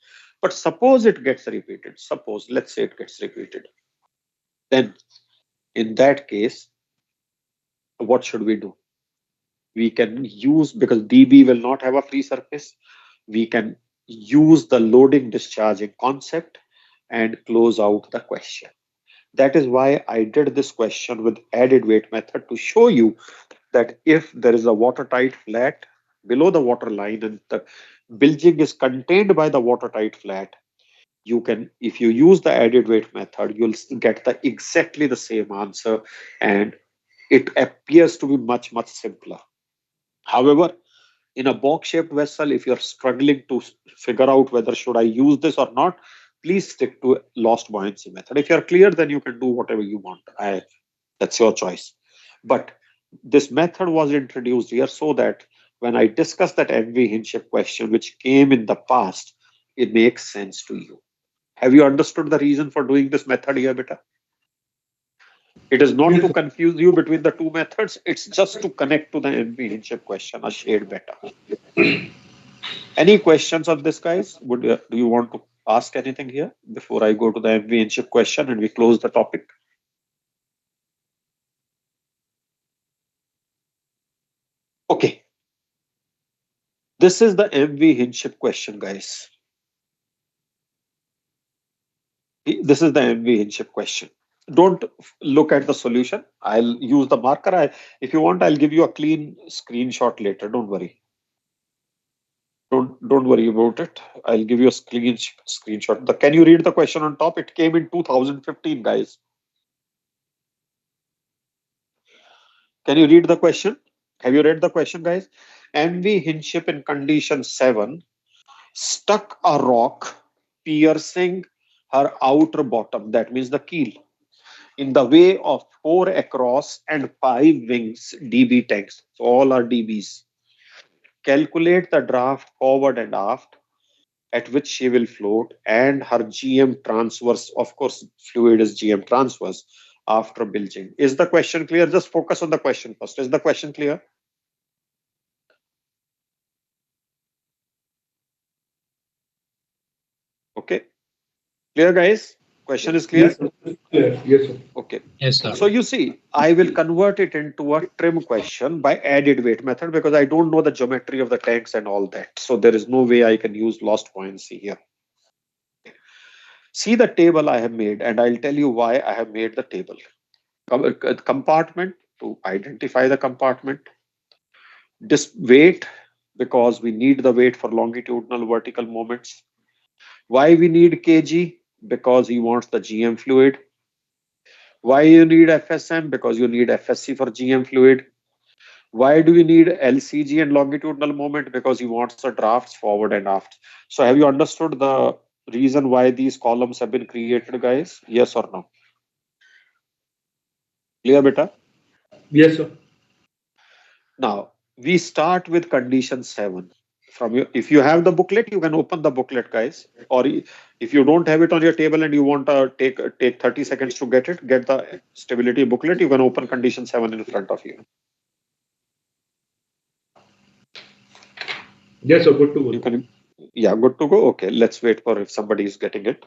But suppose it gets repeated. Suppose, let's say it gets repeated. Then in that case, what should we do? We can use, because DB will not have a free surface, we can use the loading discharging concept and close out the question. That is why I did this question with added weight method to show you that if there is a watertight flat below the water line and the bilging is contained by the watertight flat, you can, if you use the added weight method, you'll get the exactly the same answer, and it appears to be much, much simpler. However, in a box-shaped vessel, if you're struggling to figure out whether should I use this or not, please stick to lost buoyancy method. If you're clear, then you can do whatever you want. That's your choice. But this method was introduced here so that when I discuss that MV Hinship question, which came in the past, it makes sense to you. Have you understood the reason for doing this method here, beta? It is not to confuse you between the two methods. It's just to connect to the MV Hinship question a shade better. Any questions on this, guys? Do you want to ask anything here before I go to the MV Hinship question and we close the topic? Okay. This is the MV Hinship question, guys. This is the MV Hinship question. Don't look at the solution. I'll use the marker. If you want, I'll give you a clean screenshot later. Don't worry. Don't worry about it. I'll give you a clean screenshot. Can you read the question on top? It came in 2015, guys. Can you read the question? Have you read the question, guys? MV Hinship in condition 7 stuck a rock piercing her outer bottom, that means the keel, in the way of 4 across and 5 wings DB tanks. So all are DBs. Calculate the draft forward and aft at which she will float and her GM transverse. Of course, fluid is GM transverse after bilging. Is the question clear? Just focus on the question first. Is the question clear? Okay. Clear, guys? Question is clear? Yes, clear. Yes, sir. Okay. Yes, sir. So you see, I will convert it into a trim question by added weight method because I don't know the geometry of the tanks and all that. So there is no way I can use lost buoyancy here. See the table I have made, and I'll tell you why I have made the table. Compartment, to identify the compartment. This weight, because we need the weight for longitudinal vertical moments. Why we need kg? Because he wants the GM fluid. Why you need FSM? Because you need FSC for GM fluid. Why do we need LCG and longitudinal moment? Because he wants the drafts forward and aft. So have you understood the reason why these columns have been created, guys? Yes or no? Clear, beta? Yes, sir. Now, we start with condition 7. From your, if you have the booklet, you can open the booklet, guys. Or if you don't have it on your table and you want to take 30 seconds to get it, get the stability booklet, you can open condition 7 in front of you. Yes, sir. Good to go. You can, yeah, good to go. Okay, let's wait for if somebody is getting it.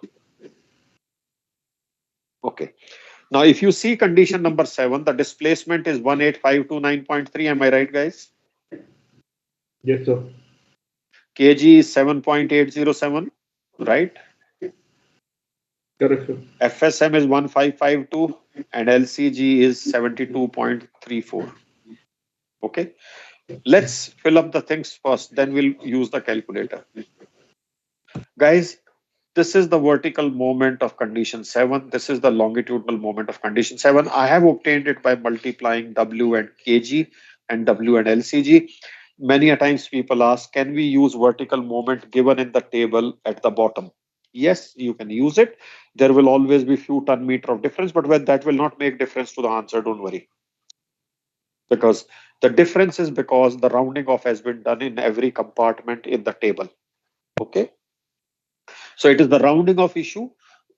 Okay. Now, if you see condition number 7, the displacement is 18529.3. Am I right, guys? Yes, sir. kg is 7.807, right? Correct, sir. FSM is 1552 and LCG is 72.34. Okay. Let's fill up the things first, then we'll use the calculator. Guys, this is the vertical moment of condition 7. This is the longitudinal moment of condition 7. I have obtained it by multiplying W and kg and W and LCG. Many a times people ask, can we use vertical moment given in the table at the bottom? Yes, you can use it. There will always be few ton meter of difference, but that will not make difference to the answer, don't worry. Because the difference is because the rounding off has been done in every compartment in the table. Okay. So it is the rounding off issue.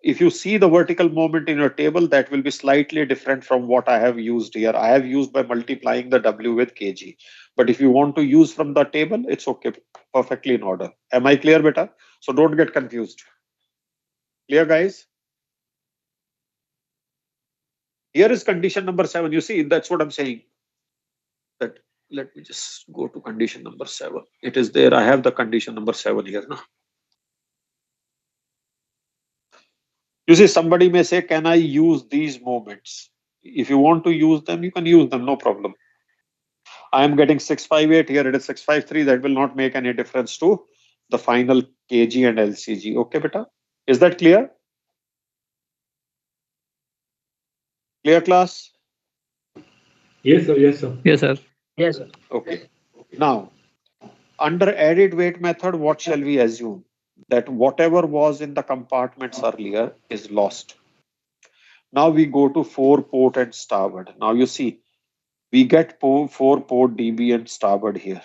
If you see the vertical moment in your table, that will be slightly different from what I have used here. I have used by multiplying the W with kg. But if you want to use from the table, it's okay, perfectly in order. Am I clear, beta? So don't get confused. Clear, guys? Here is condition number 7. You see, that's what I'm saying. That let me just go to condition number 7. It is there. I have the condition number 7 here. No? You see, somebody may say, can I use these moments? If you want to use them, you can use them, no problem. I am getting 658 here, it is 653. That will not make any difference to the final kg and LCG. Okay, beta? Is that clear? Clear, class? Yes, sir. Yes, sir. Yes, sir. Yes, sir. Okay. Now, under added weight method, what shall we assume? That whatever was in the compartments earlier is lost. Now we go to 4-port and starboard. Now you see, we get 4-port DB and starboard here.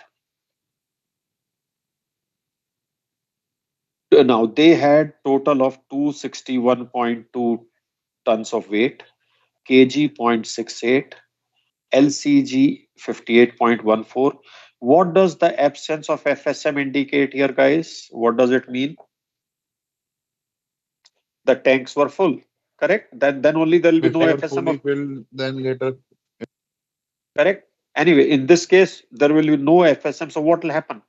Now they had total of 261.2 tons of weight, kg 0.68, LCG 58.14. What does the absence of FSM indicate here, guys? What does it mean? The tanks were full, correct? Then only there will be no FSM. Fully filled, then later. Correct. Anyway, in this case, there will be no FSM. So what will happen?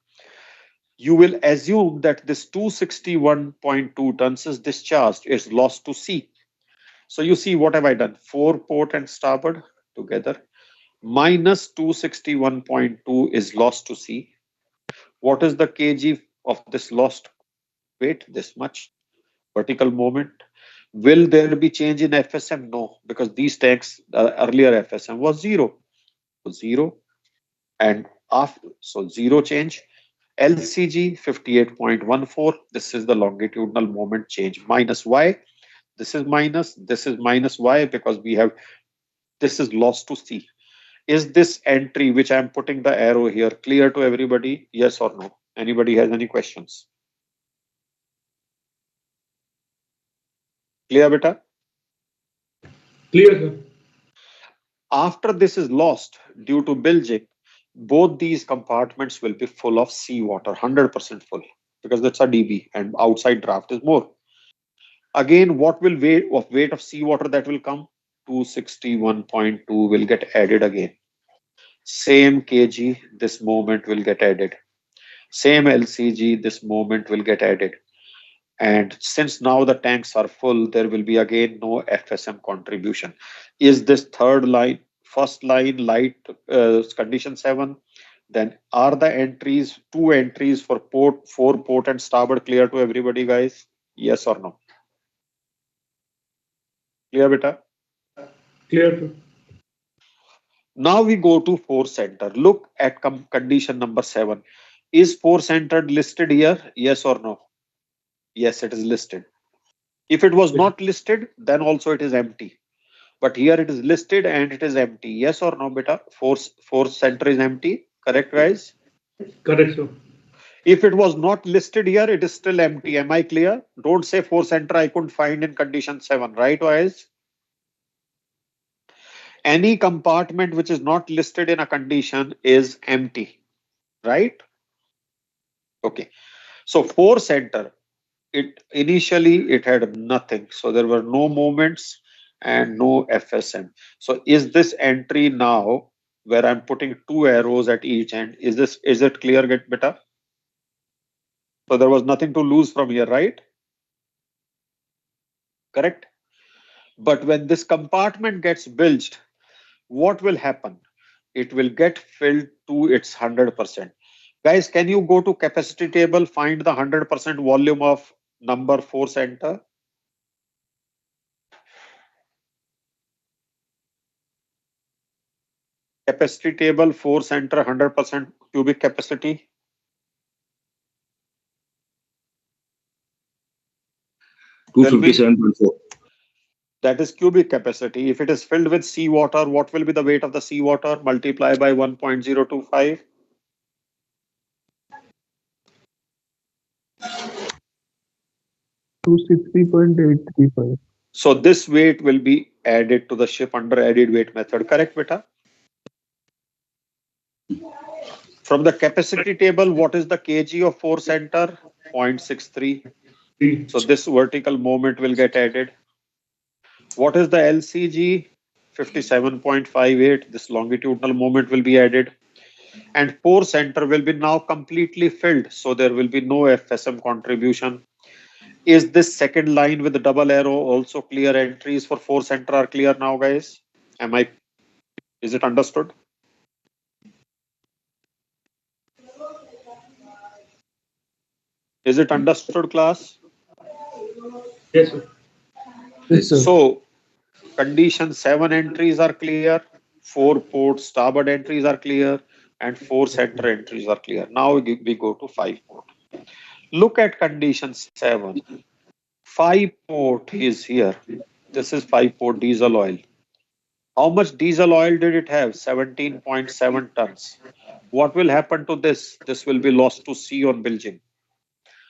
You will assume that this 261.2 tons is discharged. It's lost to sea. So you see, what have I done? 4-port and starboard together. Minus 261.2 is lost to sea. What is the kg of this lost weight? This much. Vertical moment. Will there be change in FSM? No, because these tanks, earlier FSM was 0. 0 and after, so 0 change. LCG 58.14. This is the longitudinal moment change. Minus Y. This is minus Y because we have, this is lost to sea. Is this entry, which I'm putting the arrow here, clear to everybody? Yes or no? Anybody has any questions? Clear, beta? Clear, sir. After this is lost due to bilging, both these compartments will be full of seawater, 100% full, because that's a dB and outside draft is more. Again, what will weight of seawater that will come? 261.2 will get added again. Same kg, this moment will get added. Same LCG, this moment will get added. And since now the tanks are full, there will be again no FSM contribution. Is this third line, first line light condition 7? Then are the entries, two entries for port, 4 port and starboard clear to everybody, guys? Yes or no? Clear, beta? Clear. Now we go to 4 center. Look at condition number 7. Is 4 centered listed here? Yes or no? Yes, it is listed. If it was not listed, then also it is empty. But here it is listed and it is empty. Yes or no, beta? 4 center is empty. Correct, guys? Correct, sir. If it was not listed here, it is still empty. Am I clear? Don't say 4 center I couldn't find in condition 7, right, guys? Any compartment which is not listed in a condition is empty, right? Okay. So 4 center, it initially it had nothing. So there were no movements and no FSM. So is this entry now where I'm putting 2 arrows at each end? Is it clear, get beta? So there was nothing to lose from here, right? Correct. But when this compartment gets bilged, what will happen? It will get filled to its 100%. Guys, can you go to capacity table, find the 100% volume of number 4 center? Capacity table, 4 center, 100% cubic capacity. Two 57.4. That is cubic capacity. If it is filled with seawater, what will be the weight of the seawater? Multiply by 1.025. $260.835. So this weight will be added to the ship under added weight method. Correct, beta? From the capacity table, what is the kg of 4 center? 0.63. So this vertical moment will get added. What is the LCG? 57.58. This longitudinal moment will be added. And 4 center will be now completely filled. So there will be no FSM contribution. Is this second line with the double arrow also clear? Entries for 4 center are clear now, guys? Is it understood? Is it understood, class? Yes, sir. Yes, sir. So condition 7 entries are clear, 4 port starboard entries are clear, and 4 center entries are clear. Now we go to 5 port. Look at condition 7. 5 port is here. This is 5 port diesel oil. How much diesel oil did it have? 17.7 tons. What will happen to this? This will be lost to sea on bilging.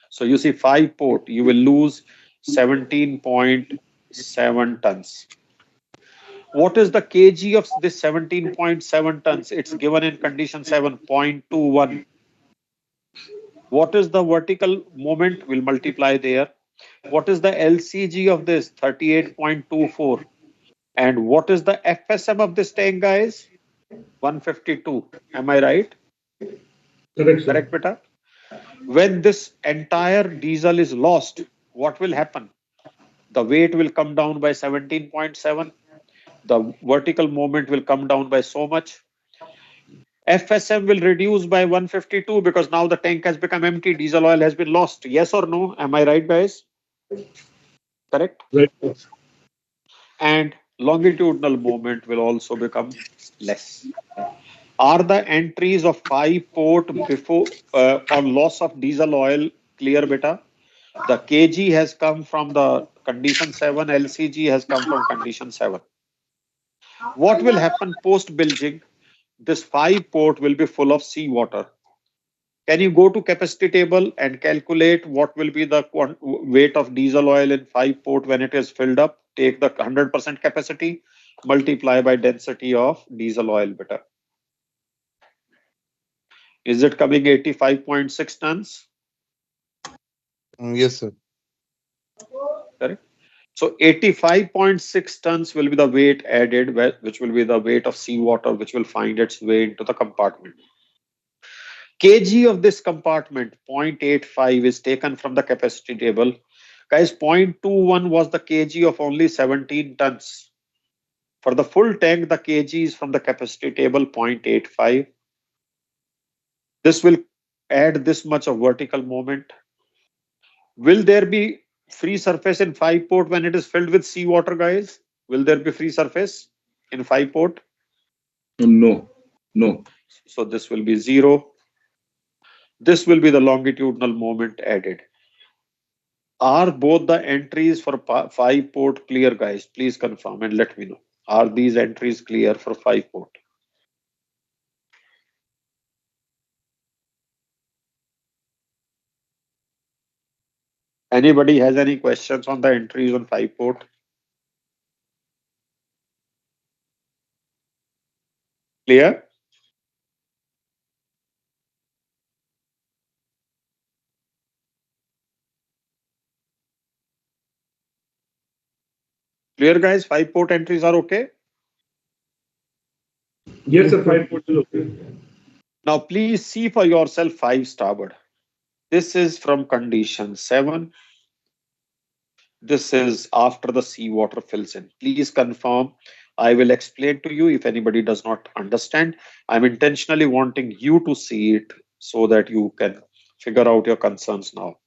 So you see 5 port, you will lose 17.7 tons. What is the kg of this 17.7 tons? It's given in condition 7.21. What is the vertical moment? We'll multiply there. What is the LCG of this? 38.24. And what is the FSM of this tank, guys? 152. Am I right? Correct, sir. Correct, beta? When this entire diesel is lost, what will happen? The weight will come down by 17.7. The vertical moment will come down by so much. FSM will reduce by 152 because now the tank has become empty. Diesel oil has been lost. Yes or no? Am I right, guys? Correct? Right. And longitudinal moment will also become less. Are the entries of 5 port before on loss of diesel oil clear, beta? The kg has come from the condition 7, LCG has come from condition 7. What will happen post bilging? This 5 port will be full of seawater. Can you go to capacity table and calculate what will be the weight of diesel oil in 5 port when it is filled up? Take the 100% capacity, multiply by density of diesel oil, beta. Is it coming 85.6 tons? Yes, sir. Correct. So 85.6 tons will be the weight added, which will be the weight of seawater, which will find its way into the compartment. Kg of this compartment, 0.85, is taken from the capacity table. Guys, 0.21 was the kg of only 17 tons. For the full tank, the kg is from the capacity table 0.85. This will add this much of vertical moment. Will there be free surface in 5 port when it is filled with seawater, guys? Will there be free surface in 5 port? No. No. So this will be 0. This will be the longitudinal moment added. Are both the entries for 5 port clear, guys? Please confirm and let me know. Are these entries clear for 5 port? Anybody has any questions on the entries on 5 port? Clear? Clear, guys? 5 port entries are okay? Yes, sir. 5 ports is okay. Now, please see for yourself 5 starboard. This is from condition 7. This is after the seawater fills in. Please confirm. I will explain to you if anybody does not understand. I'm intentionally wanting you to see it so that you can figure out your concerns now.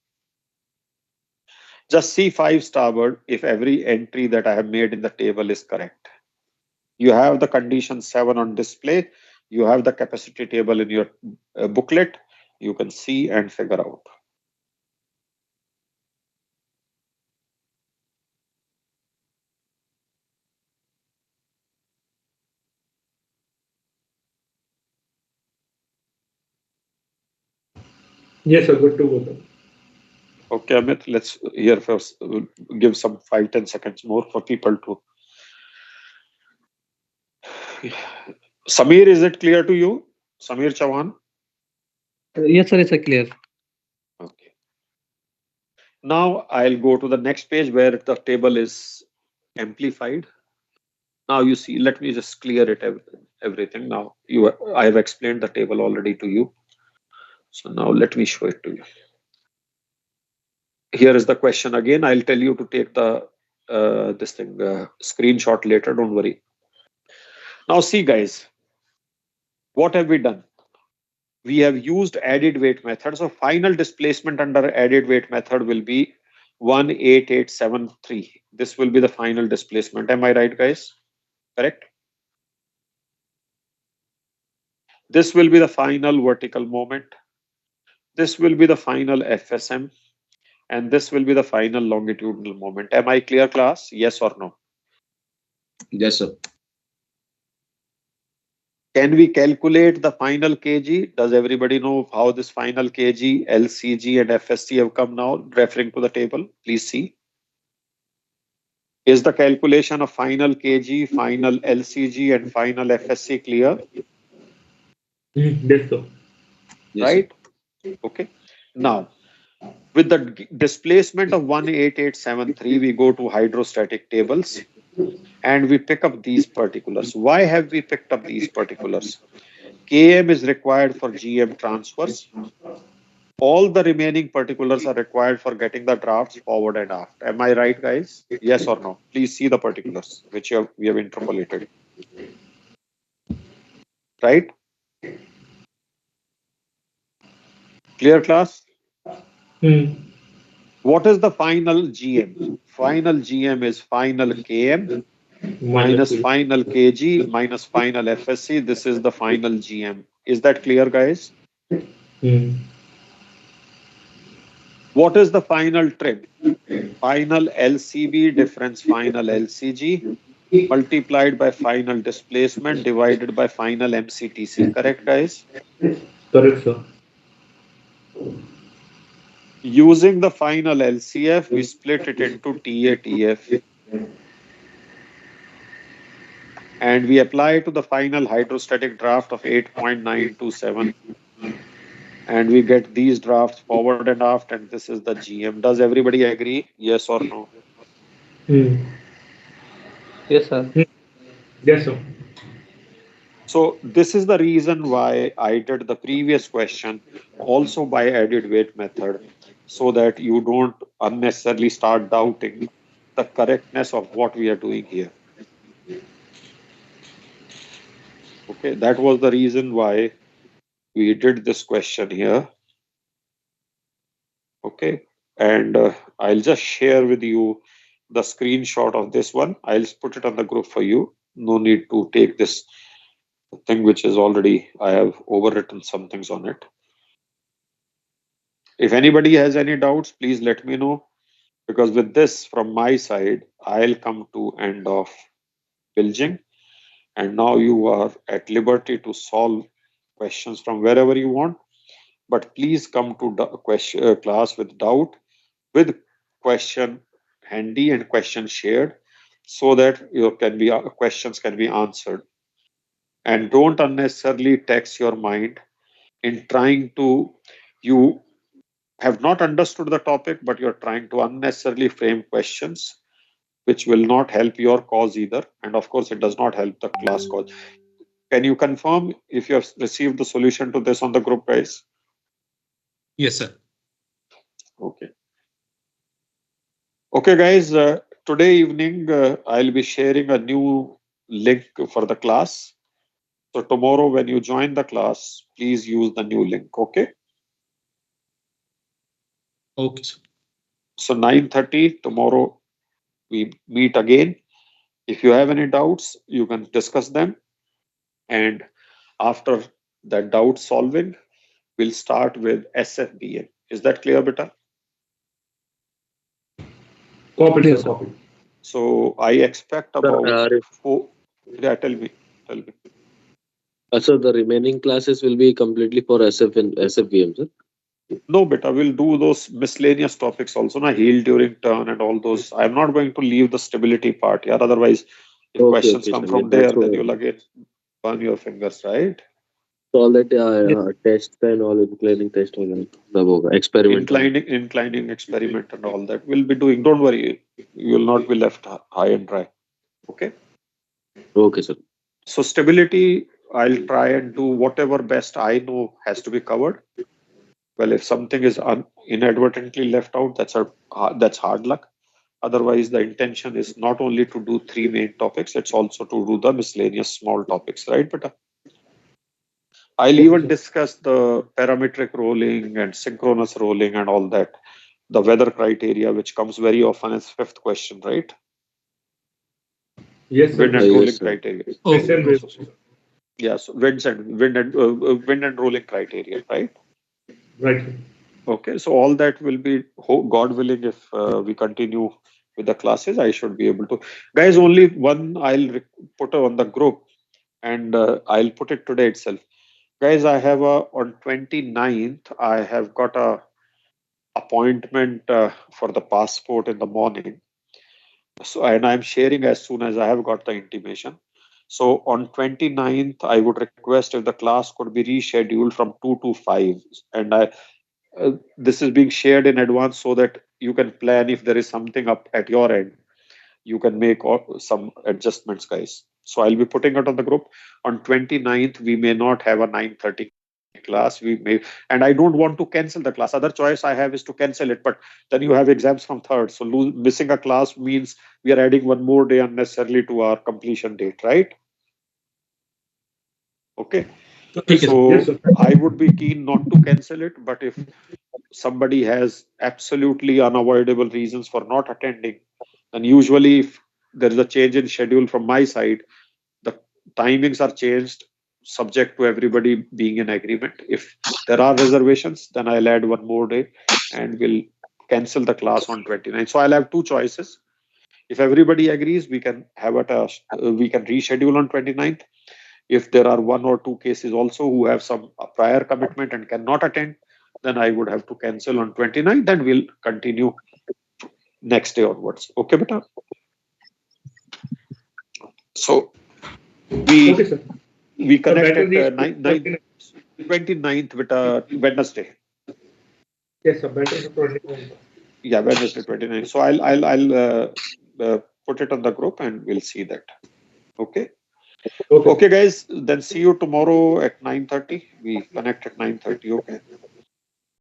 Just see 5 starboard if every entry that I have made in the table is correct. You have the condition 7 on display. You have the capacity table in your booklet. You can see and figure out. Yes, sir. Good to go, sir. Okay, Amit, let's hear first. Give some 5-10 seconds more for people to. Samir, is it clear to you? Samir Chavan? Yes, sir. It's clear. Okay. Now I'll go to the next page where the table is amplified. Now you see, let me just clear it everything. Now I have explained the table already to you. So now let me show it to you. Here is the question again. I'll tell you to take the screenshot later. Don't worry. Now see, guys, what have we done? We have used added weight method. So final displacement under added weight method will be 18873. This will be the final displacement. Am I right, guys? Correct? This will be the final vertical moment. This will be the final FSM. And this will be the final longitudinal moment. Am I clear, class? Yes or no? Yes, sir. Can we calculate the final kg? Does everybody know how this final kg, LCG and FSC have come now, referring to the table? Please see. Is the calculation of final kg, final LCG and final FSC clear? Yes, sir. Yes, Right? sir. Okay. Now, with the displacement of 18873, we go to hydrostatic tables and we pick up these particulars. Why have we picked up these particulars? Km is required for GM transfers. All the remaining particulars are required for getting the drafts forward and aft. Am I right, guys? Yes or no? Please see the particulars which we have interpolated. Right? Clear, class? What is the final GM? Final GM is final KM minus final KG minus final FSC. This is the final GM. Is that clear, guys? What is the final trim? Final LCB difference final LCG multiplied by final displacement divided by final MCTC. Correct, guys? Correct, sir. Using the final LCF, we split it into TATF. And we apply to the final hydrostatic draft of 8.927. And we get these drafts forward and aft, and this is the GM. Does everybody agree? Yes or no? Yes, sir. Yes, sir. So this is the reason why I did the previous question also by added weight method. so that you don't unnecessarily start doubting the correctness of what we are doing here. Okay, that was the reason why we did this question here. Okay, and I'll just share with you the screenshot of this one. I'll put it on the group for you. No need to take this thing which is already, I have overwritten some things on it. If anybody has any doubts, please let me know, because with this from my side, I'll come to end of Bilging, and now you are at liberty to solve questions from wherever you want. But please come to class with doubt, with question handy and question shared, so that your questions can be answered. And don't unnecessarily tax your mind in trying to, you have not understood the topic, but you're trying to unnecessarily frame questions which will not help your cause either. And of course, it does not help the class cause. Can you confirm if you have received the solution to this on the group, guys? Yes, sir. Okay. Okay, guys, today evening, I'll be sharing a new link for the class. So tomorrow when you join the class, please use the new link, okay? Okay, sir. So 9:30 tomorrow we meet again. If you have any doubts, you can discuss them. And after that doubt solving, we'll start with SFBA. Is that clear, beta? Copy, Yes, sir. sir. Copy. So I expect Sir, about four. Yeah, tell me. so the remaining classes will be completely for SF and SFVM, sir. No, beta, we'll do those miscellaneous topics also, na heel during turn and all those. I'm not going to leave the stability part, yeah. Otherwise, if Okay, questions okay, come sir. Yeah, from there, that's then what. you'll again burn your fingers, right? So all that Yes. test and all including test all सब होगा experiment all. Inclining experiment and all that we'll be doing. Don't worry, you will not be left high and dry. Okay. Okay, sir. So stability, I'll try and do whatever best I know has to be covered. Well, if something is inadvertently left out, that's hard luck. Otherwise, the intention is not only to do three main topics, it's also to do the miscellaneous small topics, right? But I'll even discuss the parametric rolling and synchronous rolling and all that. The weather criteria, which comes very often as fifth question, right? Yes, sir. Wind and Yes, rolling sir. criteria. Wind and waves. Yes, wind and rolling criteria, right? Right. Okay, so all that will be, God willing, if we continue with the classes, I should be able to. Guys, only one I'll put on the group, and I'll put it today itself. Guys, I have on 29th, I have got a appointment for the passport in the morning. So, and I'm sharing as soon as I have got the intimation. So on 29th, I would request if the class could be rescheduled from 2 to 5. And this is being shared in advance so that you can plan if there is something up at your end. You can make some adjustments, guys. So I'll be putting it on the group. On 29th, we may not have a 9:30 class. We may, and I don't want to cancel the class. Other choice I have is to cancel it, but then you have exams from third. So missing a class means we are adding one more day unnecessarily to our completion date, right? Okay. So Yes, sir. I would be keen not to cancel it, but if somebody has absolutely unavoidable reasons for not attending, then usually if there is a change in schedule from my side, the timings are changed subject to everybody being in agreement. If there are reservations, then I'll add one more day and we'll cancel the class on 29th. So I'll have two choices. If everybody agrees, we can have it, we can reschedule on 29th. If there are one or two cases also who have some prior commitment and cannot attend, then I would have to cancel on 29th and we'll continue next day onwards. Okay, beta? So Okay, we sir. connect Better at these 29th with Wednesday. Yes, sir. Better the 29. Yeah, Wednesday 29th. So I'll put it on the group and we'll see that. Okay. Okay. Okay, guys. Then see you tomorrow at 9:30. We connect at 9:30. Okay.